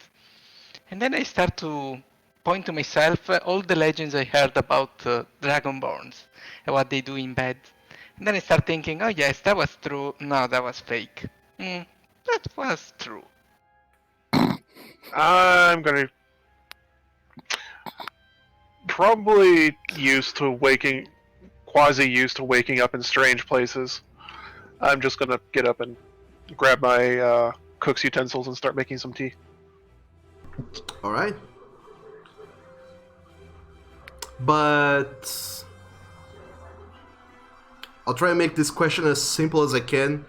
And then I start to point to myself all the legends I heard about Dragonborns and what they do in bed. And then I start thinking, oh yes, that was true. No, that was fake. That was true. I'm gonna probably quasi used to waking up in strange places. I'm just gonna get up and grab my cook's utensils and start making some tea. Alright. But I'll try and make this question as simple as I can.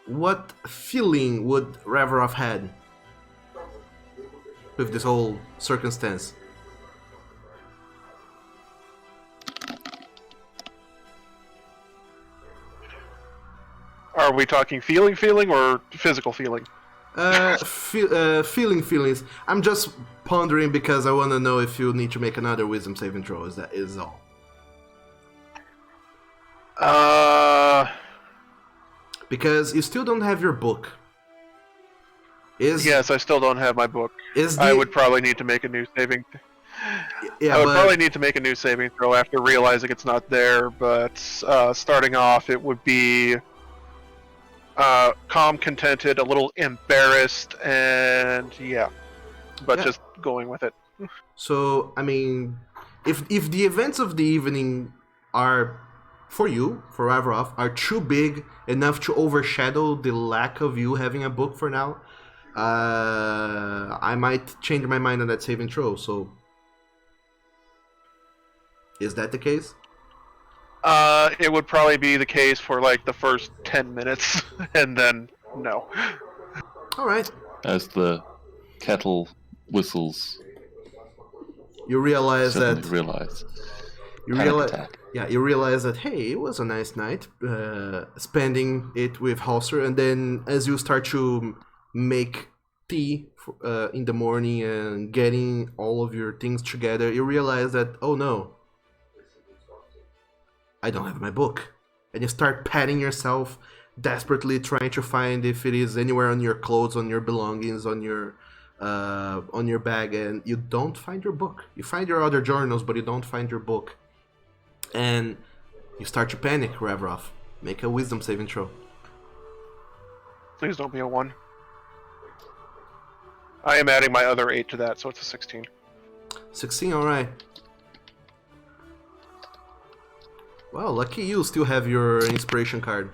What feeling would Reverov had with this whole circumstance? Are we talking feeling or physical feeling? Feelings. I'm just pondering because I want to know if you need to make another wisdom saving throw. Is all. Because you still don't have your book. Yes, I still don't have my book. I would probably need to make a new saving. Yeah, I would probably need to make a new saving throw after realizing it's not there. But starting off, it would be calm, contented, a little embarrassed, and just going with it. So I mean, if the events of the evening are for you, for Avrov, are too big enough to overshadow the lack of you having a book for now, I might change my mind on that saving throw. So, is that the case? It would probably be the case for like the first 10 minutes, and then no. All right. As the kettle whistles, You realize suddenly that realize. you Panic realize, attack. yeah, you realize that hey, it was a nice night, spending it with Halser, and then as you start to make tea in the morning and getting all of your things together, you realize that oh no, I don't have my book, and you start patting yourself, desperately trying to find if it is anywhere on your clothes, on your belongings, on your bag, and you don't find your book. You find your other journals, but you don't find your book. And you start to panic, Revrov. Make a wisdom saving throw. Please don't be a 1. I am adding my other 8 to that, so it's a 16. 16, alright. Well, lucky you still have your inspiration card.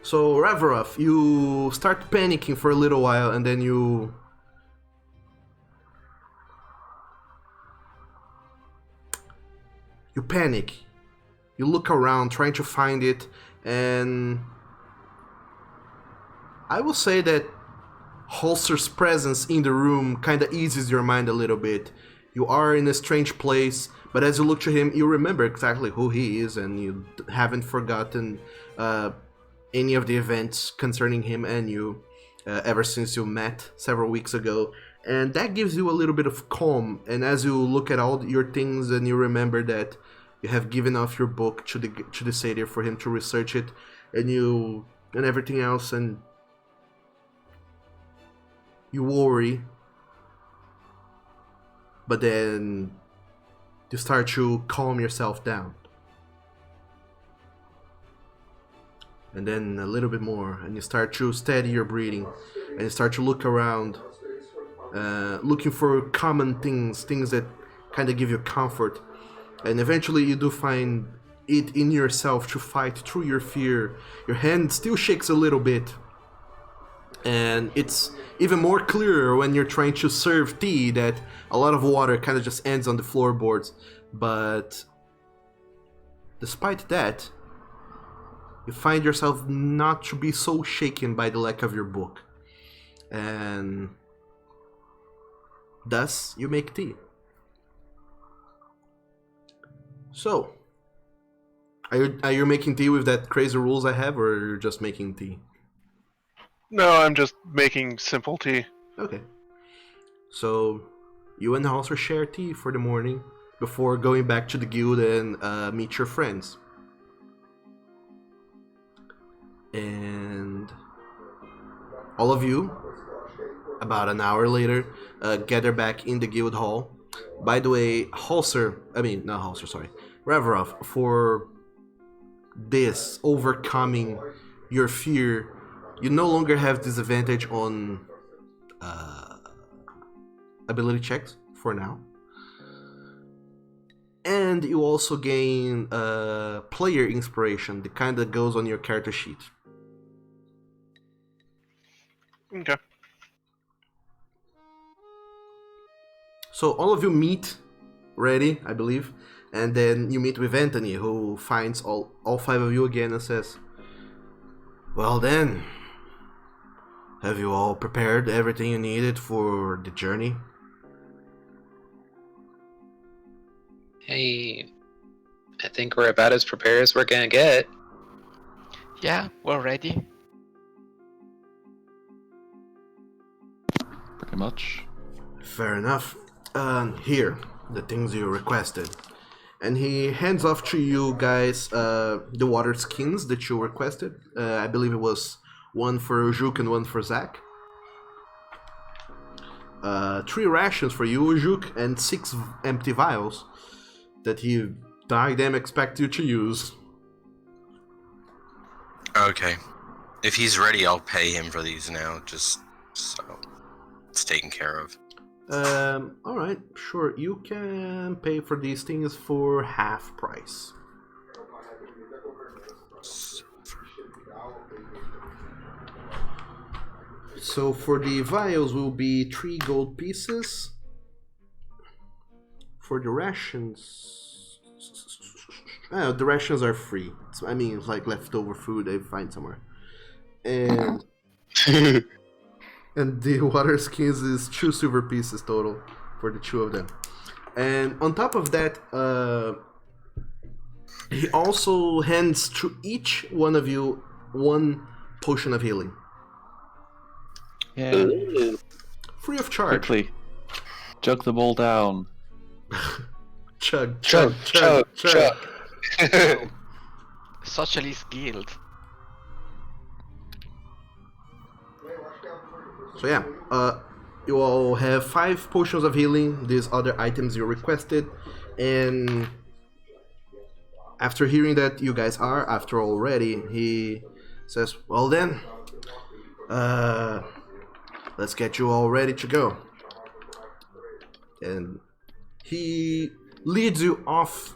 So, Revrov, you start panicking for a little while, and then you panic. You look around trying to find it, and I will say that Holster's presence in the room kind of eases your mind a little bit. You are in a strange place, but as you look to him, you remember exactly who he is, and you haven't forgotten any of the events concerning him and you ever since you met several weeks ago. And that gives you a little bit of calm, and as you look at all your things and you remember that you have given off your book to the satyr for him to research it, and everything else, and you worry, but then you start to calm yourself down. And then a little bit more, and you start to steady your breathing, and you start to look around, looking for common things that kind of give you comfort. And eventually you do find it in yourself to fight through your fear. Your hand still shakes a little bit, and it's even more clearer when you're trying to serve tea that a lot of water kind of just ends on the floorboards. But despite that, you find yourself not to be so shaken by the lack of your book. And thus, you make tea. So, are you making tea with that crazy rules I have, or are you just making tea? No, I'm just making simple tea. Okay. So, you and Halser share tea for the morning before going back to the guild and meet your friends. And all of you, about an hour later, gather back in the guild hall. By the way, Revrov, for this, overcoming your fear, you no longer have disadvantage on ability checks for now. And you also gain player inspiration, the kind that goes on your character sheet. Okay. So all of you meet ready, I believe, and then you meet with Anthony, who finds all 5 of you again and says, well then, have you all prepared everything you needed for the journey? Hey, I think we're about as prepared as we're gonna get. Yeah, we're ready. Pretty much. Fair enough. Here, the things you requested. And he hands off to you guys the water skins that you requested. I believe it was one for Ujuk and one for Zach. 3 rations for you, Ujuk, and 6 empty vials that he damn expect you to use. Okay. If he's ready, I'll pay him for these now, just so it's taken care of. Alright, sure. You can pay for these things for half price. So for the vials will be 3 gold pieces. For the rations, the rations are free. So, I mean, it's like leftover food they find somewhere. And and the water skins is 2 silver pieces total for the 2 of them. And on top of that, he also hands to each one of you 1 potion of healing, Yeah. free of charge. Quickly. Jug them all down. Chug, Chug, chug, chug, chug. chug. Socialist guild. So yeah, you all have 5 potions of healing, these other items you requested, and after hearing that you guys are, after all, ready, he says, well then, let's get you all ready to go. And he leads you off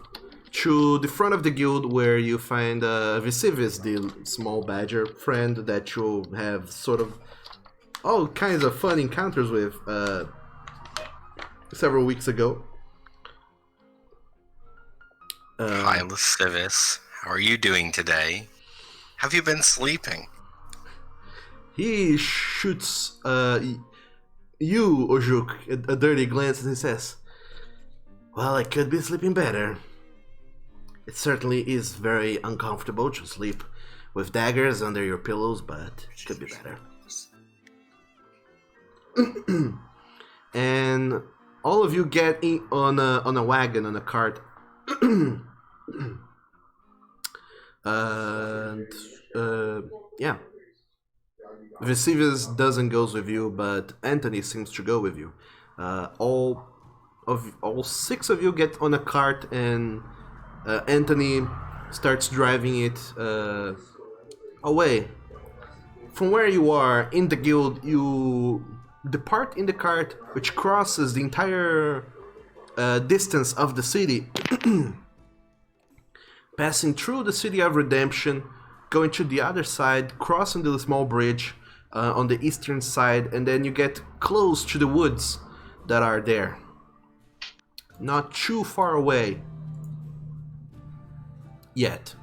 to the front of the guild where you find Vesivis, the small badger friend that you have sort of all kinds of fun encounters with several weeks ago. Hi, Lascivious. How are you doing today? Have you been sleeping? He shoots you, Ojuk, a dirty glance and he says, well, I could be sleeping better. It certainly is very uncomfortable to sleep with daggers under your pillows, but it could be better. And all of you get in on a wagon, on a cart. And yeah, Vesuvius doesn't go with you, but Anthony seems to go with you. All 6 of you get on a cart, and Anthony starts driving it away. From where you are in the guild, you depart in the cart, which crosses the entire distance of the city, passing through the city of Redemption, going to the other side, crossing the small bridge on the eastern side, and then you get close to the woods that are there. Not too far away yet.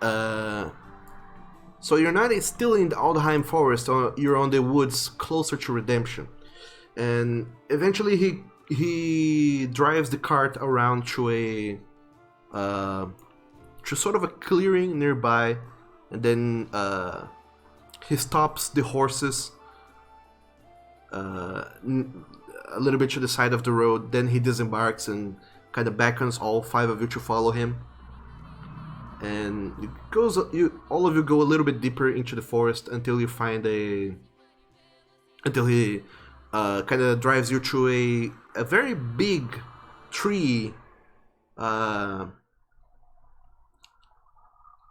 So you're not still in the Aldheim Forest, you're on the woods closer to Redemption. And eventually he drives the cart around to sort of a clearing nearby, and then he stops the horses a little bit to the side of the road. Then he disembarks and kind of beckons all 5 of you to follow him. And all of you go a little bit deeper into the forest until you find until he kind of drives you to a very big tree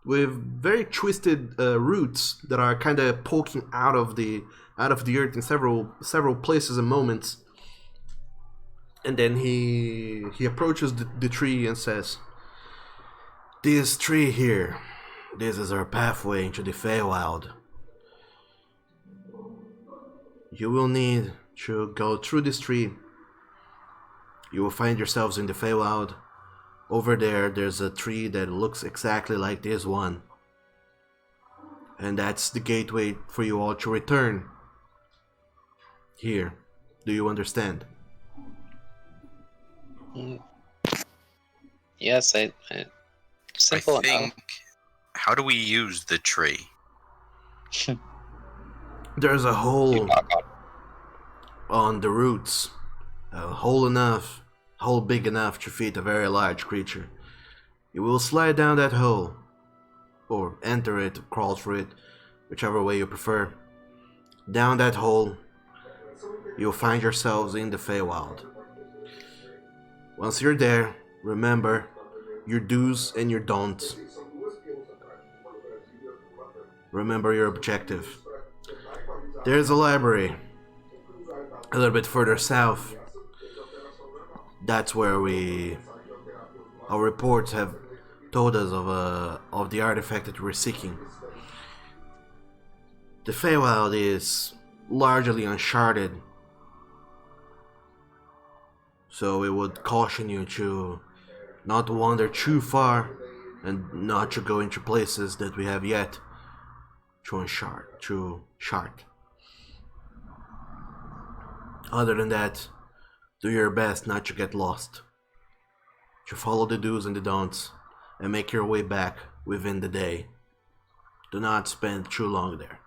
with very twisted roots that are kind of poking out of the earth in several places and moments. And then he approaches the tree and says, this tree here, this is our pathway into the Feywild. You will need to go through this tree. You will find yourselves in the Feywild. Over there's a tree that looks exactly like this one. And that's the gateway for you all to return here. Do you understand? Yes, I simple I think. enough. How do we use the tree? There's a You hole knock on- on the roots. A hole big enough to fit a very large creature. You will slide down that hole, or enter it, crawl through it, whichever way you prefer. Down that hole, you'll find yourselves in the Feywild. Once you're there, remember your do's and your don'ts. Remember your objective. There's a library. a little bit further south, that's where our reports have told us of the artifact that we're seeking. The Feywild is largely uncharted, so we would caution you to not wander too far and not to go into places that we have yet to chart. Other than that, do your best not to get lost. To follow the do's and the don'ts and make your way back within the day. Do not spend too long there.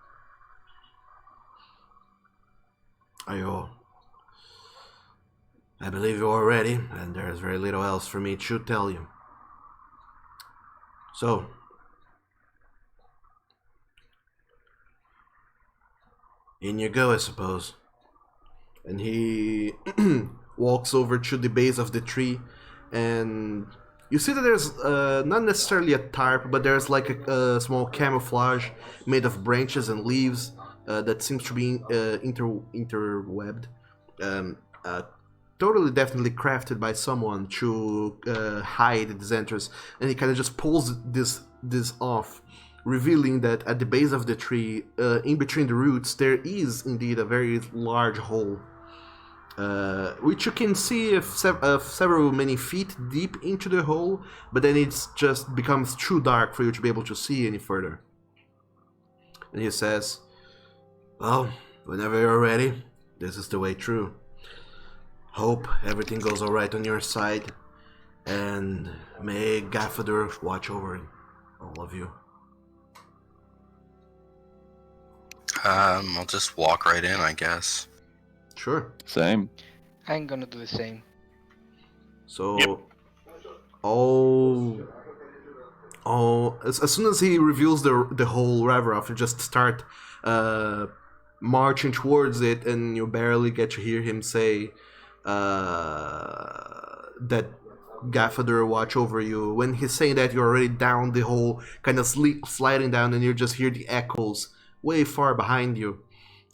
I believe you are ready, and there is very little else for me to tell you. So, in you go, I suppose. And he walks over to the base of the tree, and you see that there's not necessarily a tarp, but there's like a small camouflage made of branches and leaves that seems to be interwebbed. Totally, definitely crafted by someone to hide this entrance, and he kind of just pulls this off, revealing that at the base of the tree, in between the roots, there is indeed a very large hole, which you can see several many feet deep into the hole, but then it just becomes too dark for you to be able to see any further. And he says, "Well, whenever you're ready, this is the way through. Hope everything goes alright on your side, and may Gaffadur watch over all of you." I'll just walk right in, I guess. Sure. Same. I'm gonna do the same. So, Yep. as soon as he reveals the whole Raveroff, you just start marching towards it, and you barely get to hear him say that Gaffadur watch over you. When he's saying that, you're already down the hole, kind of sliding down, and you just hear the echoes way far behind you.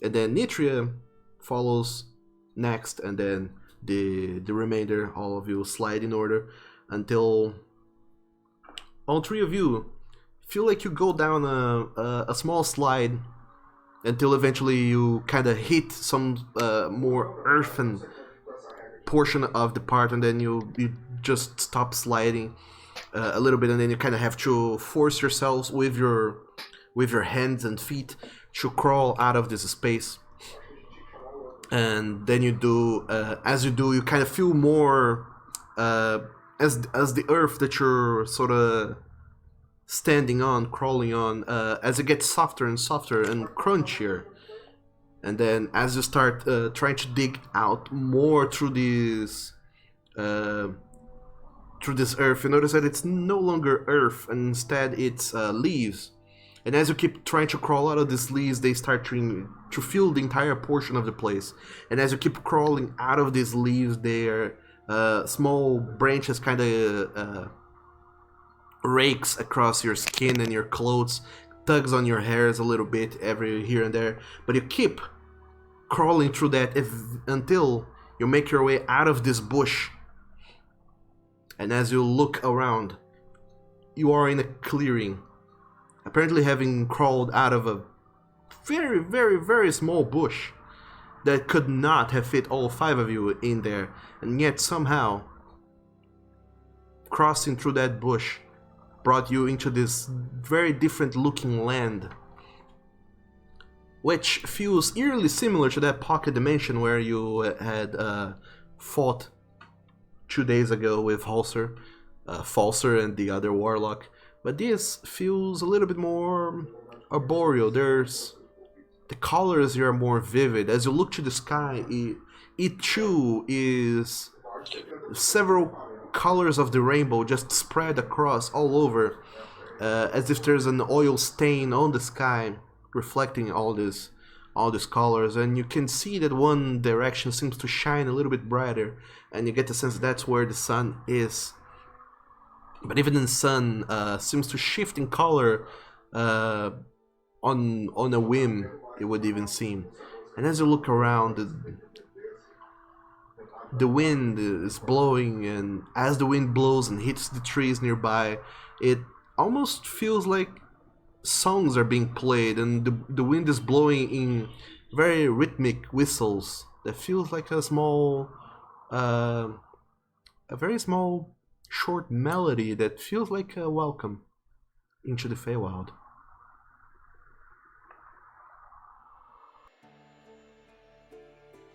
And then Nitria follows next, and then the remainder, all of you, slide in order until all three of you feel like you go down a small slide until eventually you kind of hit some more earthen portion of the part, and then you just stop sliding a little bit, and then you kind of have to force yourselves with your hands and feet to crawl out of this space. And then you do, as you do, you kind of feel more as the earth that you're sort of standing on, crawling on, as it gets softer and softer and crunchier. And then as you start trying to dig out more through this earth, you notice that it's no longer earth, and instead it's leaves. And as you keep trying to crawl out of these leaves, they start to fill the entire portion of the place. And as you keep crawling out of these leaves, their small branches kind of rakes across your skin and your clothes, tugs on your hairs a little bit every here and there. But you keep crawling through that until you make your way out of this bush. And as you look around, you are in a clearing, apparently having crawled out of a very, very, very small bush that could not have fit all five of you in there, and yet somehow crossing through that bush brought you into this very different looking land, which feels eerily similar to that pocket dimension where you had fought 2 days ago with Falser and the other warlock. But this feels a little bit more arboreal. The colors here are more vivid. As you look to the sky, it too is several colors of the rainbow just spread across all over, as if there's an oil stain on the sky reflecting all these colors. And you can see that one direction seems to shine a little bit brighter, and you get the sense that's where the sun is. But even the sun seems to shift in color on a whim, it would even seem. And as you look around, the wind is blowing, and as the wind blows and hits the trees nearby, it almost feels like songs are being played, and the wind is blowing in very rhythmic whistles that feels like uh, a very small short melody that feels like a welcome into the Feywild.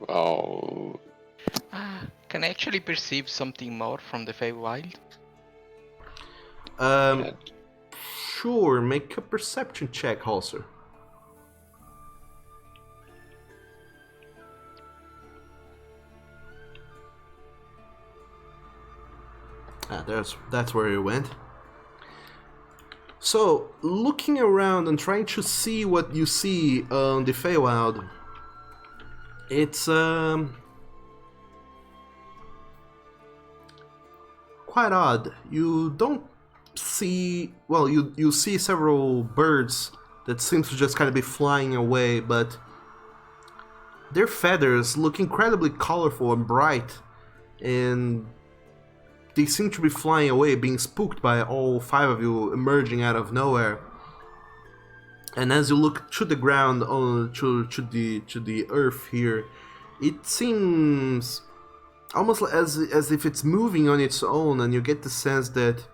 Oh, Can I actually perceive something more from the Feywild? Um, sure, make a perception check, Halser. That's where it went. So, looking around and trying to see what you see on the Feywild, it's quite odd. You don't see, well, you see several birds that seem to just kind of be flying away, but their feathers look incredibly colorful and bright, and they seem to be flying away, being spooked by all five of you emerging out of nowhere. And as you look to the ground, to the earth here, it seems almost as if it's moving on its own, and you get the sense that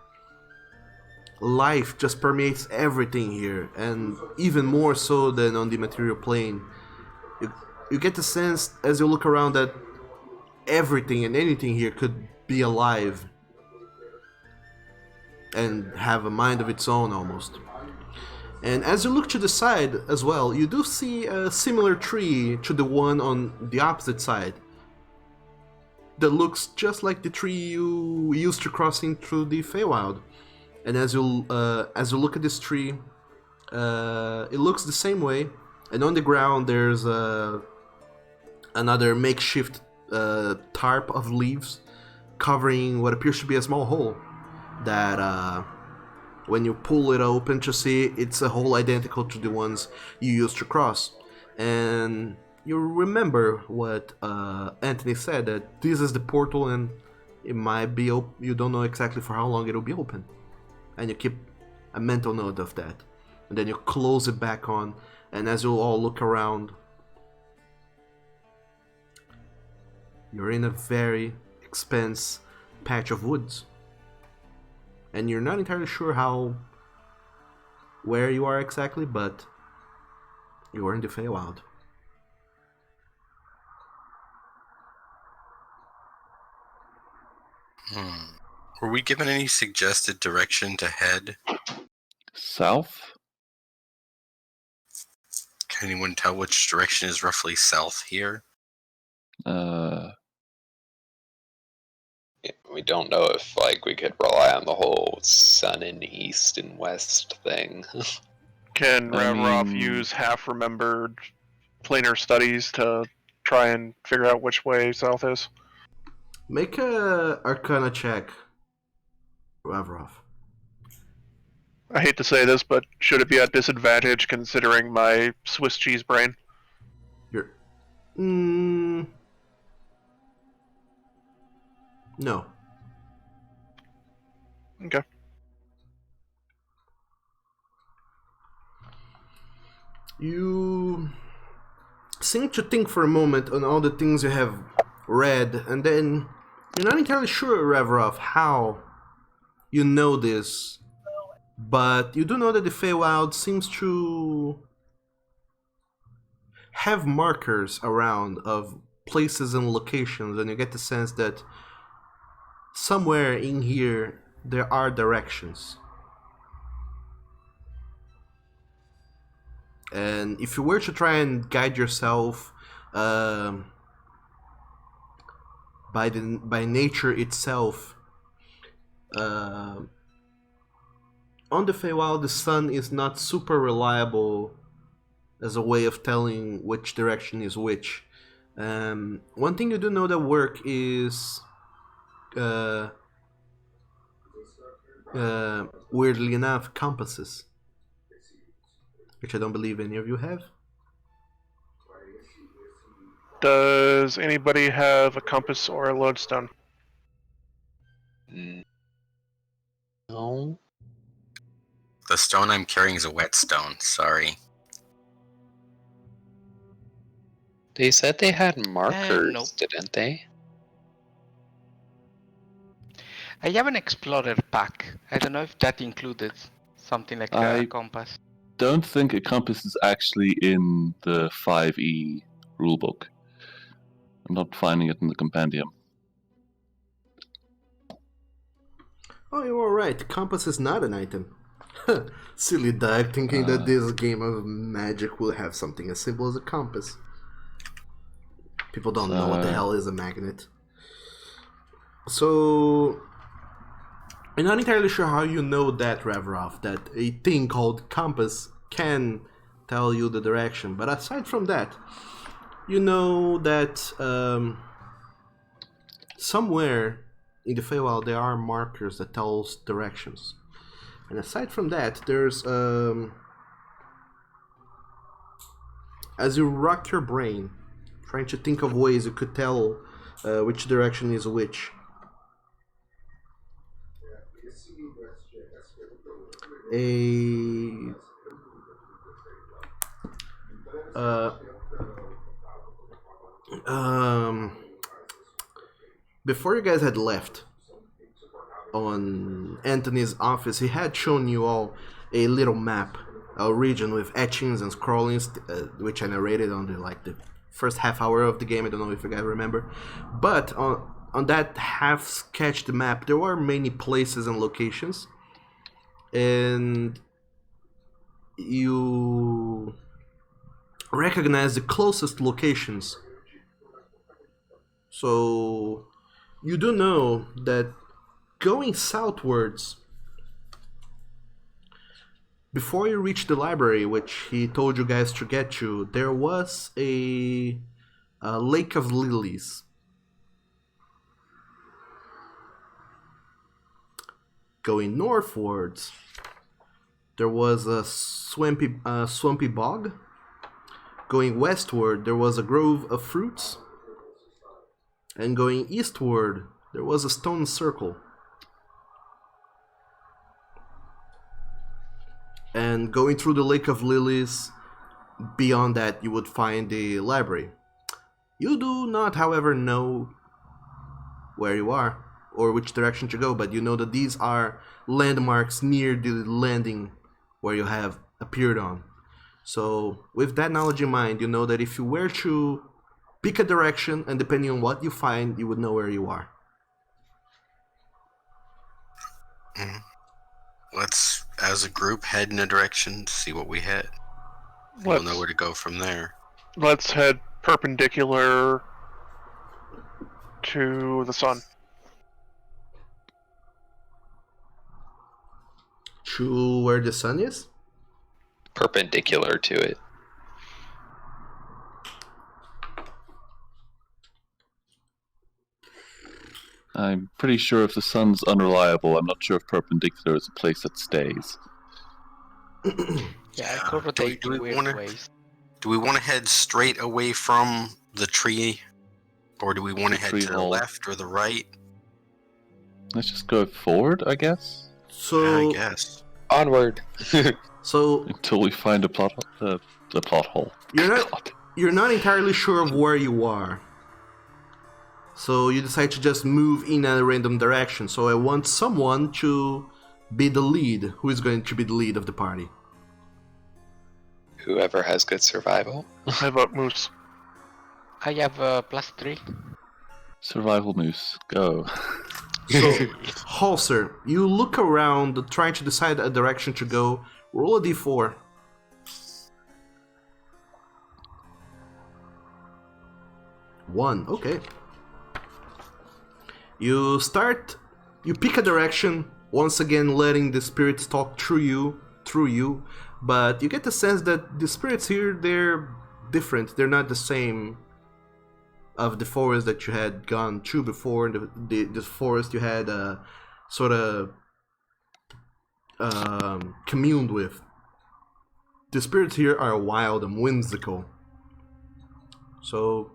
life just permeates everything here, and even more so than on the material plane. You get the sense as you look around that everything and anything here could be alive and have a mind of its own almost. And as you look to the side as well, you do see a similar tree to the one on the opposite side that looks just like the tree you used to crossing through the Feywild. And as you look at this tree, it looks the same way. And on the ground, there's another makeshift tarp of leaves covering what appears to be a small hole that when you pull it open to see, it's a hole identical to the ones you used to cross. And you remember what Anthony said, that this is the portal and it might be you don't know exactly for how long it'll be open. And you keep a mental note of that. And then you close it back on, and as you all look around, you're in a very expanse patch of woods. And you're not entirely sure where you are exactly, but you are in the Feywild. Were we given any suggested direction to head? South? Can anyone tell which direction is roughly south here? we don't know if we could rely on the whole sun and east and west thing. Can I Ravroff mean- use half-remembered planar studies to try and figure out which way south is? Make a Arcana check, Ravroff. I hate to say this, but should it be at disadvantage considering my Swiss cheese brain? You're... No. Okay. You seem to think for a moment on all the things you have read, and then you're not entirely sure, Ravroff, how you know this, but you do know that the Feywild seems to have markers around of places and locations, and you get the sense that somewhere in here there are directions. And if you were to try and guide yourself by nature itself, on the Feywild, the sun is not super reliable as a way of telling which direction is which. One thing you do know that work is, weirdly enough, compasses, which I don't believe any of you have. Does anybody have a compass or a lodestone? No. The stone I'm carrying is a whetstone. Sorry. They said they had markers, Nope. didn't they? I have an explorer pack. I don't know if that included something like a I compass. don't think a compass is actually in the 5e rulebook. I'm not finding it in the compendium. Oh, you were right. Compass is not an item. Silly dog, thinking that this game of magic will have something as simple as a compass. People don't know what the hell is a magnet. So, I'm not entirely sure how you know that, Revrov, that a thing called compass can tell you the direction. But aside from that, you know that somewhere in the Feywild there are markers that tell us directions. And aside from that, there's as you rock your brain, trying to think of ways you could tell which direction is which. Before you guys had left on Anthony's office, he had shown you all a little map, a region with etchings and scrollings, which I narrated on the first half hour of the game. I don't know if you guys remember, but on that half sketched map, there were many places and locations, and you recognize the closest locations. So you do know that going southwards, before you reach the library, which he told you guys to get to, there was a lake of lilies. Going northwards, there was a swampy bog. Going westward, there was a grove of fruits. And going eastward, there was a stone circle. And going through the Lake of Lilies, beyond that you would find the library. You do not, however, know where you are or which direction to go, but you know that these are landmarks near the landing where you have appeared on. So with that knowledge in mind, you know that if you were to pick a direction, and depending on what you find, you would know where you are. Let's, as a group, head in a direction, see what we hit. We'll know where to go from there. Let's head perpendicular to the sun. To where the sun is? Perpendicular to it. I'm pretty sure if the sun's unreliable, I'm not sure if perpendicular is a place that stays. Yeah, I could rotate do we in weird wanna- ways. Do we want to head straight away from the tree? Or do we want to The head tree to the hole. left or the right? Let's just go forward, I guess, So, I guess. Onward. so until we find a plot hole. you're not entirely sure of where you are. So you decide to just move in a random direction. So I want someone to be the lead. Who is going to be the lead of the party? Whoever has good survival. I vote Moose. I have +3. Survival moose, go. So, Halser, you look around trying to decide a direction to go. Roll a d4. One, okay. You pick a direction, once again letting the spirits talk through you, but you get the sense that the spirits here, they're different, they're not the same of the forest that you had gone through before. The forest you had sort of communed with. The spirits here are wild and whimsical. So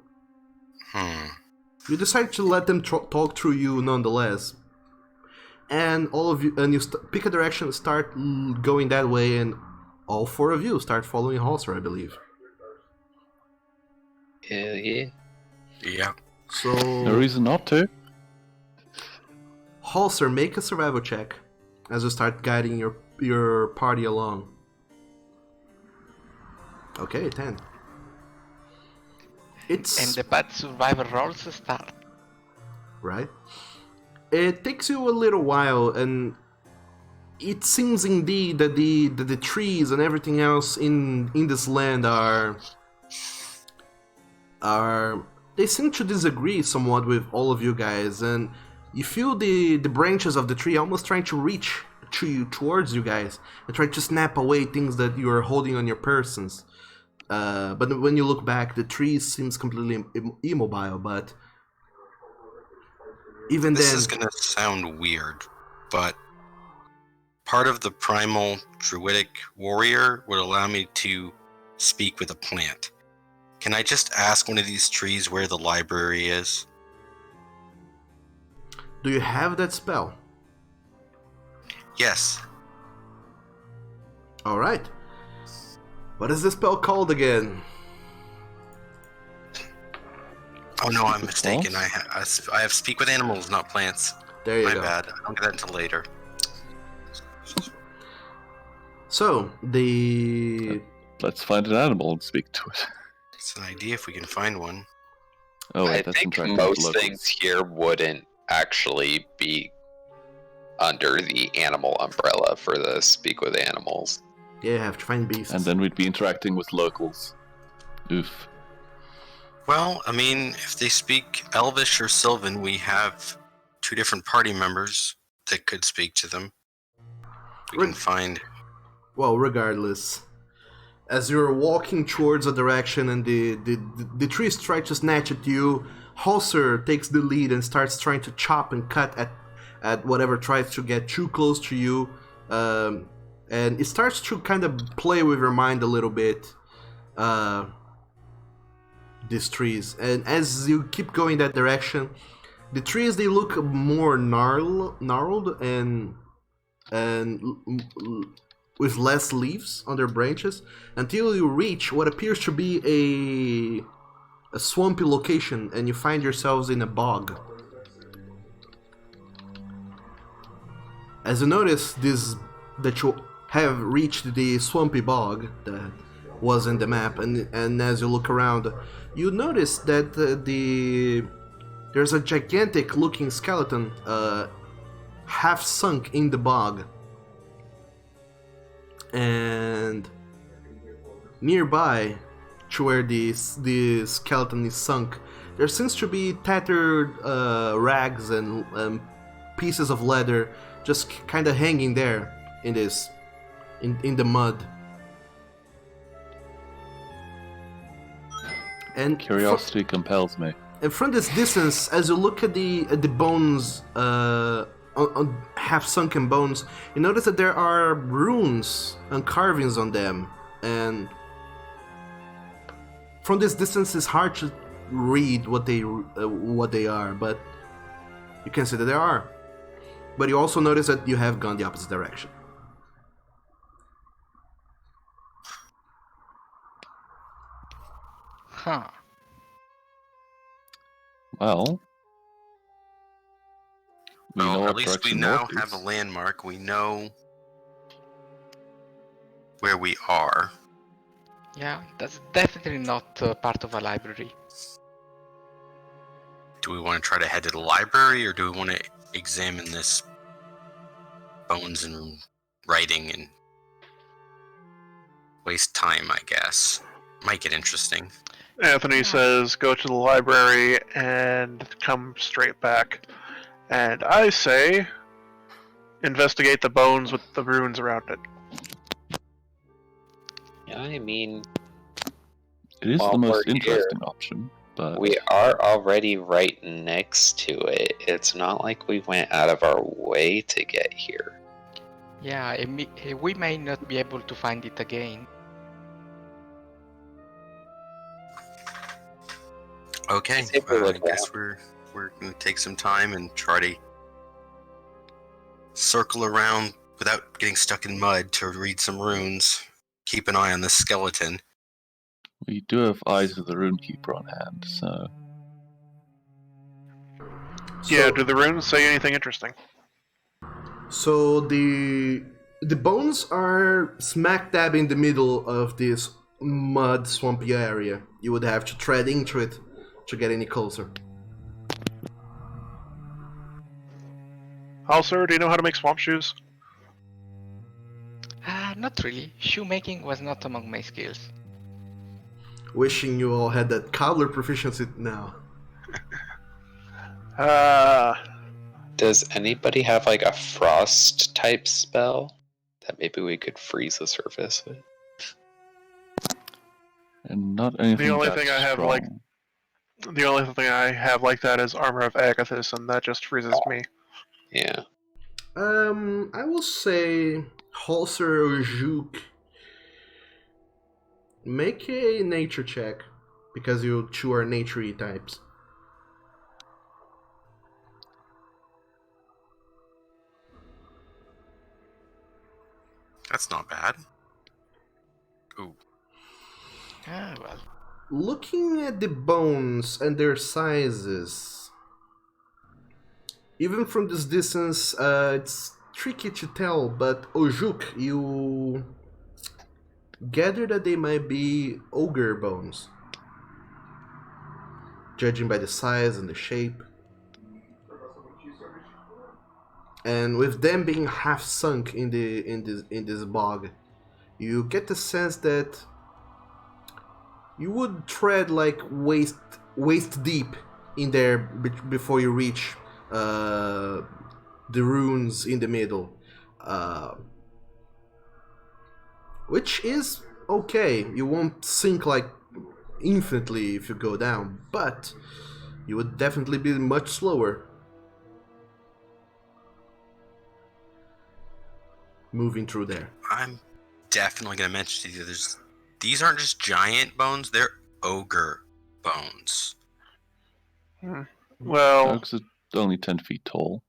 you decide to let them talk through you nonetheless. And all of you, and you pick a direction, start going that way, and all four of you start following Halser, I believe. Hell yeah. Yeah. So No reason not to. Halser, make a survival check as you start guiding your party along. Okay, 10. It's And the bad survivor rolls start. right. It takes you a little while, and it seems indeed that the trees and everything else in this land are they seem to disagree somewhat with all of you guys, and you feel the branches of the tree almost trying to reach to you towards you guys and try to snap away things that you are holding on your persons. But when you look back, the tree seems completely immobile. But even This then, is gonna sound weird, but part of the primal druidic warrior would allow me to speak with a plant. Can I just ask one of these trees where the library is? do you have that spell? Yes. All right. What is this spell called again? Oh no, I'm with mistaken. plants? I have speak with animals, not plants. There you My go. bad. I'll get that until later. So the Let's find an animal and speak to it. It's an idea if we can find one. Oh, wait, I that's think interacting with most locals. things here wouldn't actually be under the animal umbrella for the speak with animals. yeah, you have to find beasts. And then we'd be interacting with locals. Oof. Well, I mean, if they speak Elvish or Sylvan, we have two different party members that could speak to them. We can find. Well, regardless, as you're walking towards a direction and the trees try to snatch at you, Halser takes the lead and starts trying to chop and cut at whatever tries to get too close to you, and it starts to kind of play with your mind a little bit. These trees, and as you keep going that direction, the trees, they look more gnarled and with less leaves on their branches, until you reach what appears to be a swampy location, and you find yourselves in a bog. As you notice that you have reached the swampy bog that was in the map, and as you look around, you notice that there's a gigantic looking skeleton half sunk in the bog. And nearby to where the skeleton is sunk, there seems to be tattered rags and pieces of leather just kind of hanging there in the mud. And Curiosity compels me. and from this distance, as you look at the bones, on half-sunken bones, you notice that there are runes and carvings on them. And from this distance, it's hard to read what they are, but you can see that there are. But you also notice that you have gone the opposite direction. Huh. Well, we know Well, at what least we direction now north have a is. landmark. We know where we are. Yeah, that's definitely not part of a library. Do we want to try to head to the library, or do we want to examine this bones and writing and waste time, I guess? Might get interesting. Anthony says, go to the library and come straight back. And I say, investigate the bones with the runes around it. Yeah, I mean, It is While the most we're interesting option, but we are already right next to it. It's not like we went out of our way to get here. Yeah, we may not be able to find it again. Okay, Take a I look guess around. we're gonna take some time and try to circle around without getting stuck in mud to read some runes. Keep an eye on the skeleton. We do have Eyes of the Runekeeper on hand, so Yeah, So, do the runes say anything interesting? so the bones are smack dab in the middle of this mud swampy area. You would have to tread into it to get any closer. Also, do you know how to make swamp shoes? Not really. Shoemaking was not among my skills. Wishing you all had that cobbler proficiency now. Does anybody have like a frost type spell that maybe we could freeze the surface with? and not anything only that thing I have, strong. like- The only thing I have like that is Armor of Agathis, and that just freezes me. Yeah. I will say Halser or Juk, make a nature check because you two are naturey types. That's not bad. Ooh. Well. Looking at the bones and their sizes, even from this distance, it's tricky to tell, but Ojuk, you gather that they might be ogre bones, judging by the size and the shape. And with them being half sunk in this bog, you get the sense that you would tread like waist deep in there before you reach the runes in the middle, which is okay. You won't sink like infinitely if you go down, but you would definitely be much slower moving through there. I'm definitely gonna mention to you these aren't just giant bones, they're ogre bones. Well, Oaks are only 10 feet tall.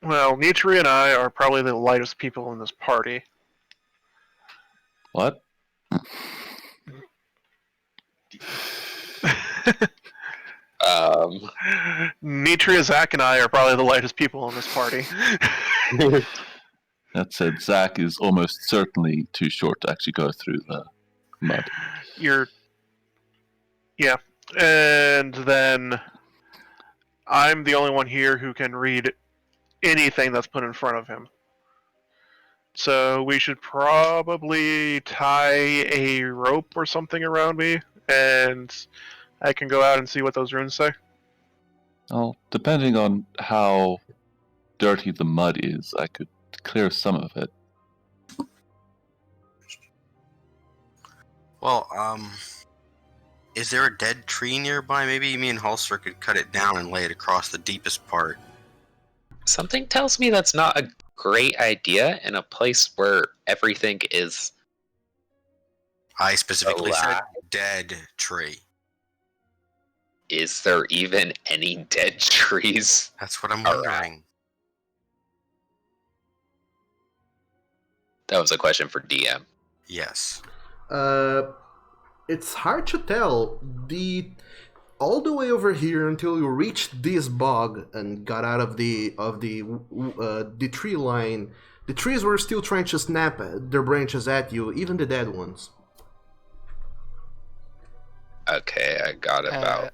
Nitri and I are probably the lightest people in this party. What? Nitri, Zach, and I are probably the lightest people in this party. That said, Zach is almost certainly too short to actually go through the mud. Yeah. And then I'm the only one here who can read anything that's put in front of him. So we should probably tie a rope or something around me, and I can go out and see what those runes say. Well, depending on how dirty the mud is, I could clear some of it. Well, is there a dead tree nearby? Maybe me and Halster could cut it down and lay it across the deepest part. Something tells me that's not a great idea in a place where everything is. I specifically said Alive. dead tree. Is there even any dead trees? That's what I'm All right. wondering. That was a question for DM. Yes. It's hard to tell. All the way over here until you reached this bog and got out of the tree line, the trees were still trying to snap their branches at you, even the dead ones. Okay, I got about.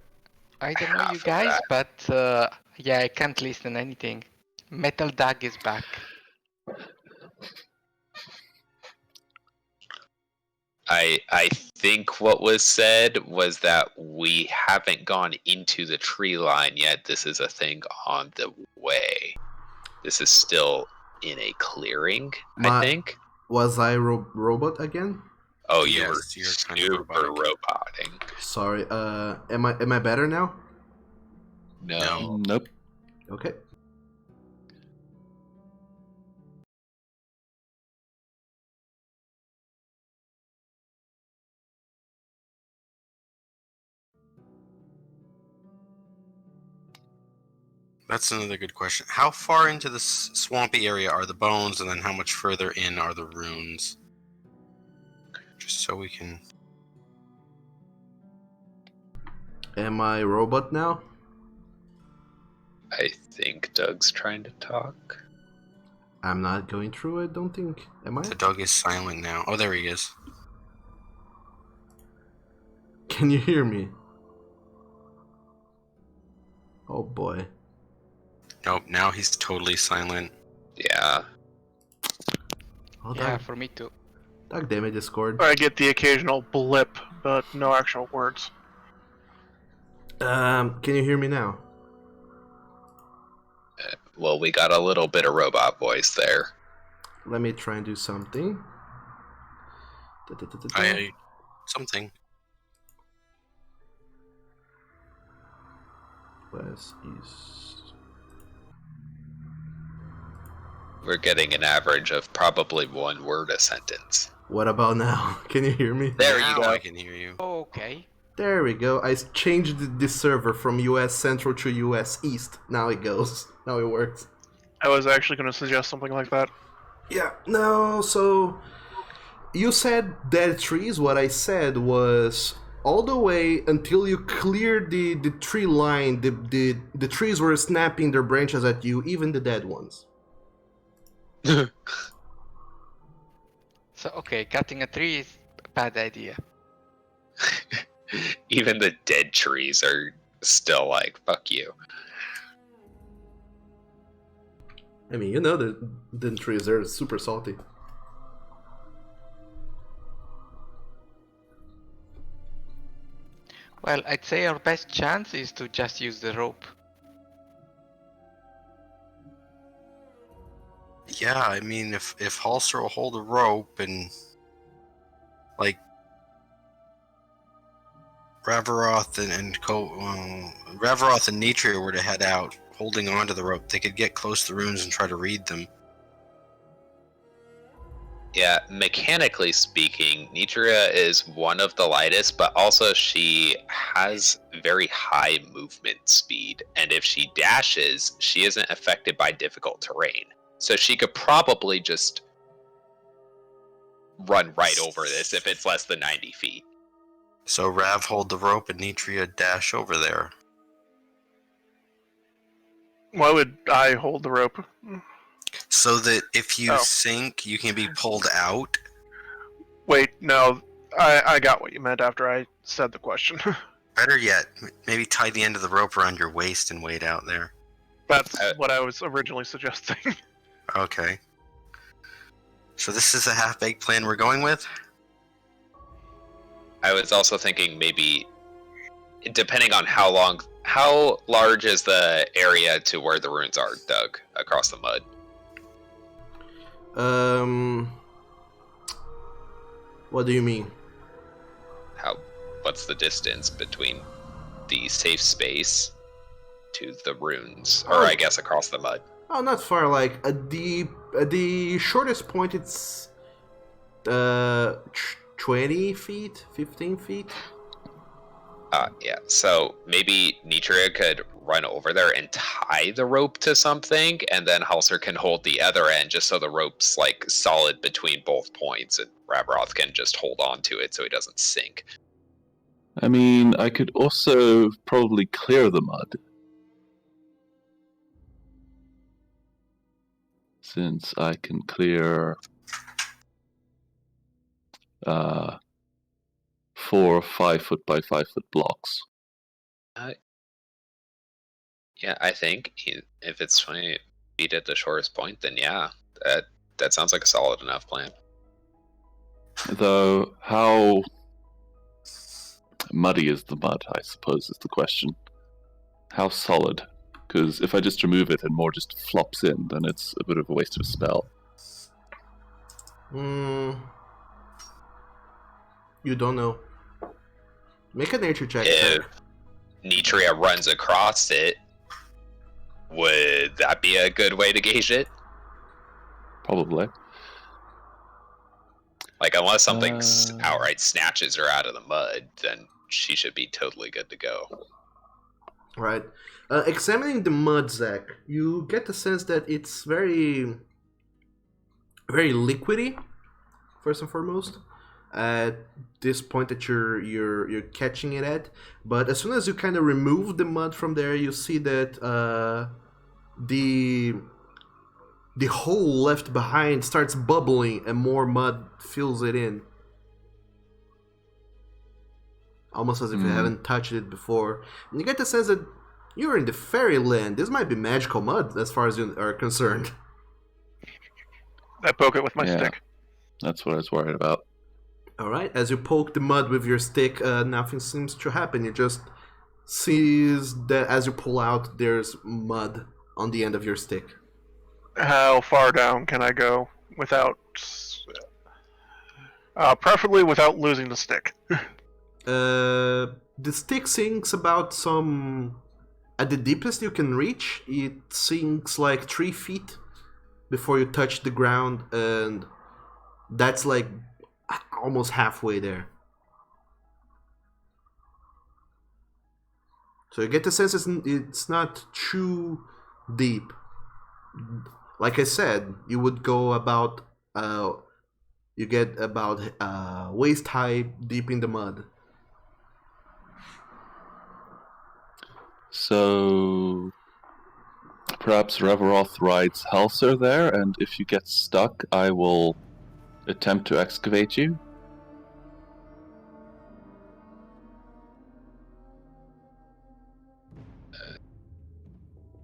I don't know half you of guys, that. but yeah, I can't listen anything. Metal Dag is back. I think what was said was that we haven't gone into the tree line yet. This is a thing on the way. This is still in a clearing, I think. Was I robot again? Oh, Yes, you were you're kind super of robotic. roboting. Sorry. Am I better now? No. Nope. Okay. That's another good question. How far into the swampy area are the bones, and then how much further in are the runes? Just so we can... Am I robot now? I think Doug's trying to talk. I'm not going through, I don't think. Am I? The dog is silent now. Oh, there he is. Can you hear me? Oh boy. Nope, now he's totally silent. Yeah. Oh, Yeah, Doug, for me too. Doug, damn it, Discord. I get the occasional blip, but no actual words. Can you hear me now? Well, we got a little bit of robot voice there. Let me try and do something. Something. West, east. We're getting an average of probably one word a sentence. What about now? Can you hear me? There Now you go. I can hear you. Okay. There we go. I changed the server from US Central to US East. Now it goes. Now it works. I was actually going to suggest something like that. Yeah, no, so you said dead trees. What I said was all the way until you cleared the tree line, the trees were snapping their branches at you, even the dead ones. So, okay, cutting a tree is a bad idea. Even the dead trees are still like, fuck you. I mean, you know the trees are super salty. Well, I'd say our best chance is to just use the rope. Yeah, I mean, if Halser will hold a rope and, like, Ravaroth and Ravaroth and Nitria were to head out, holding onto the rope, they could get close to the runes and try to read them. Yeah, mechanically speaking, Nitria is one of the lightest, but also she has very high movement speed, and if she dashes, she isn't affected by difficult terrain. So she could probably just run right over this if it's less than 90 feet. So Rav hold the rope and Nitria dash over there. Why would I hold the rope? So that if you Oh. sink, you can be pulled out. Wait, no. I got what you meant after I said the question. Better yet, maybe tie the end of the rope around your waist and wade out there. That's what I was originally suggesting. Okay. So this is the half-baked plan we're going with? I was also thinking maybe, depending on how large is the area to where the runes are, Doug, across the mud? What do you mean? What's the distance between the safe space to the runes, or I guess across the mud? Oh, not far. Like at the shortest point, it's 20 feet, 15 feet. Yeah. So maybe Nitria could run over there and tie the rope to something, and then Halser can hold the other end, just so the rope's like solid between both points, and Rabaroth can just hold on to it so he doesn't sink. I mean, I could also probably clear the mud. Since I can clear 4 5-foot by 5-foot blocks. Yeah, I think if it's 20 feet at the shortest point, then yeah, that sounds like a solid enough plan. Though, how muddy is the mud, I suppose, is the question. How solid? Because if I just remove it and more just flops in, then it's a bit of a waste of a spell. You don't know. Make a nature check. If Nitria runs across it, would that be a good way to gauge it? Probably. Like, unless something outright snatches her out of the mud, then she should be totally good to go. Right. Examining the mud, Zach, you get the sense that it's very, very liquidy. First and foremost, at this point that you're catching it at, but as soon as you kind of remove the mud from there, you see that the hole left behind starts bubbling and more mud fills it in, almost as if you haven't touched it before. And you get the sense that you're in the fairyland. This might be magical mud as far as you are concerned. I poke it with my Yeah. stick. That's what I was worried about. All right, as you poke the mud with your stick, nothing seems to happen. You just sees that as you pull out, there's mud on the end of your stick. How far down can I go without, preferably without losing the stick? The stick sinks about some. At the deepest you can reach, it sinks like 3 feet before you touch the ground, and that's like almost halfway there. So you get the sense it's not too deep. Like I said, you would go about you get about waist high deep in the mud. So perhaps Reveroth rides Helser there, and if you get stuck, I will attempt to excavate you.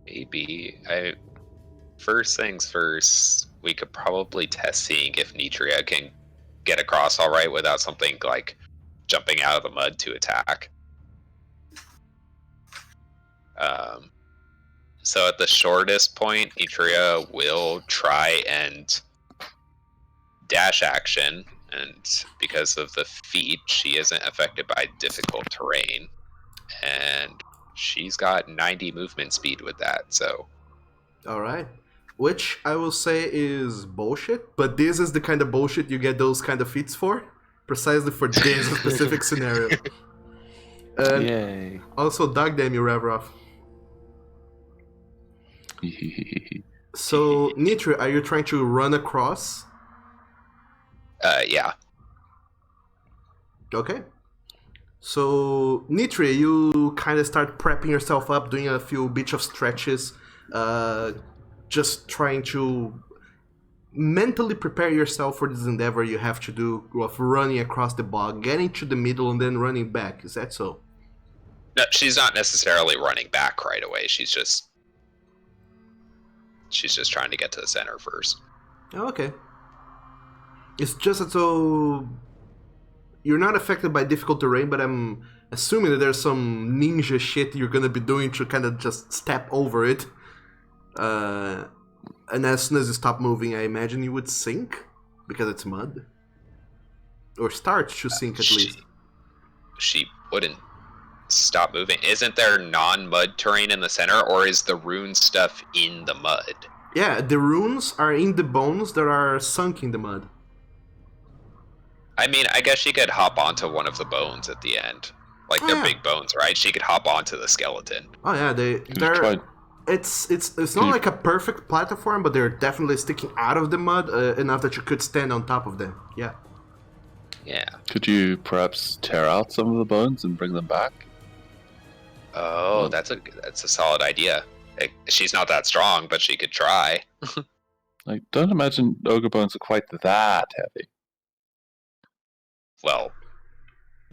Maybe. First things first, we could probably test seeing if Nitria can get across all right without something like jumping out of the mud to attack. So at the shortest point, Nitria will try and dash action, and because of the feat, she isn't affected by difficult terrain. And she's got 90 movement speed with that, so... Alright. Which I will say is bullshit, but this is the kind of bullshit you get those kind of feats for. Precisely for this specific scenario. And Yay. also, dog damn you, Reveroth. So, Nitria, are you trying to run across? Yeah. Okay. So, Nitria, you kind of start prepping yourself up, doing a few bits of stretches, just trying to mentally prepare yourself for this endeavor you have to do of running across the bog, getting to the middle, and then running back. Is that so? No, she's not necessarily running back right away. She's just trying to get to the center first. Oh, okay. It's just that so you're not affected by difficult terrain, but I'm assuming that there's some ninja shit you're gonna be doing to kind of just step over it. And as soon as you stop moving, I imagine you would sink because it's mud, or start to sink at least. She wouldn't stop moving. Isn't there non-mud terrain in the center, or is the rune stuff in the mud? Yeah, the runes are in the bones that are sunk in the mud. I mean, I guess she could hop onto one of the bones at the end. Like, they're big bones, right? She could hop onto the skeleton. Oh yeah, they're... It's not like a perfect platform, but they're definitely sticking out of the mud enough that you could stand on top of them. Yeah. Yeah. Could you perhaps tear out some of the bones and bring them back? Oh, that's a solid idea. She's not that strong, but she could try. I don't imagine ogre bones are quite that heavy. Well,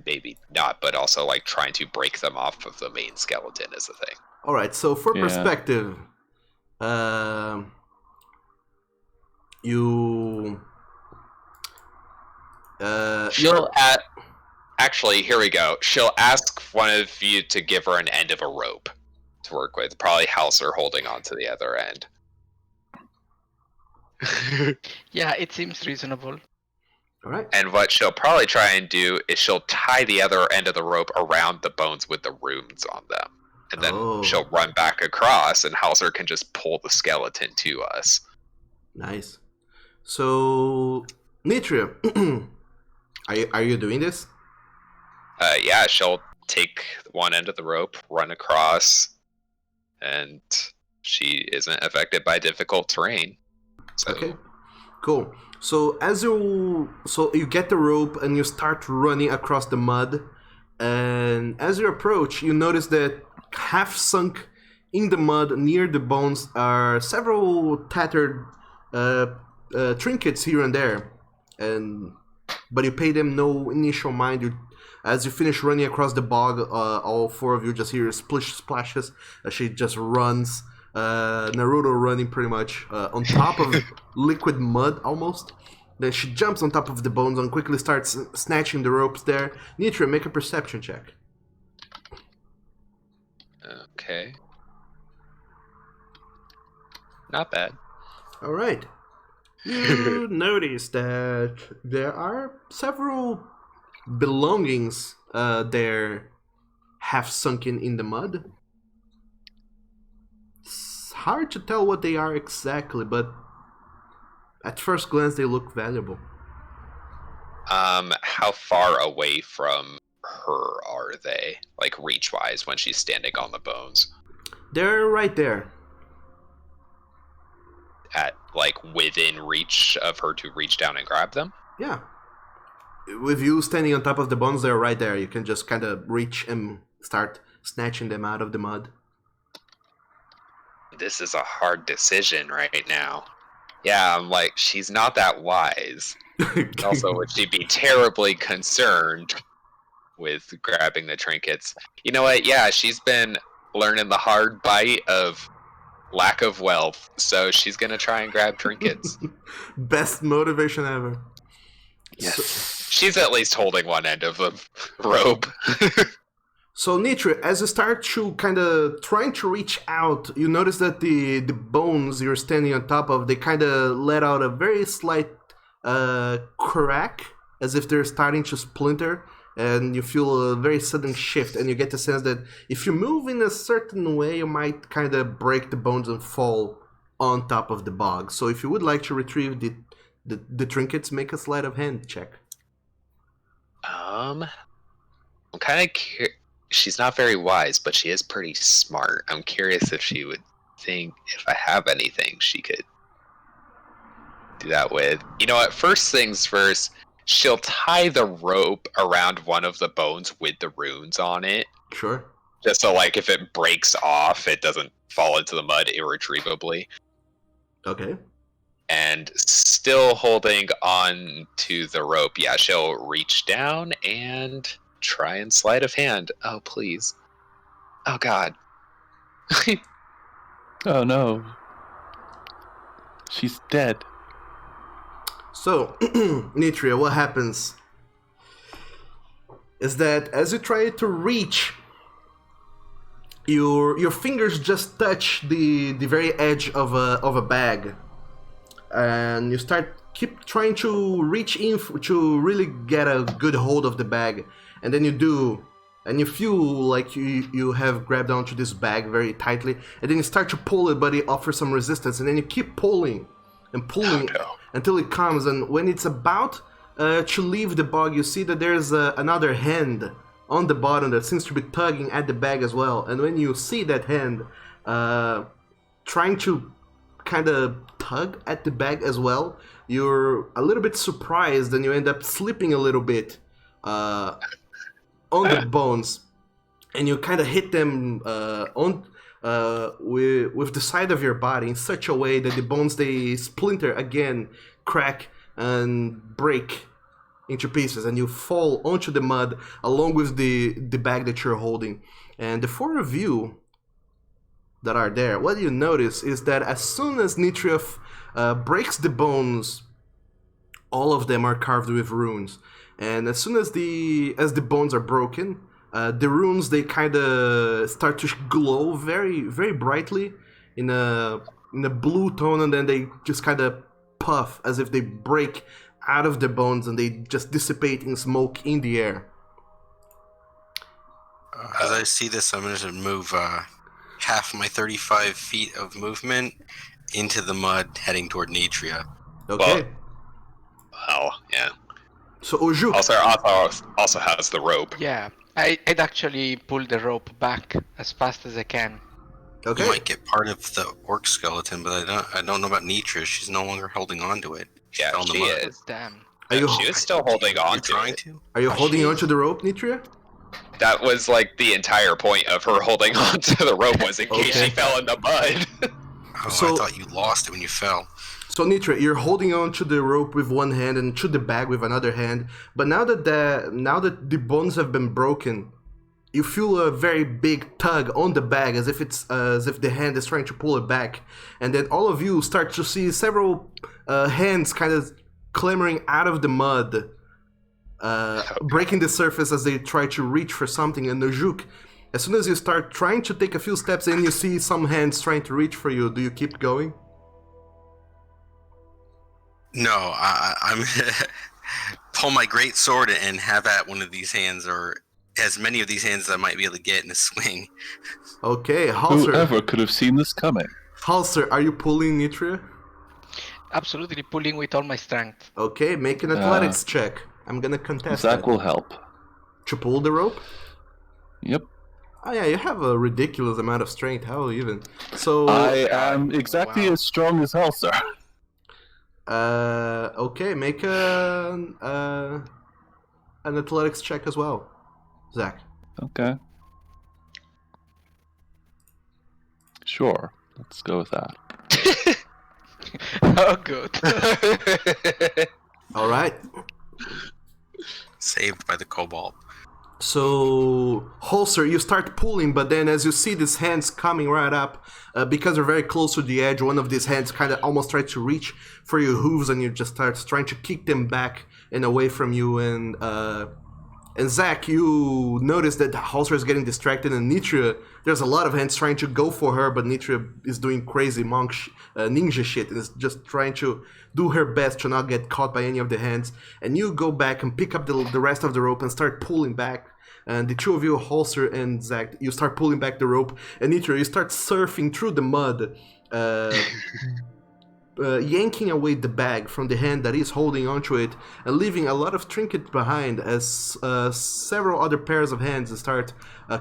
maybe not, but also like trying to break them off of the main skeleton is the thing. All right. So for perspective, Actually, here we go. She'll ask one of you to give her an end of a rope to work with. Probably Halser holding on to the other end. Yeah, it seems reasonable. All right. And what she'll probably try and do is she'll tie the other end of the rope around the bones with the runes on them. And then she'll run back across, and Halser can just pull the skeleton to us. Nice. So, Nitria, are you doing this? Yeah, she'll take one end of the rope, run across, and she isn't affected by difficult terrain. So, Okay, cool. So you get the rope and you start running across the mud, and as you approach, you notice that half sunk in the mud near the bones are several tattered trinkets here and there, but you pay them no initial mind. As you finish running across the bog, all four of you just hear splish splashes as she just runs. Naruto running pretty much on top of liquid mud almost. Then she jumps on top of the bones and quickly starts snatching the ropes there. Nitra, make a perception check. okay. Not bad. All right. You notice that there are several belongings there half sunken in the mud. It's hard to tell what they are exactly, but at first glance they look valuable. How far away from her are they? Like reach-wise when she's standing on the bones? They're right there. At like within reach of her to reach down and grab them? Yeah. With you standing on top of the bones, they're right there. You can just kind of reach and start snatching them out of the mud. This is a hard decision right now. Yeah, I'm like, she's not that wise. Also, would she be terribly concerned with grabbing the trinkets? You know what? Yeah, she's been learning the hard bite of lack of wealth, so she's gonna try and grab trinkets. Best motivation ever. Yes. She's at least holding one end of the rope. So Nitra, as you start to kind of trying to reach out, you notice that the bones you're standing on top of, they kind of let out a very slight crack, as if they're starting to splinter, and you feel a very sudden shift, and you get the sense that if you move in a certain way, you might kind of break the bones and fall on top of the bog. So if you would like to retrieve the trinkets, make a sleight of hand check. I'm kind of she's not very wise, but she is pretty smart. I'm curious if she would think if I have anything she could do that with. You know what? First things first, she'll tie the rope around one of the bones with the runes on it. Sure. Just so, like, if it breaks off, it doesn't fall into the mud irretrievably. Okay. And still holding on to the rope, yeah, she'll reach down and try and sleight of hand. Oh, please. Oh, God. Oh no. She's dead. So, Nitria, what happens is that as you try to reach, your fingers just touch the very edge of a bag, and you keep trying to reach in to really get a good hold of the bag, and then you do, and you feel like you have grabbed onto this bag very tightly, and then you start to pull it, but it offers some resistance, and then you keep pulling and pulling until it comes, and when it's about to leave the bog, you see that there's another hand on the bottom that seems to be tugging at the bag as well, and when you see that hand trying to kind of tug at the bag as well, you're a little bit surprised, and you end up slipping a little bit on the bones, and you kind of hit them with the side of your body in such a way that the bones, they splinter again, crack, and break into pieces, and you fall onto the mud along with the bag that you're holding. And the four of you that are there, what you notice is that as soon as Nitriov breaks the bones, all of them are carved with runes. And as soon as the bones are broken, the runes, they kind of start to glow very, very brightly in a blue tone, and then they just kind of puff as if they break out of the bones, and they just dissipate in smoke in the air. As I see this, I'm going to move half my 35 feet of movement into the mud, heading toward Nitria. Okay. Well, yeah. So Ojuk. Also has the rope. Yeah, I'd actually pull the rope back as fast as I can. Okay. You might get part of the orc skeleton, but I don't know about Nitra. She's no longer holding on to it. She Yeah, fell in the she mud. is. Damn. Are you She was still holding on You're to trying it. to? are you holding She's- onto the rope, Nitria? That was like the entire point of her holding on to the rope was in case Okay. she fell in the mud. Oh, So- I thought you lost it when you fell. So Nitra, you're holding on to the rope with one hand and to the bag with another hand. But now that the bones have been broken, you feel a very big tug on the bag, as if the hand is trying to pull it back. And then all of you start to see several hands kind of clambering out of the mud, breaking the surface as they try to reach for something. And Nojuk, as soon as you start trying to take a few steps in, you see some hands trying to reach for you. Do you keep going? No, I'm pull my great sword and have at one of these hands, or as many of these hands as I might be able to get in a swing. Okay, Halser. Whoever could have seen this coming? Halser, are you pulling Nitria? Absolutely pulling with all my strength. Okay, make an athletics check. I'm gonna contest Zach that. will help. To pull the rope? Yep. Oh yeah, you have a ridiculous amount of strength. How even? So I am exactly Wow. as strong as hell, sir. okay, make an athletics check as well, Zach. Okay. Sure. Let's go with that. Oh, good. All right. Saved by the cobalt. So, Holster, you start pulling, but then as you see these hands coming right up, because you're very close to the edge, one of these hands kind of almost tries to reach for your hooves, and you just start trying to kick them back and away from you. And Zach, you notice that Holster is getting distracted, and Nitria, there's a lot of hands trying to go for her, but Nitria is doing crazy ninja shit and is just trying to do her best to not get caught by any of the hands. And you go back and pick up the rest of the rope and start pulling back. And the two of you, Holster and Zach, you start pulling back the rope. And Nitria, you start surfing through the mud, yanking away the bag from the hand that is holding onto it, and leaving a lot of trinkets behind as several other pairs of hands start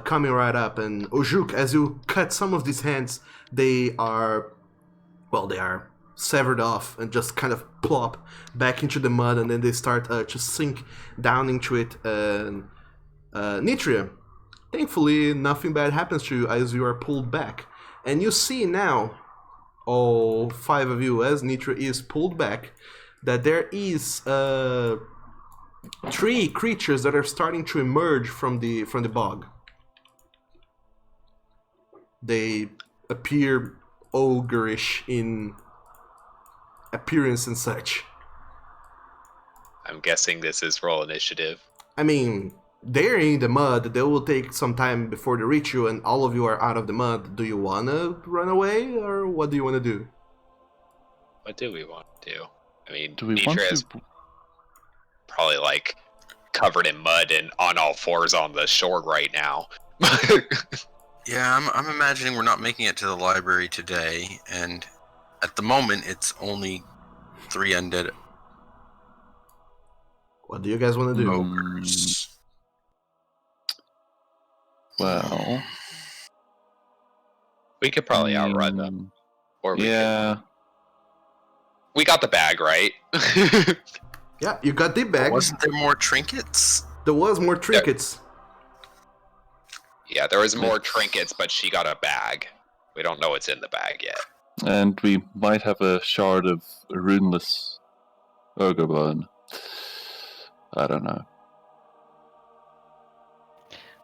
coming right up. And Ojuk, as you cut some of these hands, they are severed off and just kind of plop back into the mud, and then they start to sink down into it. Nitria, thankfully nothing bad happens to you as you are pulled back. And you see now, all five of you, as Nitria is pulled back, that there is 3 creatures that are starting to emerge from the bog. They appear ogreish in appearance and such. I'm guessing this is roll initiative. I mean, they're in the mud. They will take some time before they reach you, and all of you are out of the mud. Do you wanna run away, or what do you wanna do? What do we want to do? I mean, Do we want Nitra is to? probably like covered in mud and on all fours on the shore right now. Yeah, I'm imagining we're not making it to the library today, and at the moment it's only 3 undead What do you guys wanna do? ogres. Well, We could probably outrun them. Or we Yeah. we got the bag, right? Yeah, you got the bag. Wasn't there more trinkets? There was more trinkets. Yeah, there was more trinkets, but she got a bag. We don't know what's in the bag yet. And we might have a shard of runeless ogre bone. I don't know.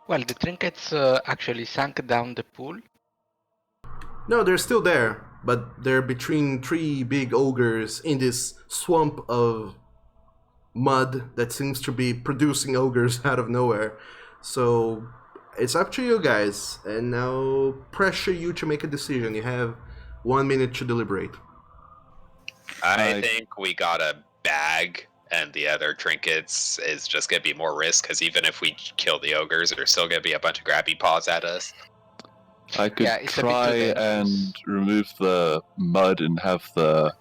Well, the trinkets actually sank down the pool. No, they're still there, but they're between 3 big ogres in this swamp of mud that seems to be producing ogres out of nowhere. So it's up to you guys, and now pressure you to make a decision. You have 1 minute to deliberate. I I- think we got a bag, and the other trinkets is just gonna be more risk, because even if we kill the ogres, there's still gonna be a bunch of grabby paws at us. I could Yeah, it's a bit too try dangerous. and remove the mud and have the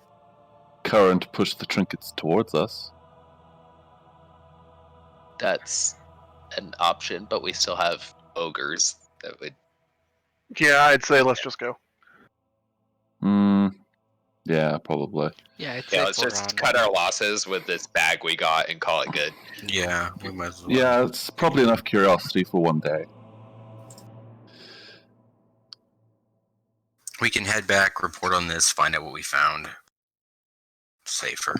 current push the trinkets towards us. That's an option, but we still have ogres that would. Yeah, I'd say let's just go. Yeah, probably. Yeah, it's Yeah, a let's for just run. cut our losses with this bag we got and call it good. Yeah, we might as well. Yeah, it's probably enough curiosity for one day. We can head back, report on this, find out what we found. Safer.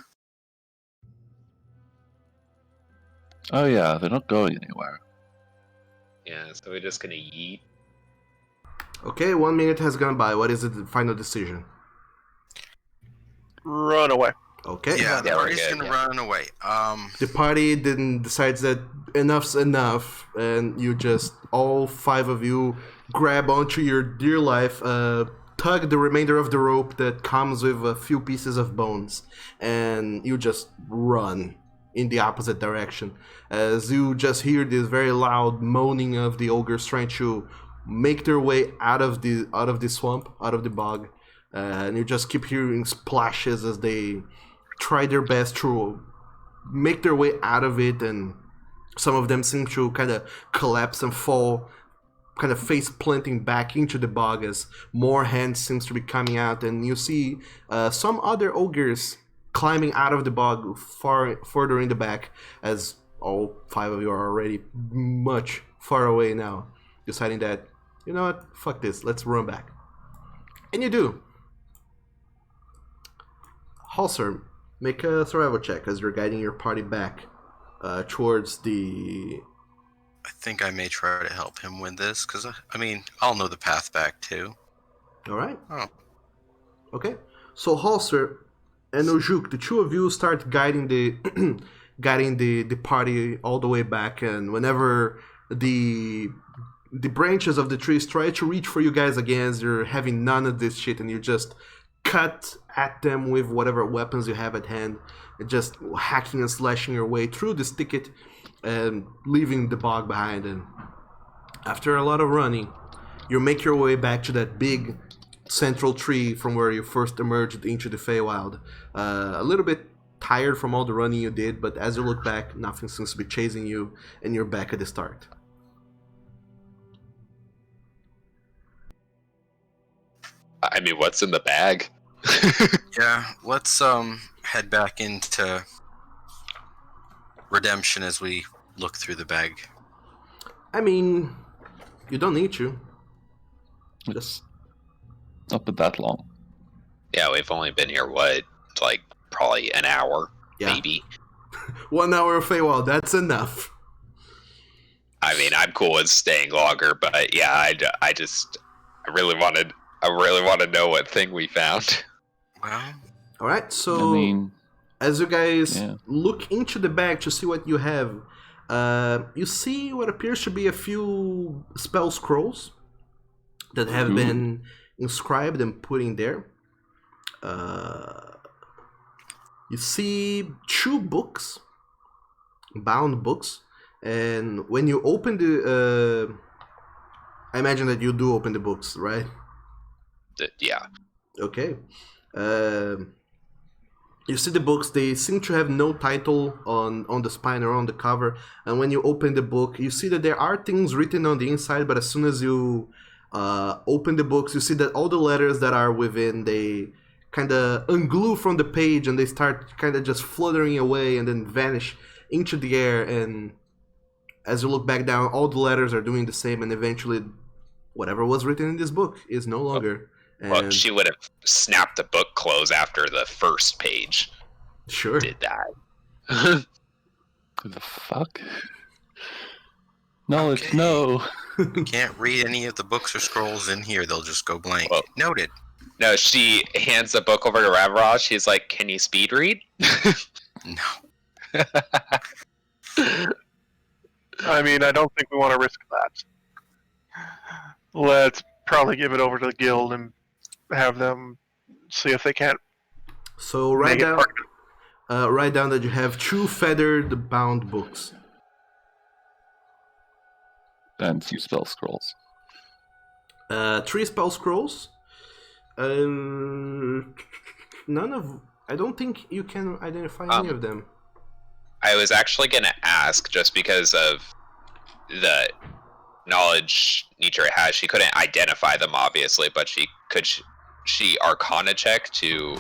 Oh yeah, they're not going anywhere. Yeah, so we're just gonna yeet. Okay, 1 minute has gone by. What is the final decision? Run away. Okay. Yeah, the Yeah, we're party's good, gonna yeah. run away. The party then decides that enough's enough, and you just, all 5 of you, grab onto your dear life, tug the remainder of the rope that comes with a few pieces of bones, and you just run in the opposite direction. As you just hear this very loud moaning of the ogres trying to make their way out of the swamp, out of the bog, and you just keep hearing splashes as they try their best to make their way out of it, and some of them seem to kind of collapse and fall, kind of face planting back into the bog as more hands seems to be coming out, and you see some other ogres climbing out of the bog further in the back, as all 5 of you are already much far away now, deciding that, you know what, fuck this, let's run back. And you do. Halser, make a survival check as you're guiding your party back towards the... I think I may try to help him with this, because, I mean, I'll know the path back, too. Alright. Oh. Okay. So Halser and Ojuk, the 2 of you start guiding the guiding the party all the way back, and whenever the branches of the trees try to reach for you guys again, you're having none of this shit, and you just cut at them with whatever weapons you have at hand, just hacking and slashing your way through this thicket and leaving the bog behind. And after a lot of running, you make your way back to that big central tree from where you first emerged into the Feywild. A little bit tired from all the running you did, but as you look back, nothing seems to be chasing you, and you're back at the start. I mean, what's in the bag? Yeah, let's head back into redemption as we look through the bag. I mean, you don't need to. It's not been that long. Yeah, we've only been here, like probably an hour, Yeah. maybe. 1 hour of Feywild, that's enough. I mean, I'm cool with staying longer, but yeah, I really want to know what thing we found. Well, Alright, so... I mean, as you guys yeah. look into the bag to see what you have, you see what appears to be a few spell scrolls that have been inscribed and put in there. You see 2 books, bound books, and when you open the... I imagine that you do open the books, right? Yeah. Okay. You see the books, they seem to have no title on the spine or on the cover, and when you open the book, you see that there are things written on the inside, but as soon as you open the books, you see that all the letters that are within, they kind of unglue from the page, and they start kind of just fluttering away and then vanish into the air, and as you look back down, all the letters are doing the same, and eventually whatever was written in this book is no longer. Well, And she would have snapped the book close after the first page. sure. Did that. Who the fuck? Knowledge, Okay. no. we can't read any of the books or scrolls in here. They'll just go blank. Well- Noted. No, she hands the book over to Ravrosh. She's like, "Can you speed read?" No. I mean, I don't think we want to risk that. Let's probably give it over to the guild and have them see if they can't So make it part of it. write down that you have 2 feathered bound books. And 2 spell scrolls. 3 spell scrolls. None of... I don't think you can identify any of them. I was actually gonna ask, just because of the knowledge Nitra has, she couldn't identify them obviously, but she Arcana check to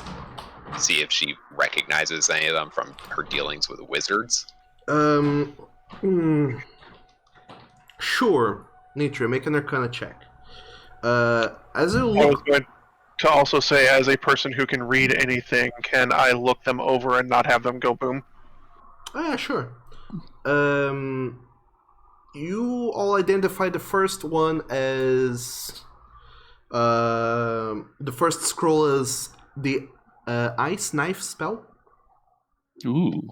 see if she recognizes any of them from her dealings with wizards? Sure. Nitra, make an Arcana check. As you I was look, going to also say, as a person who can read anything, can I look them over and not have them go boom? oh yeah, sure. You all identify the first one as the first scroll as the ice knife spell. Ooh.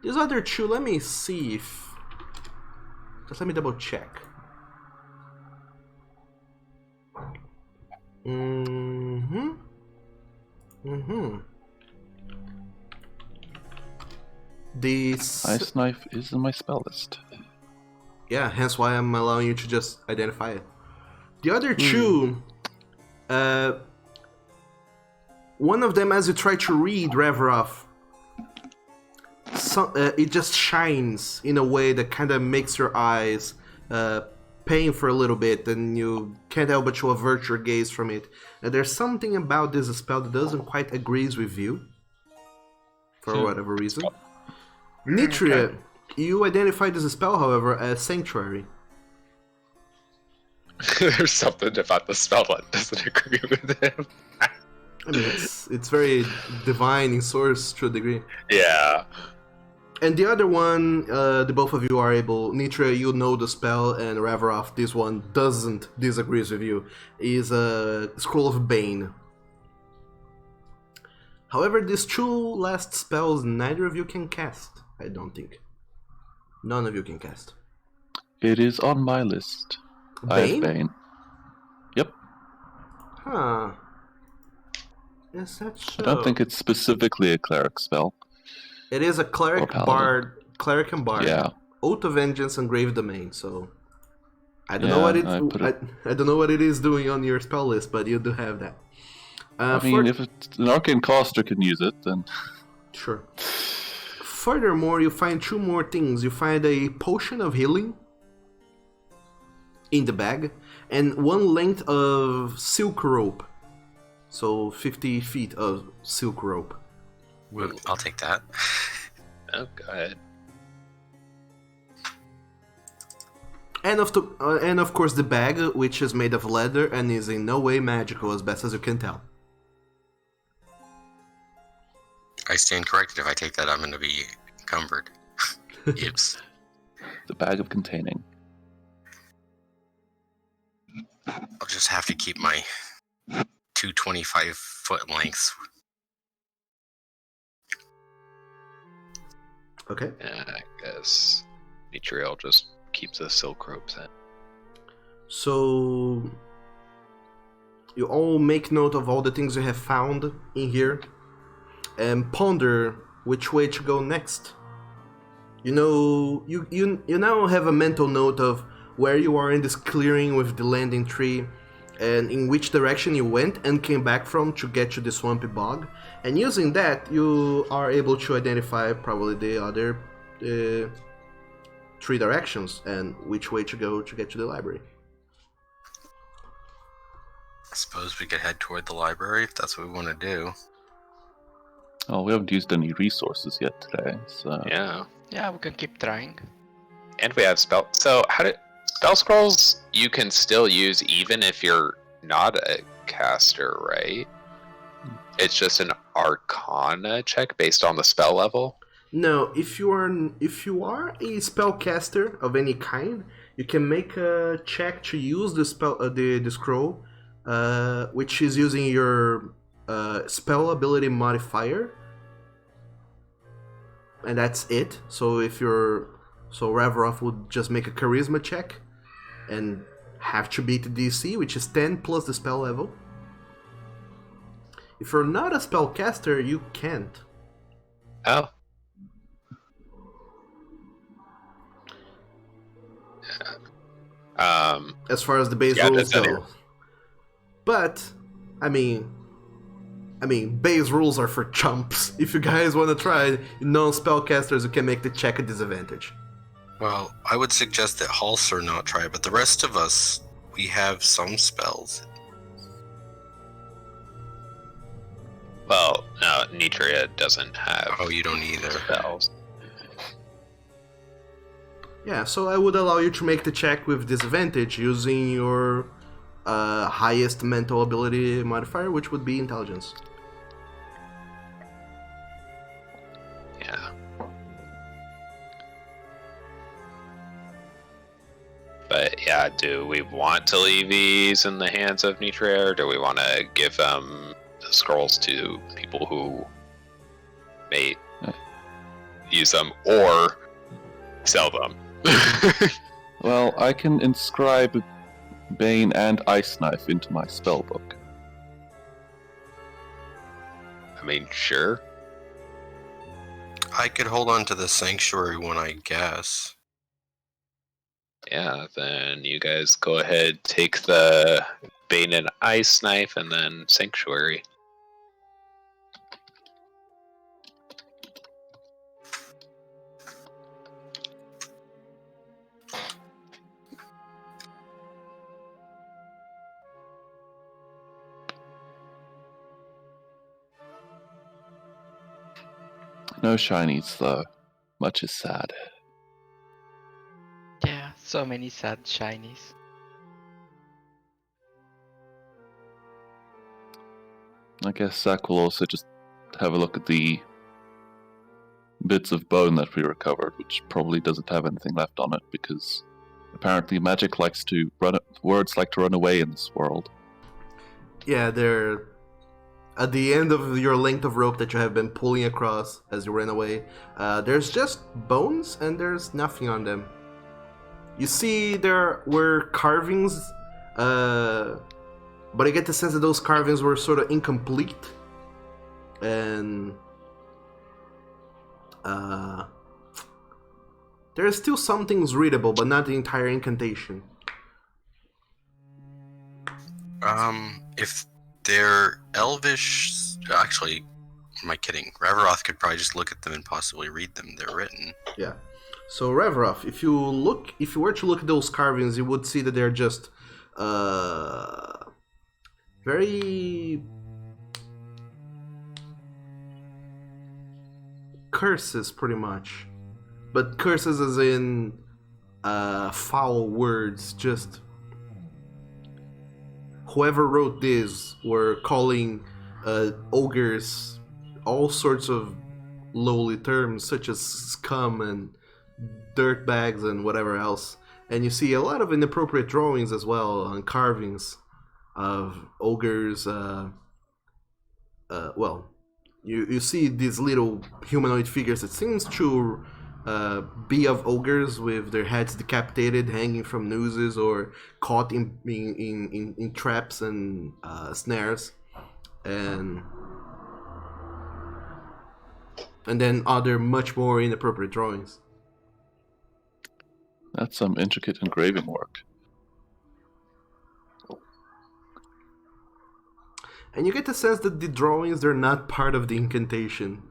These other two, let me see if. Just let me double check. This. Ice knife is in my spell list. Yeah, hence why I'm allowing you to just identify it. The other two, one of them, as you try to read Reverov, it just shines in a way that kind of makes your eyes pain for a little bit, and you can't help but to avert your gaze from it. And there's something about this spell that doesn't quite agree with you, for whatever reason. Nitria, you identified this spell, however, as Sanctuary. There's something about the spell that doesn't agree with him. I mean, it's very divine in source to a degree. Yeah. And the other one, the both of you are able. Nitra, you know the spell, and Raveroff, this one doesn't disagree with you. Is a Scroll of Bane. However, these two last spells, neither of you can cast. I don't think. None of you can cast. It is on my list. I have Bane. Yep. Huh. Is that so? I don't think it's specifically a cleric spell. It is a cleric, bard, cleric and bard. Yeah. Oath of Vengeance and Grave Domain. So I don't know what I don't know what it is doing on your spell list, but you do have that. I mean, if an arcane caster can use it, then sure. Furthermore, you find two more things. You find a potion of healing in the bag, and one length of silk rope. So 50 feet of silk rope. I'll take that. Oh, go ahead. And of course the bag, which is made of leather and is in no way magical, as best as you can tell. I stand corrected. If I take that, I'm going to be encumbered. Yips. the bag of containing. I'll just have to keep my 225-foot lengths. Okay. I guess Mitriel just keeps the silk ropes in. So you all make note of all the things you have found in here and ponder which way to go next. You know, you now have a mental note of where you are in this clearing with the landing tree and in which direction you went and came back from to get to the swampy bog. And using that, you are able to identify probably the other three directions and which way to go to get to the library. I suppose we could head toward the library if that's what we want to do. Oh, we haven't used any resources yet today, so... Yeah, we can keep trying. And we have spell... So, spell scrolls you can still use even if you're not a caster, right? It's just an Arcana check based on the spell level? No, if you are a spellcaster of any kind, you can make a check to use the spell, the scroll, which is using your spell ability modifier, and that's it. So Raveroff would just make a charisma check, and have to beat the DC, which is 10 plus the spell level. If you're not a spellcaster, you can't. Oh. As far as the base rules go. But, I mean, base rules are for chumps. If you guys want to try non-spellcasters, you can make the check a disadvantage. Well, I would suggest that Halser not try, but the rest of us, we have some spells. Well, no, Nitria doesn't have Oh, you don't either. spells. Yeah, so I would allow you to make the check with disadvantage using your highest mental ability modifier, which would be intelligence. Yeah. But yeah, do we want to leave these in the hands of Nitria, or do we want to give the scrolls to people who may use them or sell them? Well, I can inscribe Bane and Ice Knife into my spellbook. I mean, sure. I could hold on to the Sanctuary one, I guess. Yeah, then you guys go ahead, take the Bane and Ice Knife, and then Sanctuary. No shinies, though. Much is sad. Yeah, so many sad shinies. I guess Zach will also just have a look at the bits of bone that we recovered, which probably doesn't have anything left on it, because apparently magic likes to words like to run away in this world. Yeah, they're at the end of your length of rope that you have been pulling across as you ran away. There's just bones and there's nothing on them. You see there were carvings, but I get the sense that those carvings were sort of incomplete. And there's still some things readable, but not the entire incantation. If they're elvish, actually, am I kidding? Ravaroth could probably just look at them and possibly read them. They're written. Yeah. So Ravaroth, if you were to look at those carvings, you would see that they're just very curses, pretty much. But curses as in foul words. Just whoever wrote this were calling ogres all sorts of lowly terms, such as scum and dirtbags and whatever else. And you see a lot of inappropriate drawings as well on carvings of ogres. You see these little humanoid figures that seems to be of ogres with their heads decapitated, hanging from nooses, or caught in traps and snares, and then other much more inappropriate drawings. That's some intricate engraving work. And you get the sense that the drawings, they're not part of the incantation.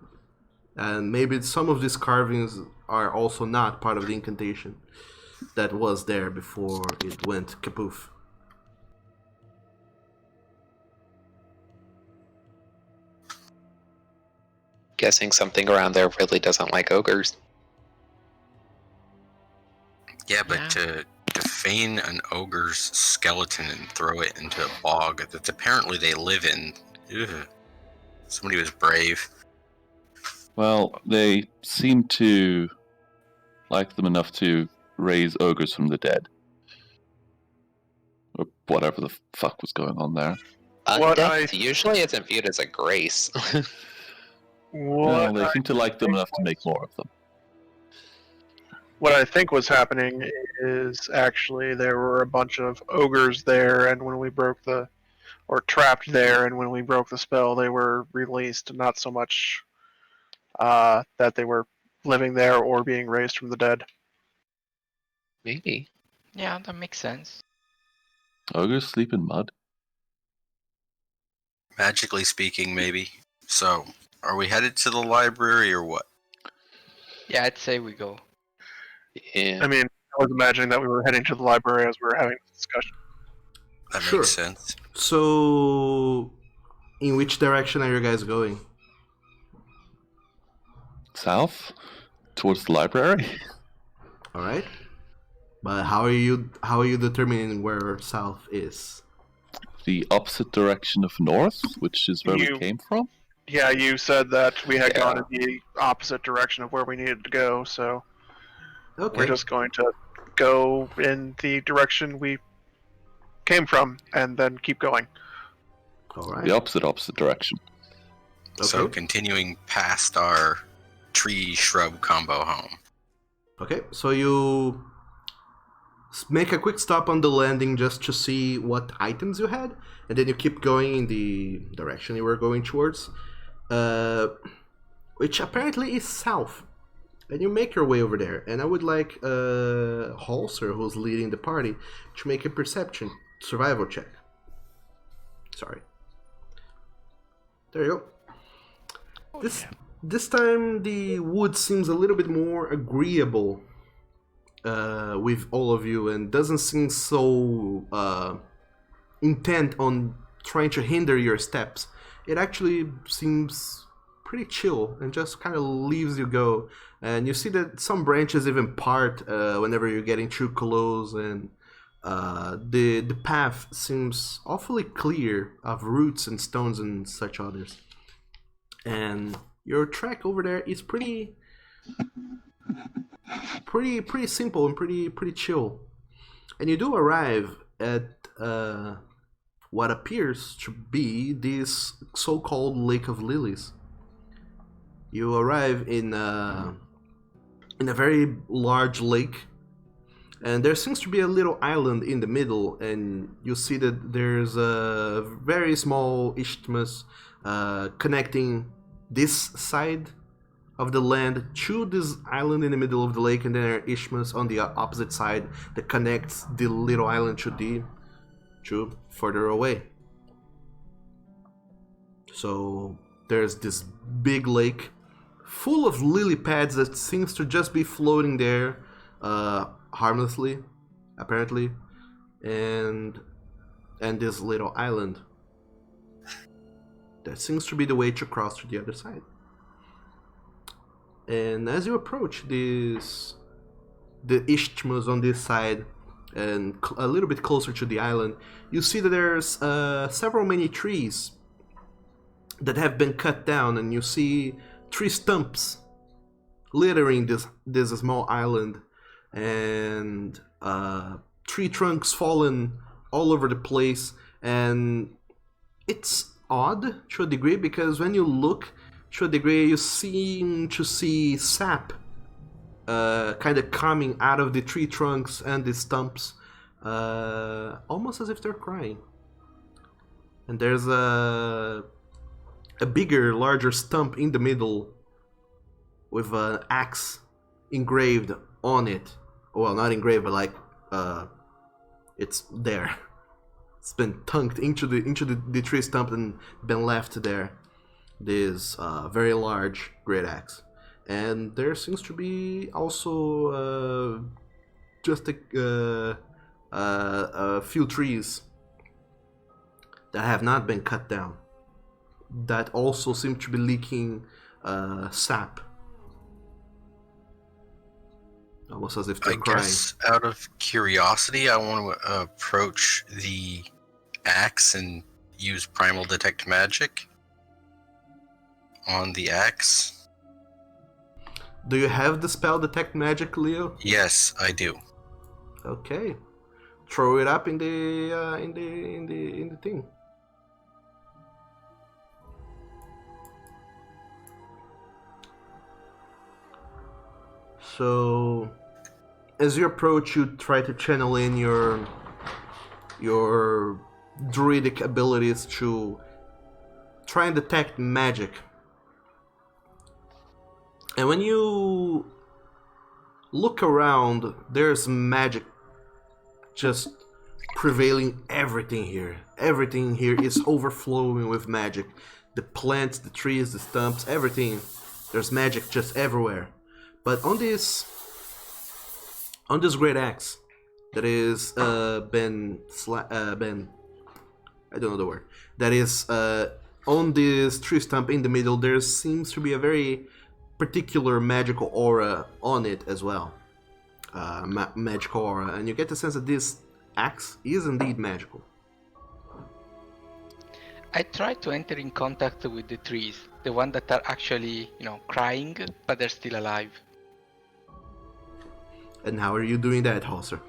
And maybe some of these carvings are also not part of the incantation that was there before it went kapoof. Guessing something around there really doesn't like ogres. Yeah, but to feign an ogre's skeleton and throw it into a bog that apparently they live in. Ugh. Somebody was brave. Well, they seem to like them enough to raise ogres from the dead. Or whatever the fuck was going on there. Death usually isn't viewed as a grace. Well, they seem to like them enough to make more of them. What I think was happening is actually there were a bunch of ogres there, and when we trapped there, and when we broke the spell, they were released. Not so much that they were living there or being raised from the dead. Maybe. Yeah, that makes sense. Ogres sleep in mud? Magically speaking, maybe. So, are we headed to the library or what? Yeah, I'd say we go. Yeah. I mean, I was imagining that we were heading to the library as we were having this discussion. That Sure. makes sense. So, in which direction are you guys going? South? Towards the library? All right. But how are you determining where south is? The opposite direction of north, which is where we You- came from? Yeah, you said that we had Yeah. gone in the opposite direction of where we needed to go, so Okay. we're just going to go in the direction we came from and then keep going. All right. The opposite direction. So Okay. continuing past our tree shrub combo home. Okay. So you make a quick stop on the landing just to see what items you had, and then you keep going in the direction you were going towards, which apparently is south. And you make your way over there. And I would like Halser, who's leading the party, to make a perception survival check. Sorry. There you go. This time the wood seems a little bit more agreeable with all of you and doesn't seem so intent on trying to hinder your steps. It actually seems pretty chill and just kind of leaves you go. And you see that some branches even part whenever you're getting too close, and the path seems awfully clear of roots and stones and such others. And your trek over there is pretty simple and pretty chill. And you do arrive at what appears to be this so-called Lake of Lilies. You arrive in a very large lake, and there seems to be a little island in the middle, and you see that there's a very small isthmus connecting this side of the land to this island in the middle of the lake, and then there are isthmus on the opposite side that connects the little island to further away. So there's this big lake full of lily pads that seems to just be floating there harmlessly, apparently, and this little island that seems to be the way to cross to the other side. And as you approach the isthmus on this side and a little bit closer to the island, you see that there's many trees that have been cut down, and you see tree stumps littering this small island, and tree trunks fallen all over the place. And it's odd to a degree, because when you look to a degree, you seem to see sap kind of coming out of the tree trunks and the stumps, almost as if they're crying. And there's a bigger, larger stump in the middle with an axe engraved on it. Well, not engraved, but like it's there. It's been tunked into the tree stump and been left there. This very large great axe. And there seems to be also just a few trees that have not been cut down, that also seem to be leaking sap, almost as if they're I crying. guess out of curiosity, I want to approach the axe and use primal detect magic on the axe. Do you have the spell detect magic, Leo? Yes, I do. Okay, throw it up in the thing. So, as you approach, you try to channel in your druidic abilities to try and detect magic. And when you look around, there's magic just prevailing everything here. Everything here is overflowing with magic. The plants, the trees, the stumps, everything. There's magic just everywhere. But on this On this great axe that is been I don't know the word. That is on this tree stump in the middle. There seems to be a very particular magical aura on it as well. Magical aura, and you get the sense that this axe is indeed magical. I try to enter in contact with the trees, the ones that are actually, crying, but they're still alive. And how are you doing that, Halser?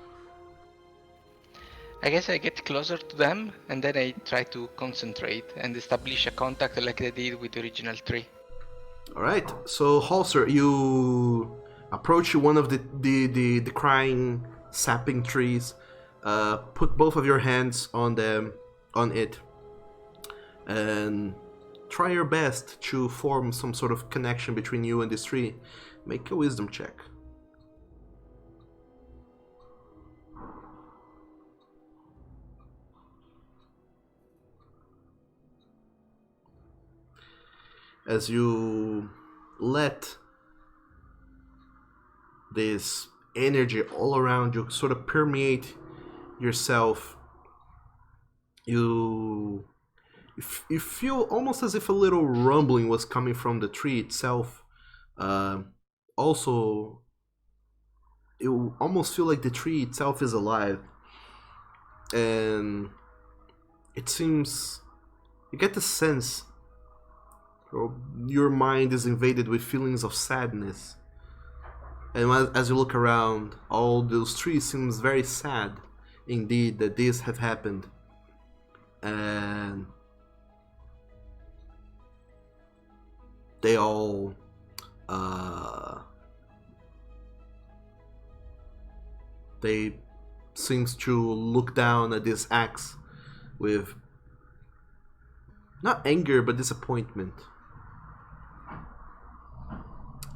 I guess I get closer to them, and then I try to concentrate and establish a contact like I did with the original tree. Alright, so Halser, you approach one of the crying, sapping trees, put both of your hands on it, and try your best to form some sort of connection between you and this tree. Make a wisdom check. As you let this energy all around you sort of permeate yourself, you feel almost as if a little rumbling was coming from the tree itself. Also, you almost feel like the tree itself is alive, and it seems you get the sense your mind is invaded with feelings of sadness. And as you look around, all those trees seems very sad indeed that this have happened. And they all they seems to look down at this axe with not anger but disappointment.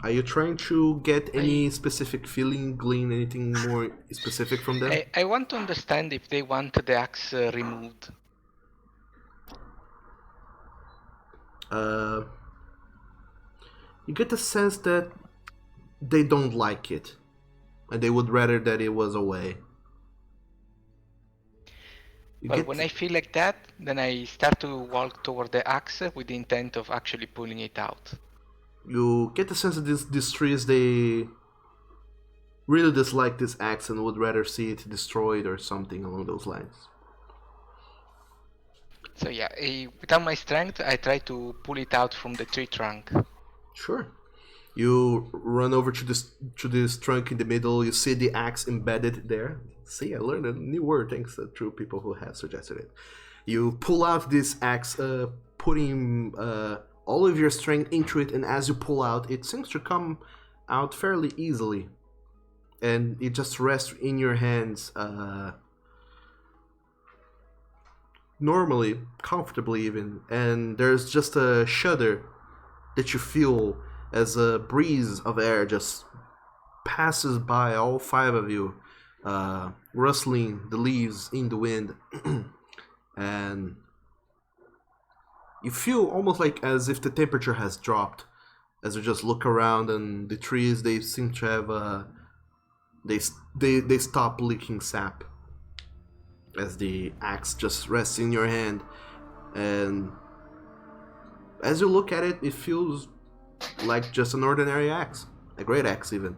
Are you trying to get any specific feeling, glean anything more specific from them? I want to understand if they want the axe removed. You get the sense that they don't like it, and they would rather that it was away. Well, when I feel like that, then I start to walk toward the axe with the intent of actually pulling it out. You get the sense that these trees, they really dislike this axe and would rather see it destroyed or something along those lines. So yeah, without my strength, I try to pull it out from the tree trunk. Sure. You run over to this trunk in the middle. You see the axe embedded there. See, I learned a new word thanks to people who have suggested it. You pull out this axe, putting all of your strength into it, and as you pull out, it seems to come out fairly easily. And it just rests in your hands, normally, comfortably even. And there's just a shudder that you feel as a breeze of air just passes by all five of you, rustling the leaves in the wind. And you feel almost like as if the temperature has dropped as you just look around, and the trees, they seem to have they stop leaking sap as the axe just rests in your hand. And as you look at it, it feels like just an ordinary axe, a great axe even,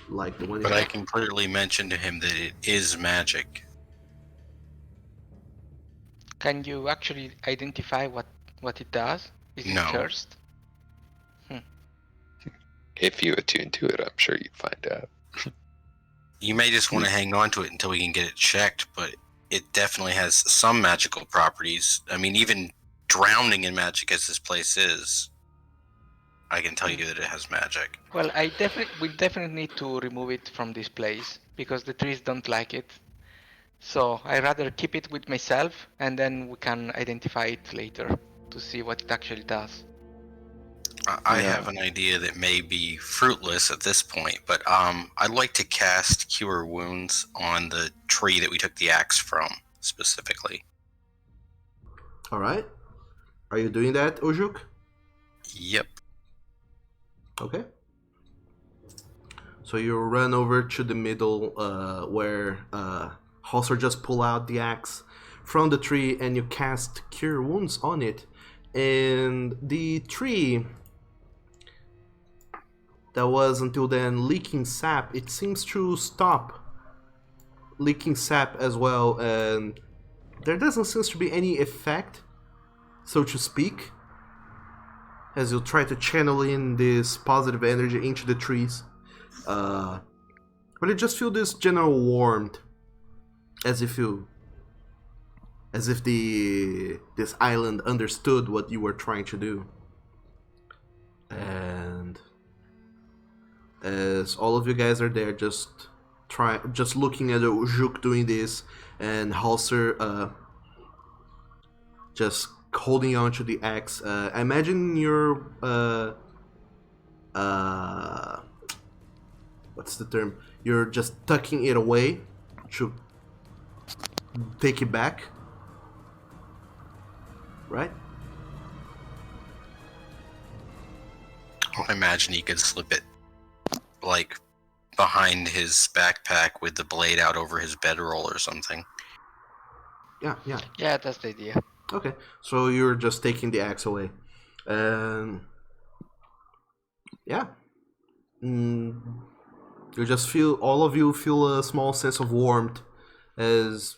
like the one. But I can clearly mention to him that it is magic. Can you actually identify what it does? Is it cursed? If you attune to it, I'm sure you'd find out. You may just want to hang on to it until we can get it checked, but it definitely has some magical properties. I mean, even drowning in magic as this place is, I can tell you that it has magic. Well, we definitely need to remove it from this place because the trees don't like it. So I rather keep it with myself, and then we can identify it later to see what it actually does. I have an idea that may be fruitless at this point, but I'd like to cast Cure Wounds on the tree that we took the axe from, specifically. Alright. Are you doing that, Ojuk? Yep. Okay. So you run over to the middle where Halser just pull out the axe from the tree and you cast Cure Wounds on it. And the tree that was until then leaking sap, it seems to stop leaking sap as well, and there doesn't seem to be any effect, so to speak, as you try to channel in this positive energy into the trees. But you just feel this general warmth, as if this island understood what you were trying to do. And as all of you guys are there, just looking at Ujuk doing this, and Halser just holding on to the axe. I imagine you're what's the term? You're just tucking it away to take it back, right? I imagine he could slip it like behind his backpack with the blade out over his bedroll or something. Yeah. Yeah, that's the idea. Okay, so you're just taking the axe away. Yeah. You just feel, all of you feel a small sense of warmth as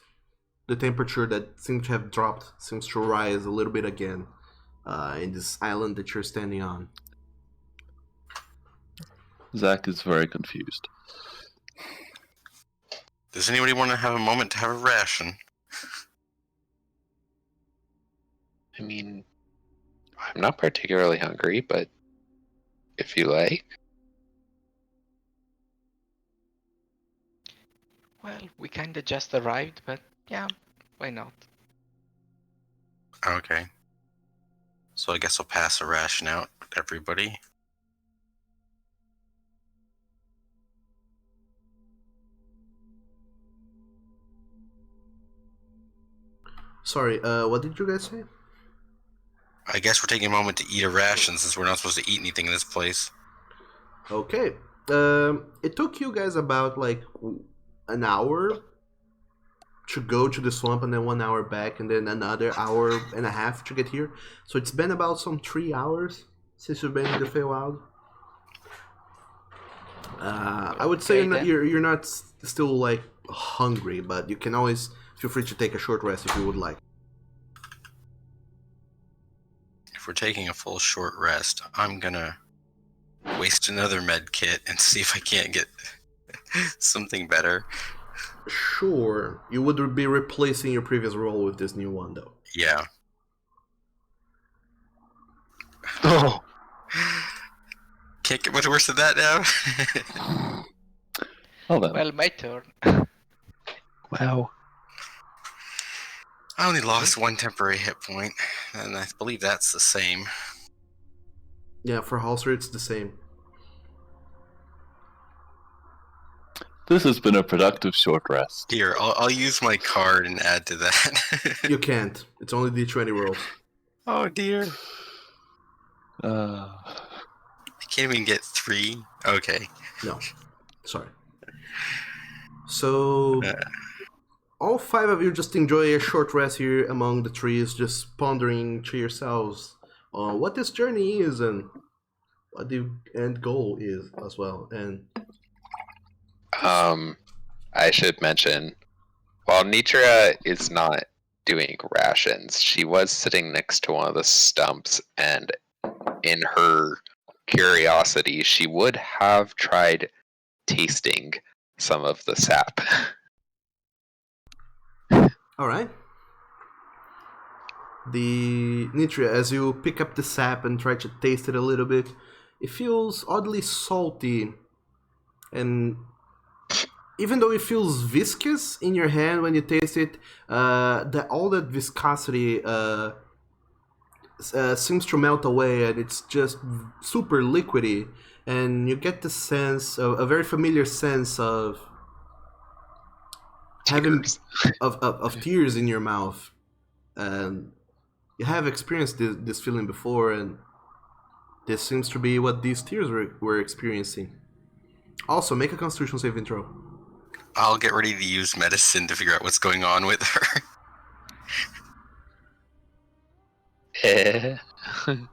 the temperature that seems to have dropped seems to rise a little bit again in this island that you're standing on. Zach is very confused. Does anybody want to have a moment to have a ration? I mean, I'm not particularly hungry, but if you like. Well, we kinda just arrived, but yeah, why not? Okay. So I guess I'll pass a ration out to everybody. Sorry, what did you guys say? I guess we're taking a moment to eat a ration since we're not supposed to eat anything in this place. Okay. It took you guys about like an hour to go to the swamp, and then 1 hour back, and then another hour and a half to get here. So it's been about some 3 hours since you've been in the Feywild. I would say Okay, then. you're not still like hungry, but you can always feel free to take a short rest if you would like. If we're taking a full short rest, I'm gonna waste another med kit and see if I can't get something better. Sure, you would be replacing your previous role with this new one, though. Yeah. Oh, Can't get much worse than that now. Well then, Well, my turn. wow. I only lost one temporary hit point, and I believe that's the same. Yeah, for Halser it's the same. this has been a productive short rest. Here, I'll use my card and add to that. You can't. It's only D20 rolls. Oh dear. Uh, I can't even get 3. Okay. No, sorry. So, all 5 of you just enjoy a short rest here among the trees, just pondering to yourselves on what this journey is and what the end goal is as well. And I should mention, while Nitra is not doing rations, she was sitting next to one of the stumps, and in her curiosity, she would have tried tasting some of the sap. all right. The Nitria, as you pick up the sap and try to taste it a little bit, it feels oddly salty, and even though it feels viscous in your hand when you taste it, all that viscosity seems to melt away, and it's just super liquidy, and you get the sense, a very familiar sense of having Tears. of tears in your mouth, and you have experienced this feeling before, and this seems to be what these tears were experiencing. Also, make a Constitution saving throw. I'll get ready to use medicine to figure out what's going on with her.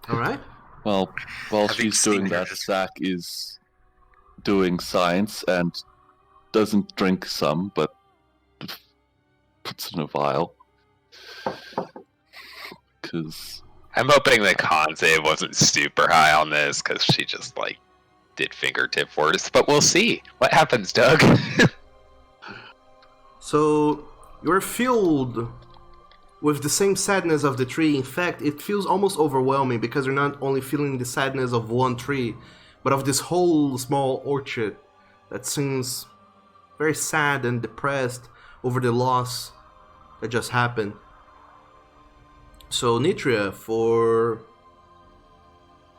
All right. Well, while Having she's seen doing her that, just- Zach is doing science and doesn't drink some, but puts it in a vial. Because I'm hoping the con save wasn't super high on this because she just like did fingertip force, but we'll see what happens, Doug. So you're filled with the same sadness of the tree. In fact, it feels almost overwhelming because you're not only feeling the sadness of one tree, but of this whole small orchard that seems very sad and depressed over the loss that just happened. So Nitria, for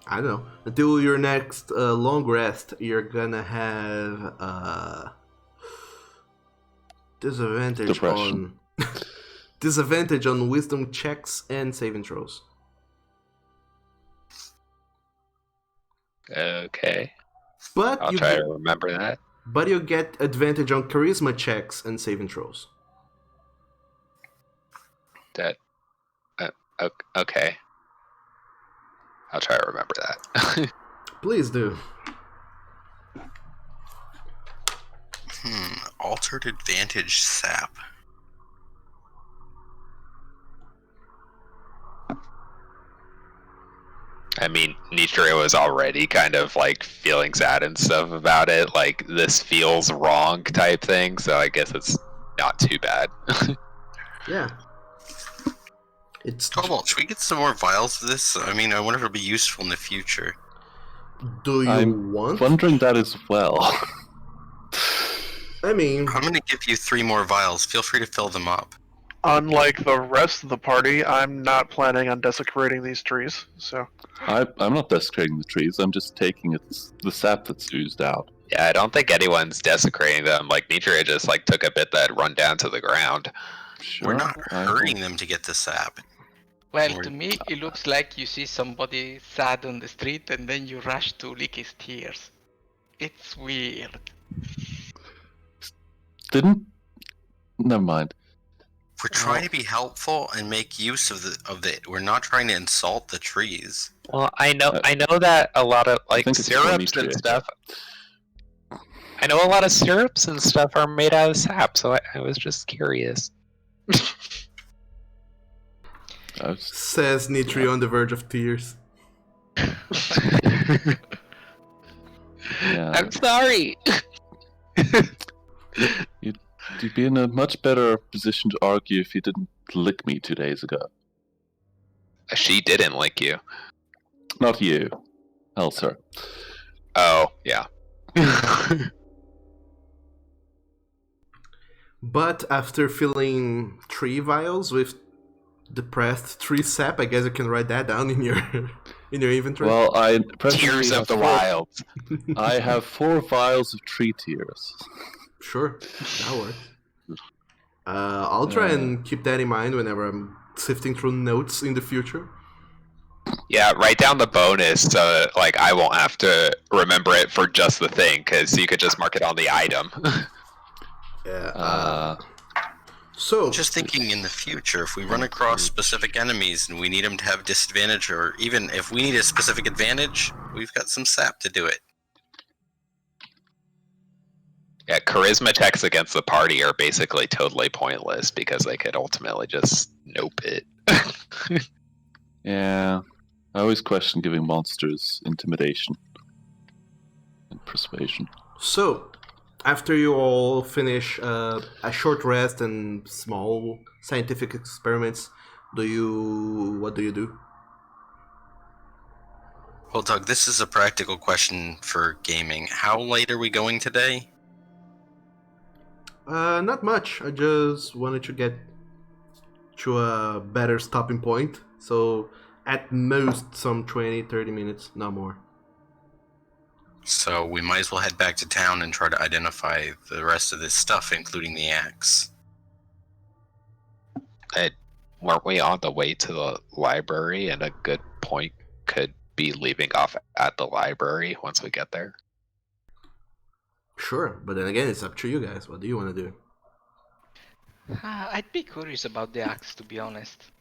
I don't know, until your next long rest, you're gonna have disadvantage Depression. on disadvantage on wisdom checks and saving throws. Okay, But I'll you try get, to remember that. but you get advantage on charisma checks and saving throws. That okay. I'll try to remember that. Please do. Altered advantage sap. I mean, Nitria was already kind of like feeling sad and stuff about it, like this feels wrong type thing, so I guess it's not too bad. Yeah. It's Cobalt, should we get some more vials of this? I mean, I wonder if it'll be useful in the future. Do you I'm want? wondering that as well. I mean, I'm gonna give you 3 more vials. Feel free to fill them up. Unlike the rest of the party, I'm not planning on desecrating these trees. So I'm not desecrating the trees, I'm just taking the sap that's oozed out. Yeah, I don't think anyone's desecrating them. Like Nitria just like took a bit that run down to the ground. Sure, We're not I hurting will- them to get the sap. Well, to me, it looks like you see somebody sad on the street and then you rush to lick his tears. It's weird. Never mind. We're trying to be helpful and make use of the. We're not trying to insult the trees. Well, I know that a lot of like think it's syrups and Nitria. stuff. I know a lot of syrups and stuff are made out of sap, so I was just curious. says Nitri on the verge of tears. Yeah. I'm sorry. You'd be in a much better position to argue if you didn't lick me 2 days ago. She didn't like you. Not you. Elser. Oh, yeah. But after filling 3 vials with depressed tree sap, I guess you can write that down in your inventory. Well, I presently Tears have of the 4 wild. I have 4 vials of tree tears. Sure, that works. I'll try and keep that in mind whenever I'm sifting through notes in the future. Yeah, write down the bonus so like I won't have to remember it for just the thing, because you could just mark it on the item. Yeah. So Just thinking in the future, if we run across specific enemies and we need them to have disadvantage, or even if we need a specific advantage, we've got some sap to do it. Yeah, charisma checks against the party are basically totally pointless because they could ultimately just nope it. Yeah. I always question giving monsters intimidation and persuasion. So, after you all finish a short rest and small scientific experiments, what do you do? Well, Doug, this is a practical question for gaming. How late are we going today? Not much. I just wanted to get to a better stopping point. So, at most, some 20-30 minutes, not more. So we might as well head back to town and try to identify the rest of this stuff, including the axe. Weren't we on the way to the library, and a good point could be leaving off at the library once we get there? Sure, but then again, it's up to you guys. What do you want to do? I'd be curious about the axe, to be honest.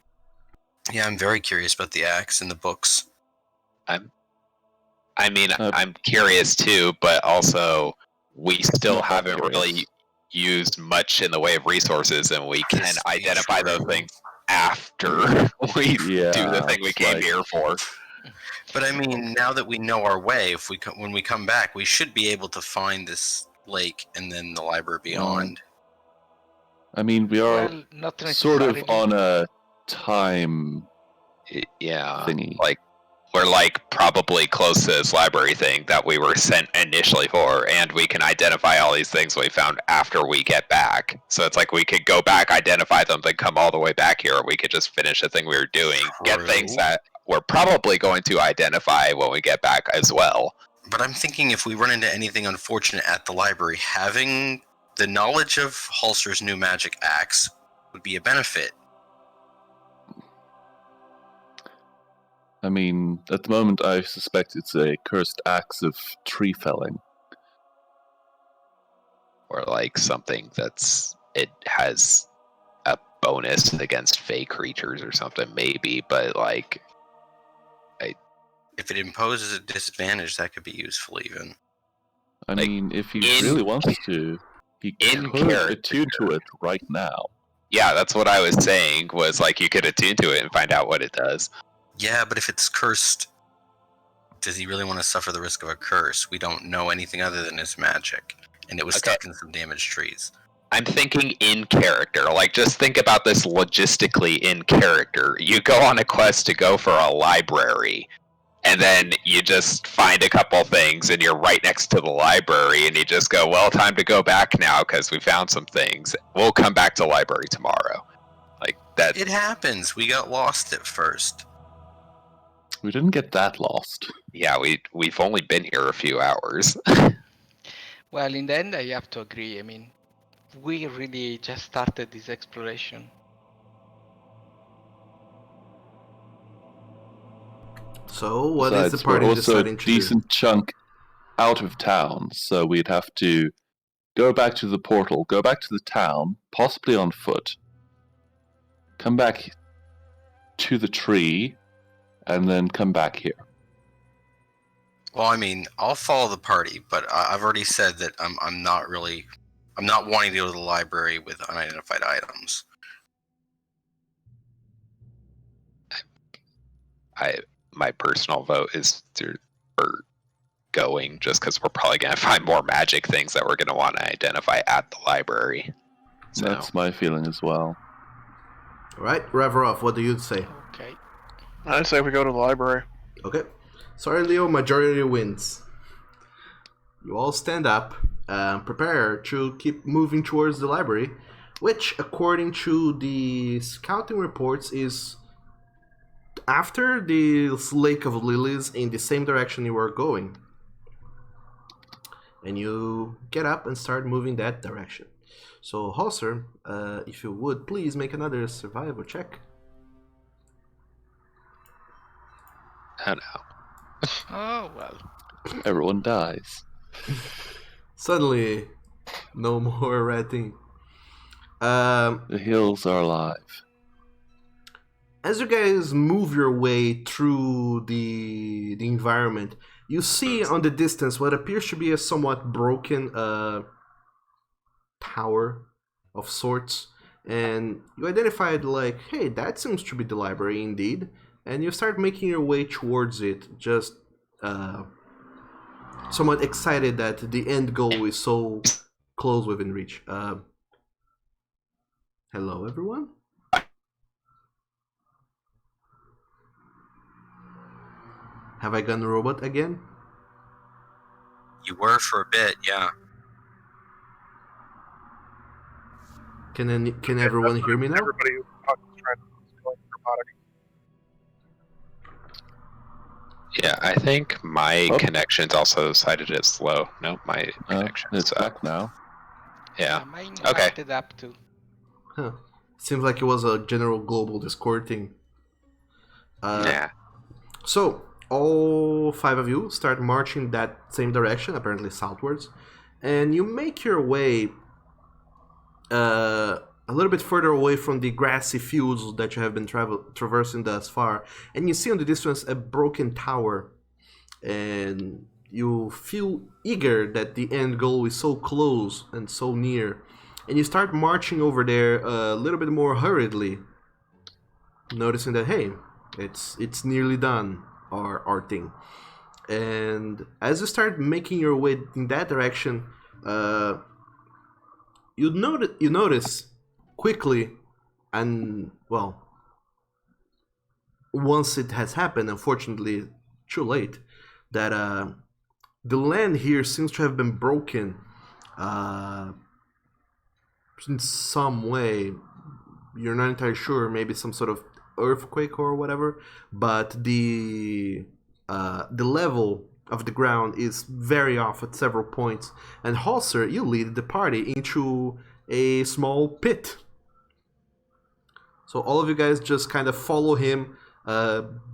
Yeah, I'm very curious about the axe in the books. I'm curious too, but also we still haven't really used much in the way of resources, and we can This is identify those true. things after we do the thing we it's came like- here for. But I mean, now that we know our way, if we when we come back, we should be able to find this lake and then the library beyond. I mean, we are Well, not sort of necessarily. on a time Yeah, thingy. like we're like probably close to this library thing that we were sent initially for, and we can identify all these things we found after we get back. So it's like we could go back, identify them, then come all the way back here, or we could just finish the thing we were doing, get things True. that we're probably going to identify when we get back as well. But I'm thinking if we run into anything unfortunate at the library, having the knowledge of Halser's new magic axe would be a benefit. I mean, at the moment, I suspect it's a cursed axe of tree felling. Or like something it has a bonus against fey creatures or something, maybe, but like If it imposes a disadvantage, that could be useful even. I Like, mean, if he in- really wants to, he in could character. attune to it right now. yeah, that's what I was saying, was like you could attune to it and find out what it does. Yeah, but if it's cursed, does he really want to suffer the risk of a curse? We don't know anything other than his magic, and it was Okay. stuck in some damaged trees. I'm thinking in character. Like, just think about this logistically in character. You go on a quest to go for a library, and then you just find a couple things, and you're right next to the library, and you just go, well, time to go back now, because we found some things. We'll come back to the library tomorrow. Like, that. It happens. We got lost at first. We didn't get that lost. Yeah, we've only been here a few hours. Well, in the end, I have to agree. I mean, we really just started this exploration. So, what is the Besides, party we're also deciding a to decent chunk out of town, so we'd have to go back to the portal, go back to the town, possibly on foot, come back to the tree, and then come back here. Well, I mean, I'll follow the party, but I've already said that I'm not wanting to go to the library with unidentified items. My personal vote is for going, just because we're probably going to find more magic things that we're going to want to identify at the library. So, That's my feeling as well. Alright, Reverov, what do you say? Okay. I say we go to the library. Okay. Sorry, Leo, majority wins. You all stand up, prepare to keep moving towards the library, which, according to the scouting reports, is after the Lake of Lilies in the same direction you were going. And you get up and start moving that direction. So, Halser, if you would, please make another survival check. I don't know. Oh, well. Everyone dies. Suddenly, no more ratting. The hills are alive. As you guys move your way through the environment, you see on the distance what appears to be a somewhat broken tower of sorts, and you identified like, hey, that seems to be the library indeed, and you start making your way towards it, just somewhat excited that the end goal is so close within reach. Hello, everyone? Have I gone robot again? You were for a bit, yeah. Can everyone hear me now? Everybody who's trying to go robotic. Yeah, I think my Oh. connection's also cited as slow. No, my connection. It's So, back now. yeah. Mine Okay. acted up too. Huh. Seems like it was a general global Discord thing. Yeah. So, all 5 of you start marching that same direction, apparently southwards. and you make your way a little bit further away from the grassy fields that you have been traversing thus far, and you see in the distance a broken tower, and you feel eager that the end goal is so close and so near, and you start marching over there a little bit more hurriedly, noticing that, hey, it's nearly done, our thing. And as you start making your way in that direction, you notice quickly, and well, once it has happened, unfortunately too late, that the land here seems to have been broken in some way. You're not entirely sure, maybe some sort of earthquake or whatever, but the level of the ground is very off at several points. And Halser, you lead the party into a small pit. So all of you guys just kind of follow him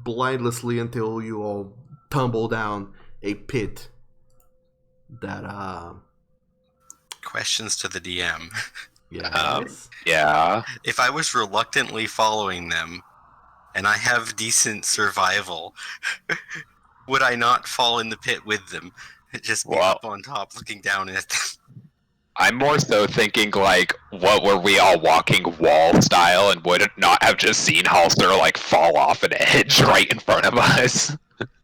blindlessly until you all tumble down a pit that Questions to the DM. yes. Yeah. If I was reluctantly following them, and I have decent survival, would I not fall in the pit with them? Just be Well, up on top looking down at them. I'm more so thinking like, what were we all walking wall style, and would it not have just seen Halster like fall off an edge right in front of us?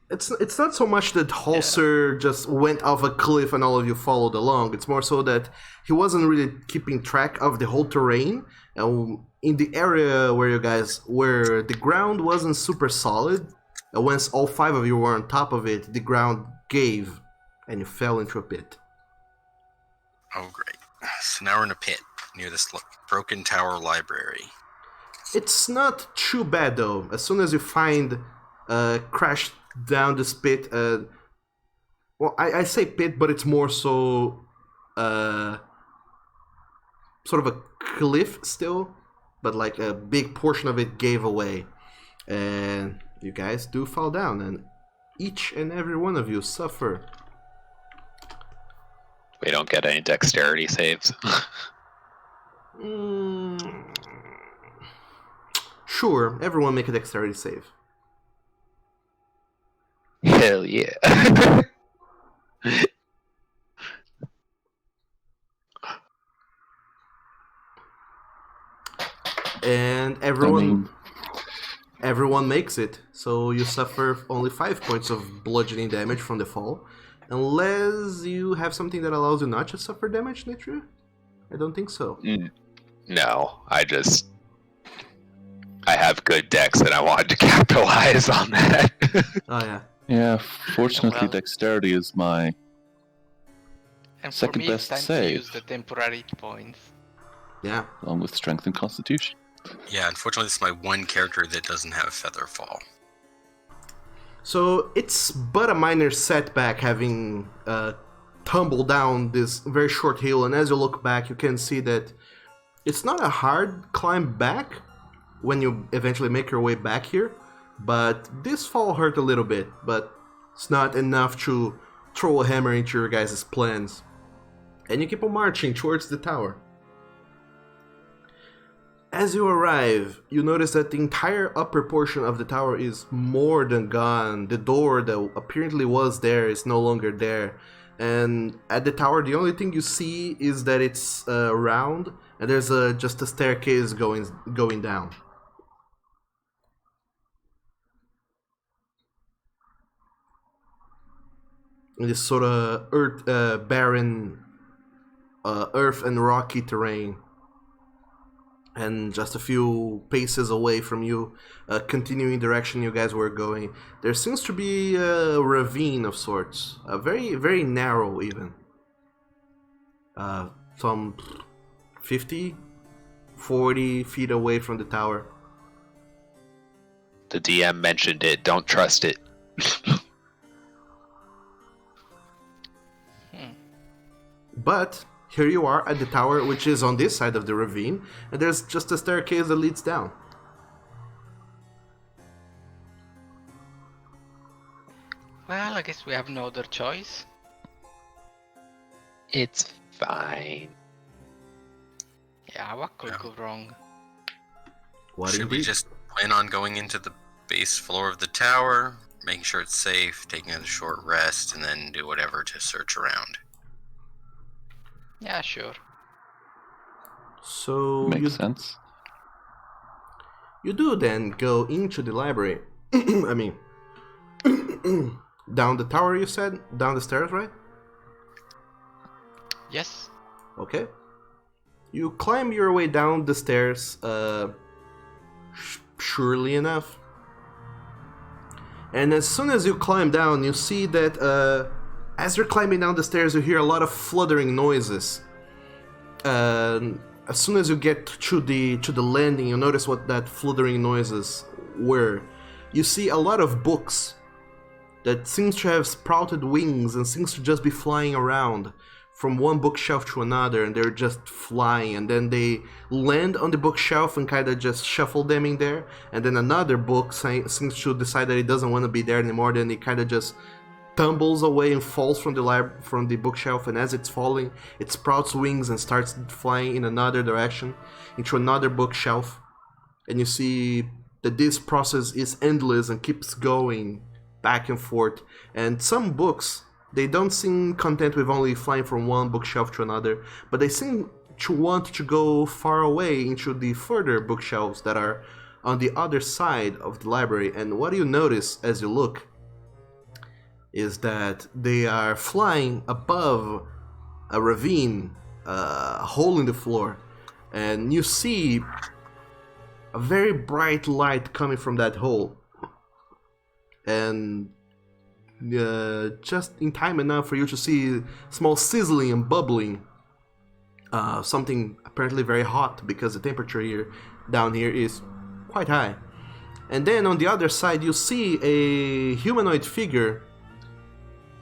It's not so much that Halser just went off a cliff and all of you followed along. It's more so that he wasn't really keeping track of the whole terrain. In the area where the ground wasn't super solid, once all 5 of you were on top of it, the ground gave and you fell into a pit. Oh, great. So now we're in a pit near this broken tower library. It's not too bad though. As soon as you find crashed down this pit, well, I say pit, but it's more so sort of a cliff still, but like a big portion of it gave away, and you guys do fall down, and each and every one of you suffer. We don't get any dexterity saves. Sure, everyone make a dexterity save. Hell yeah. And everyone makes it, so you suffer only 5 points of bludgeoning damage from the fall, unless you have something that allows you not to suffer damage, Nitru? I don't think so. No, I have good dex and I wanted to capitalize on that. Oh yeah. Yeah, fortunately, Well. dexterity is my And for Second me, it's best time save. to use the temporary points. Yeah. along with strength and constitution. Yeah, unfortunately, this is my one character that doesn't have Feather Fall. So it's but a minor setback having tumbled down this very short hill, and as you look back, you can see that it's not a hard climb back when you eventually make your way back here, but this fall hurt a little bit, but it's not enough to throw a hammer into your guys' plans. And you keep on marching towards the tower. As you arrive, you notice that the entire upper portion of the tower is more than gone. The door that apparently was there is no longer there. And at the tower, the only thing you see is that it's round, and there's just a staircase going down. In this sort of barren earth and rocky terrain. And just a few paces away from you, continuing direction you guys were going, there seems to be a ravine of sorts, very, very narrow even. Some 50, 40 feet away from the tower. The DM mentioned it, don't trust it. But here you are at the tower, which is on this side of the ravine, and there's just a staircase that leads down. Well, I guess we have no other choice. It's fine. Yeah, what could go wrong? What Should we indeed? just plan on going into the base floor of the tower, making sure it's safe, taking a short rest, and then do whatever to search around? Yeah, sure. So Makes sense. you do then go into the library. I mean, down the tower. You said down the stairs, right? Yes. Okay. You climb your way down the stairs, surely enough. And as soon as you climb down, you see that as you're climbing down the stairs, you hear a lot of fluttering noises. As soon as you get to the landing, you notice what that fluttering noises were. You see a lot of books that seems to have sprouted wings and seems to just be flying around from one bookshelf to another, and they're just flying, and then they land on the bookshelf and kind of just shuffle them in there, and then another book seems to decide that it doesn't want to be there anymore, then it kind of just tumbles away and falls from the bookshelf, and as it's falling, it sprouts wings and starts flying in another direction into another bookshelf, and you see that this process is endless and keeps going back and forth, and some books, they don't seem content with only flying from one bookshelf to another, but they seem to want to go far away into the further bookshelves that are on the other side of the library. And what you notice as you look is that they are flying above a ravine, a hole in the floor, and you see a very bright light coming from that hole. And just in time enough for you to see small sizzling and bubbling, something apparently very hot because the temperature down here is quite high. And then on the other side you see a humanoid figure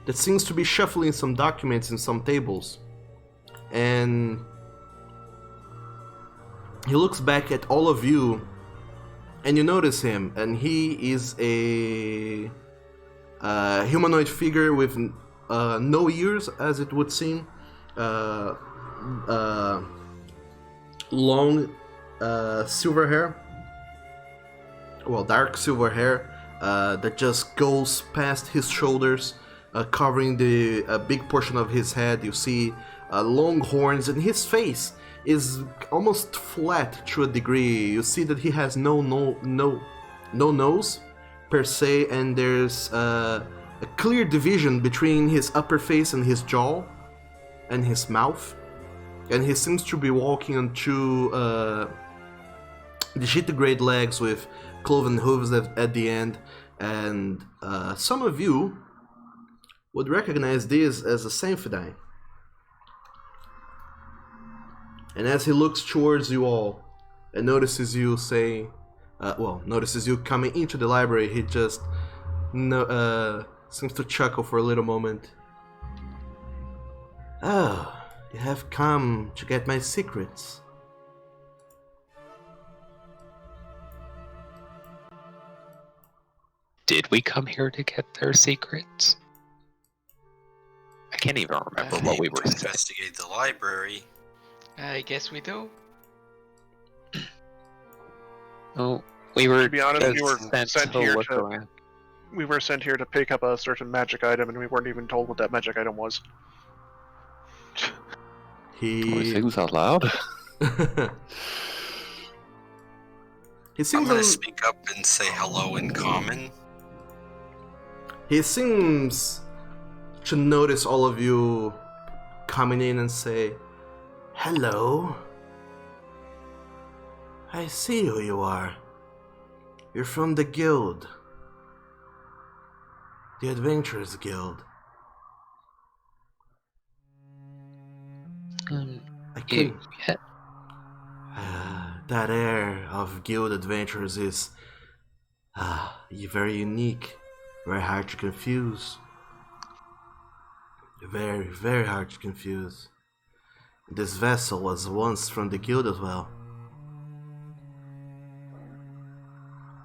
that seems to be shuffling some documents in some tables, and he looks back at all of you and you notice him, and he is a humanoid figure with no ears, as it would seem, long silver hair, well, dark silver hair that just goes past his shoulders, covering a big portion of his head. You see long horns, and his face is almost flat to a degree. You see that he has no nose per se, and there's a clear division between his upper face and his jaw and his mouth, and he seems to be walking on two digitigrade legs with cloven hooves at the end, and some of you would recognize this as a Symphony. And as he looks towards you all and notices you notices you coming into the library, he just seems to chuckle for a little moment. Oh, you have come to get my secrets. Did we come here to get their secrets? I can't even remember what we were to saying. investigate the library. I guess we do. Oh, we were. To be honest, we were sent sent to here look to- around. We were sent here to pick up a certain magic item, and we weren't even told what that magic item was. Can we He say this out loud? he I'm seems gonna a, speak up and say hello in common. he seems to notice all of you coming in and say, "Hello. I see who you are. You're from the guild. The Adventurers Guild. I can Yeah, that air of guild adventurers is very unique, very hard to confuse. Very, very hard to confuse. This vessel was once from the guild as well.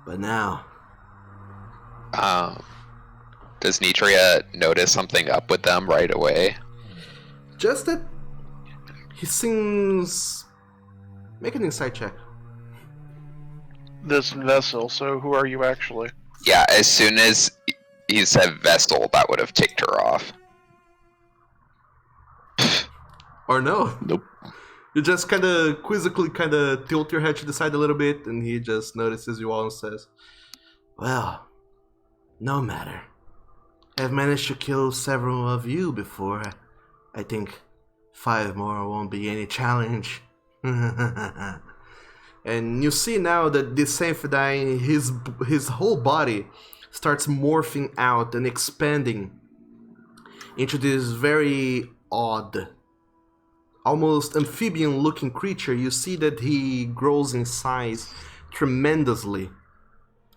But now, Does Nitria notice something up with them right away? just that he seems... Make an insight check. This vessel, so who are you actually? Yeah, as soon as he said vessel, that would have ticked her off. Or no? Nope. You just kind of quizzically kind of tilt your head to the side a little bit, and he just notices you all and says, "Well, no matter. I've managed to kill several of you before. I think 5 more won't be any challenge." And you see now that this Symphony, his whole body starts morphing out and expanding into this very odd, almost amphibian-looking creature. You see that he grows in size tremendously.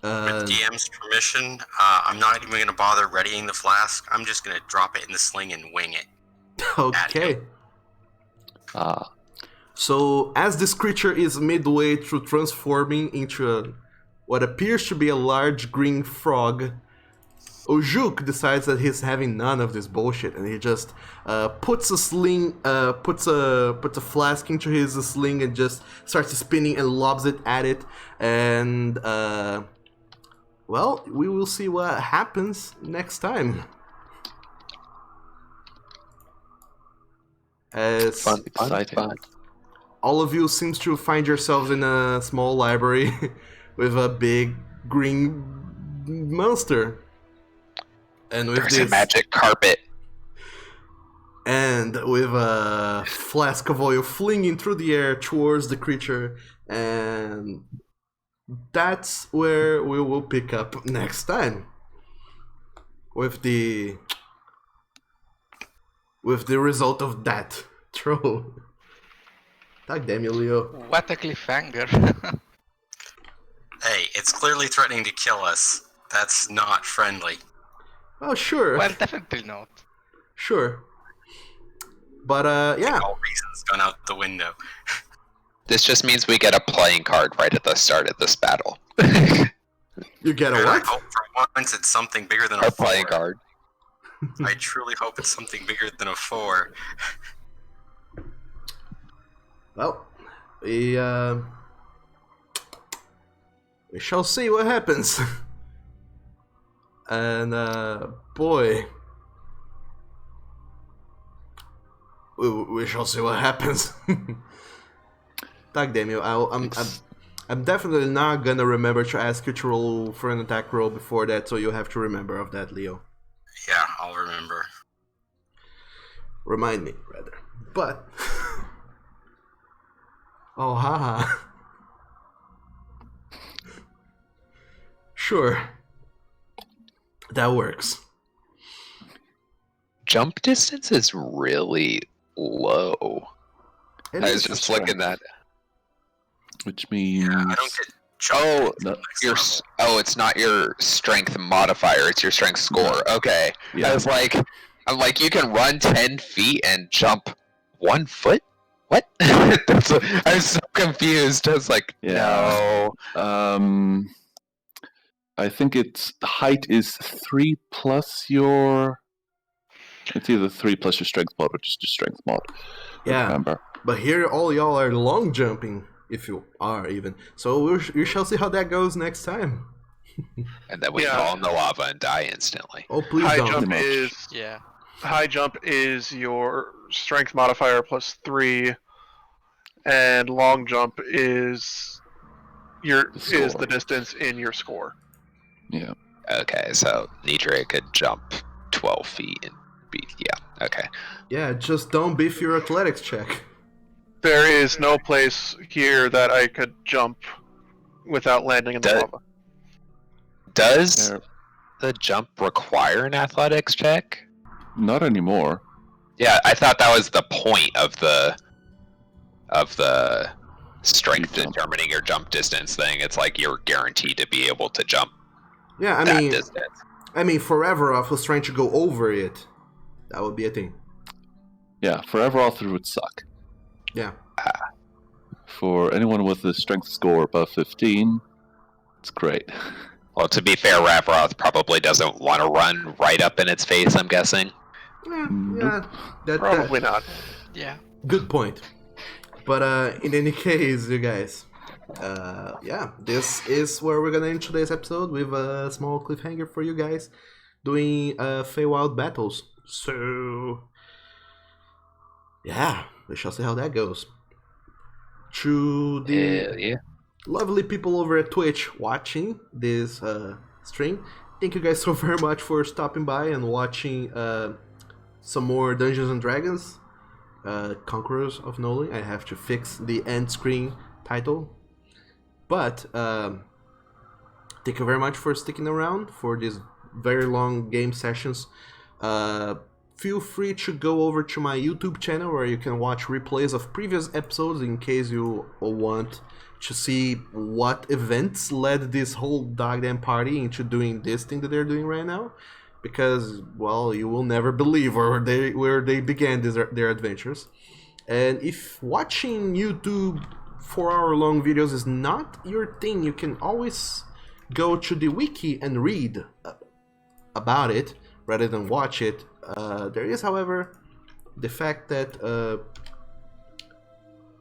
With DM's permission, I'm not even going to bother readying the flask. I'm just going to drop it in the sling and wing it. Okay. Ah, So, as this creature is midway through transforming into what appears to be a large green frog, Ojuk decides that he's having none of this bullshit, and he just puts a flask into his sling and just starts spinning and lobs it at it. And well, we will see what happens next time. As Fun, exciting. all of you seems to find yourselves in a small library with a big green monster. And with There's a magic carpet. and with a flask of oil flinging through the air towards the creature, and that's where we will pick up next time with the result of that throw. God damn you, Leo. What a cliffhanger. Hey, it's clearly threatening to kill us. That's not friendly. Oh, sure. Well, definitely not. Sure. But, yeah. All reasons gone out the window. This just means we get a playing card right at the start of this battle. You get a And I what? hope for once it's something bigger than Our a 4. playing card. I truly hope it's something bigger than a 4. Well, we shall see what happens. And, boy. We shall see what happens. God damn you, I'm definitely not gonna remember to ask you to roll for an attack roll before that, so you'll have to remember of that, Leo. Yeah, I'll remember. Remind me, rather. But... oh, haha. Sure. That works. Jump distance is really low. It I is was just strength. looking at. which means Yeah, I don't get Oh, no, it's not your strength modifier; it's your strength score. Okay. yeah. I was like, you can run 10 feet and jump 1 foot. What? I was so confused. I was like, Yeah. no. I think its height is 3 plus your. It's either 3 plus your strength mod or just your strength mod. Yeah. Remember. But here, all y'all are long jumping, if you are even. So we shall see how that goes next time. And then we Yeah. fall in the lava and die instantly. Oh, please High don't. jump much. is Yeah. high jump is your strength modifier plus 3, and long jump is The score. is the distance in your score. Yeah. Okay, so Nidre could jump 12 feet and be. Yeah, okay. Yeah, just don't beef your athletics check. There is no place here that I could jump without landing in the Does- lava. Does There- the jump require an athletics check? Not anymore. Yeah, I thought that was the point of the strength You jump. determining your jump distance thing. It's like you're guaranteed to be able to jump Yeah, that distance. I mean, forever I was trying to go over it. That would be a thing. Yeah, forever all through would suck. Yeah. For anyone with a strength score above 15, it's great. Well, to be fair, Ravroth probably doesn't want to run right up in its face, I'm guessing. Yeah, that, Probably not. Yeah. good point. But in any case, you guys, yeah, this is where we're gonna end today's episode with a small cliffhanger for you guys, doing Feywild battles. So, yeah, we shall see how that goes. To the Hell yeah. lovely people over at Twitch watching this stream, thank you guys so very much for stopping by and watching some more Dungeons and Dragons. Conquerors of Nolyn. I have to fix the end screen title. But thank you very much for sticking around for these very long game sessions. Feel free to go over to my YouTube channel where you can watch replays of previous episodes in case you want to see what events led this whole goddamn party into doing this thing that they're doing right now. Because, well, you will never believe where they began their adventures. And if watching YouTube 4-hour-long videos is not your thing, you can always go to the wiki and read about it rather than watch it. There is, however, the fact that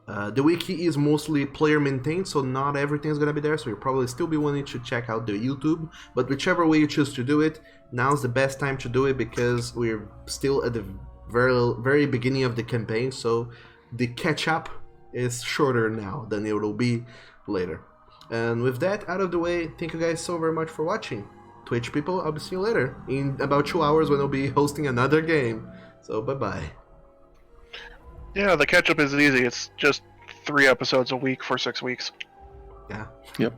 the wiki is mostly player maintained, so not everything is going to be there, so you'll probably still be wanting to check out the YouTube. But whichever way you choose to do it, now's the best time to do it because we're still at the very beginning of the campaign, so the catch-up is shorter now than it will be later. And with that out of the way, thank you guys so very much for watching. Twitch people, I'll be seeing you later in about 2 hours when I'll be hosting another game. So bye-bye. Yeah, the catch up is easy. It's just 3 episodes a week for 6 weeks. Yeah. Yep.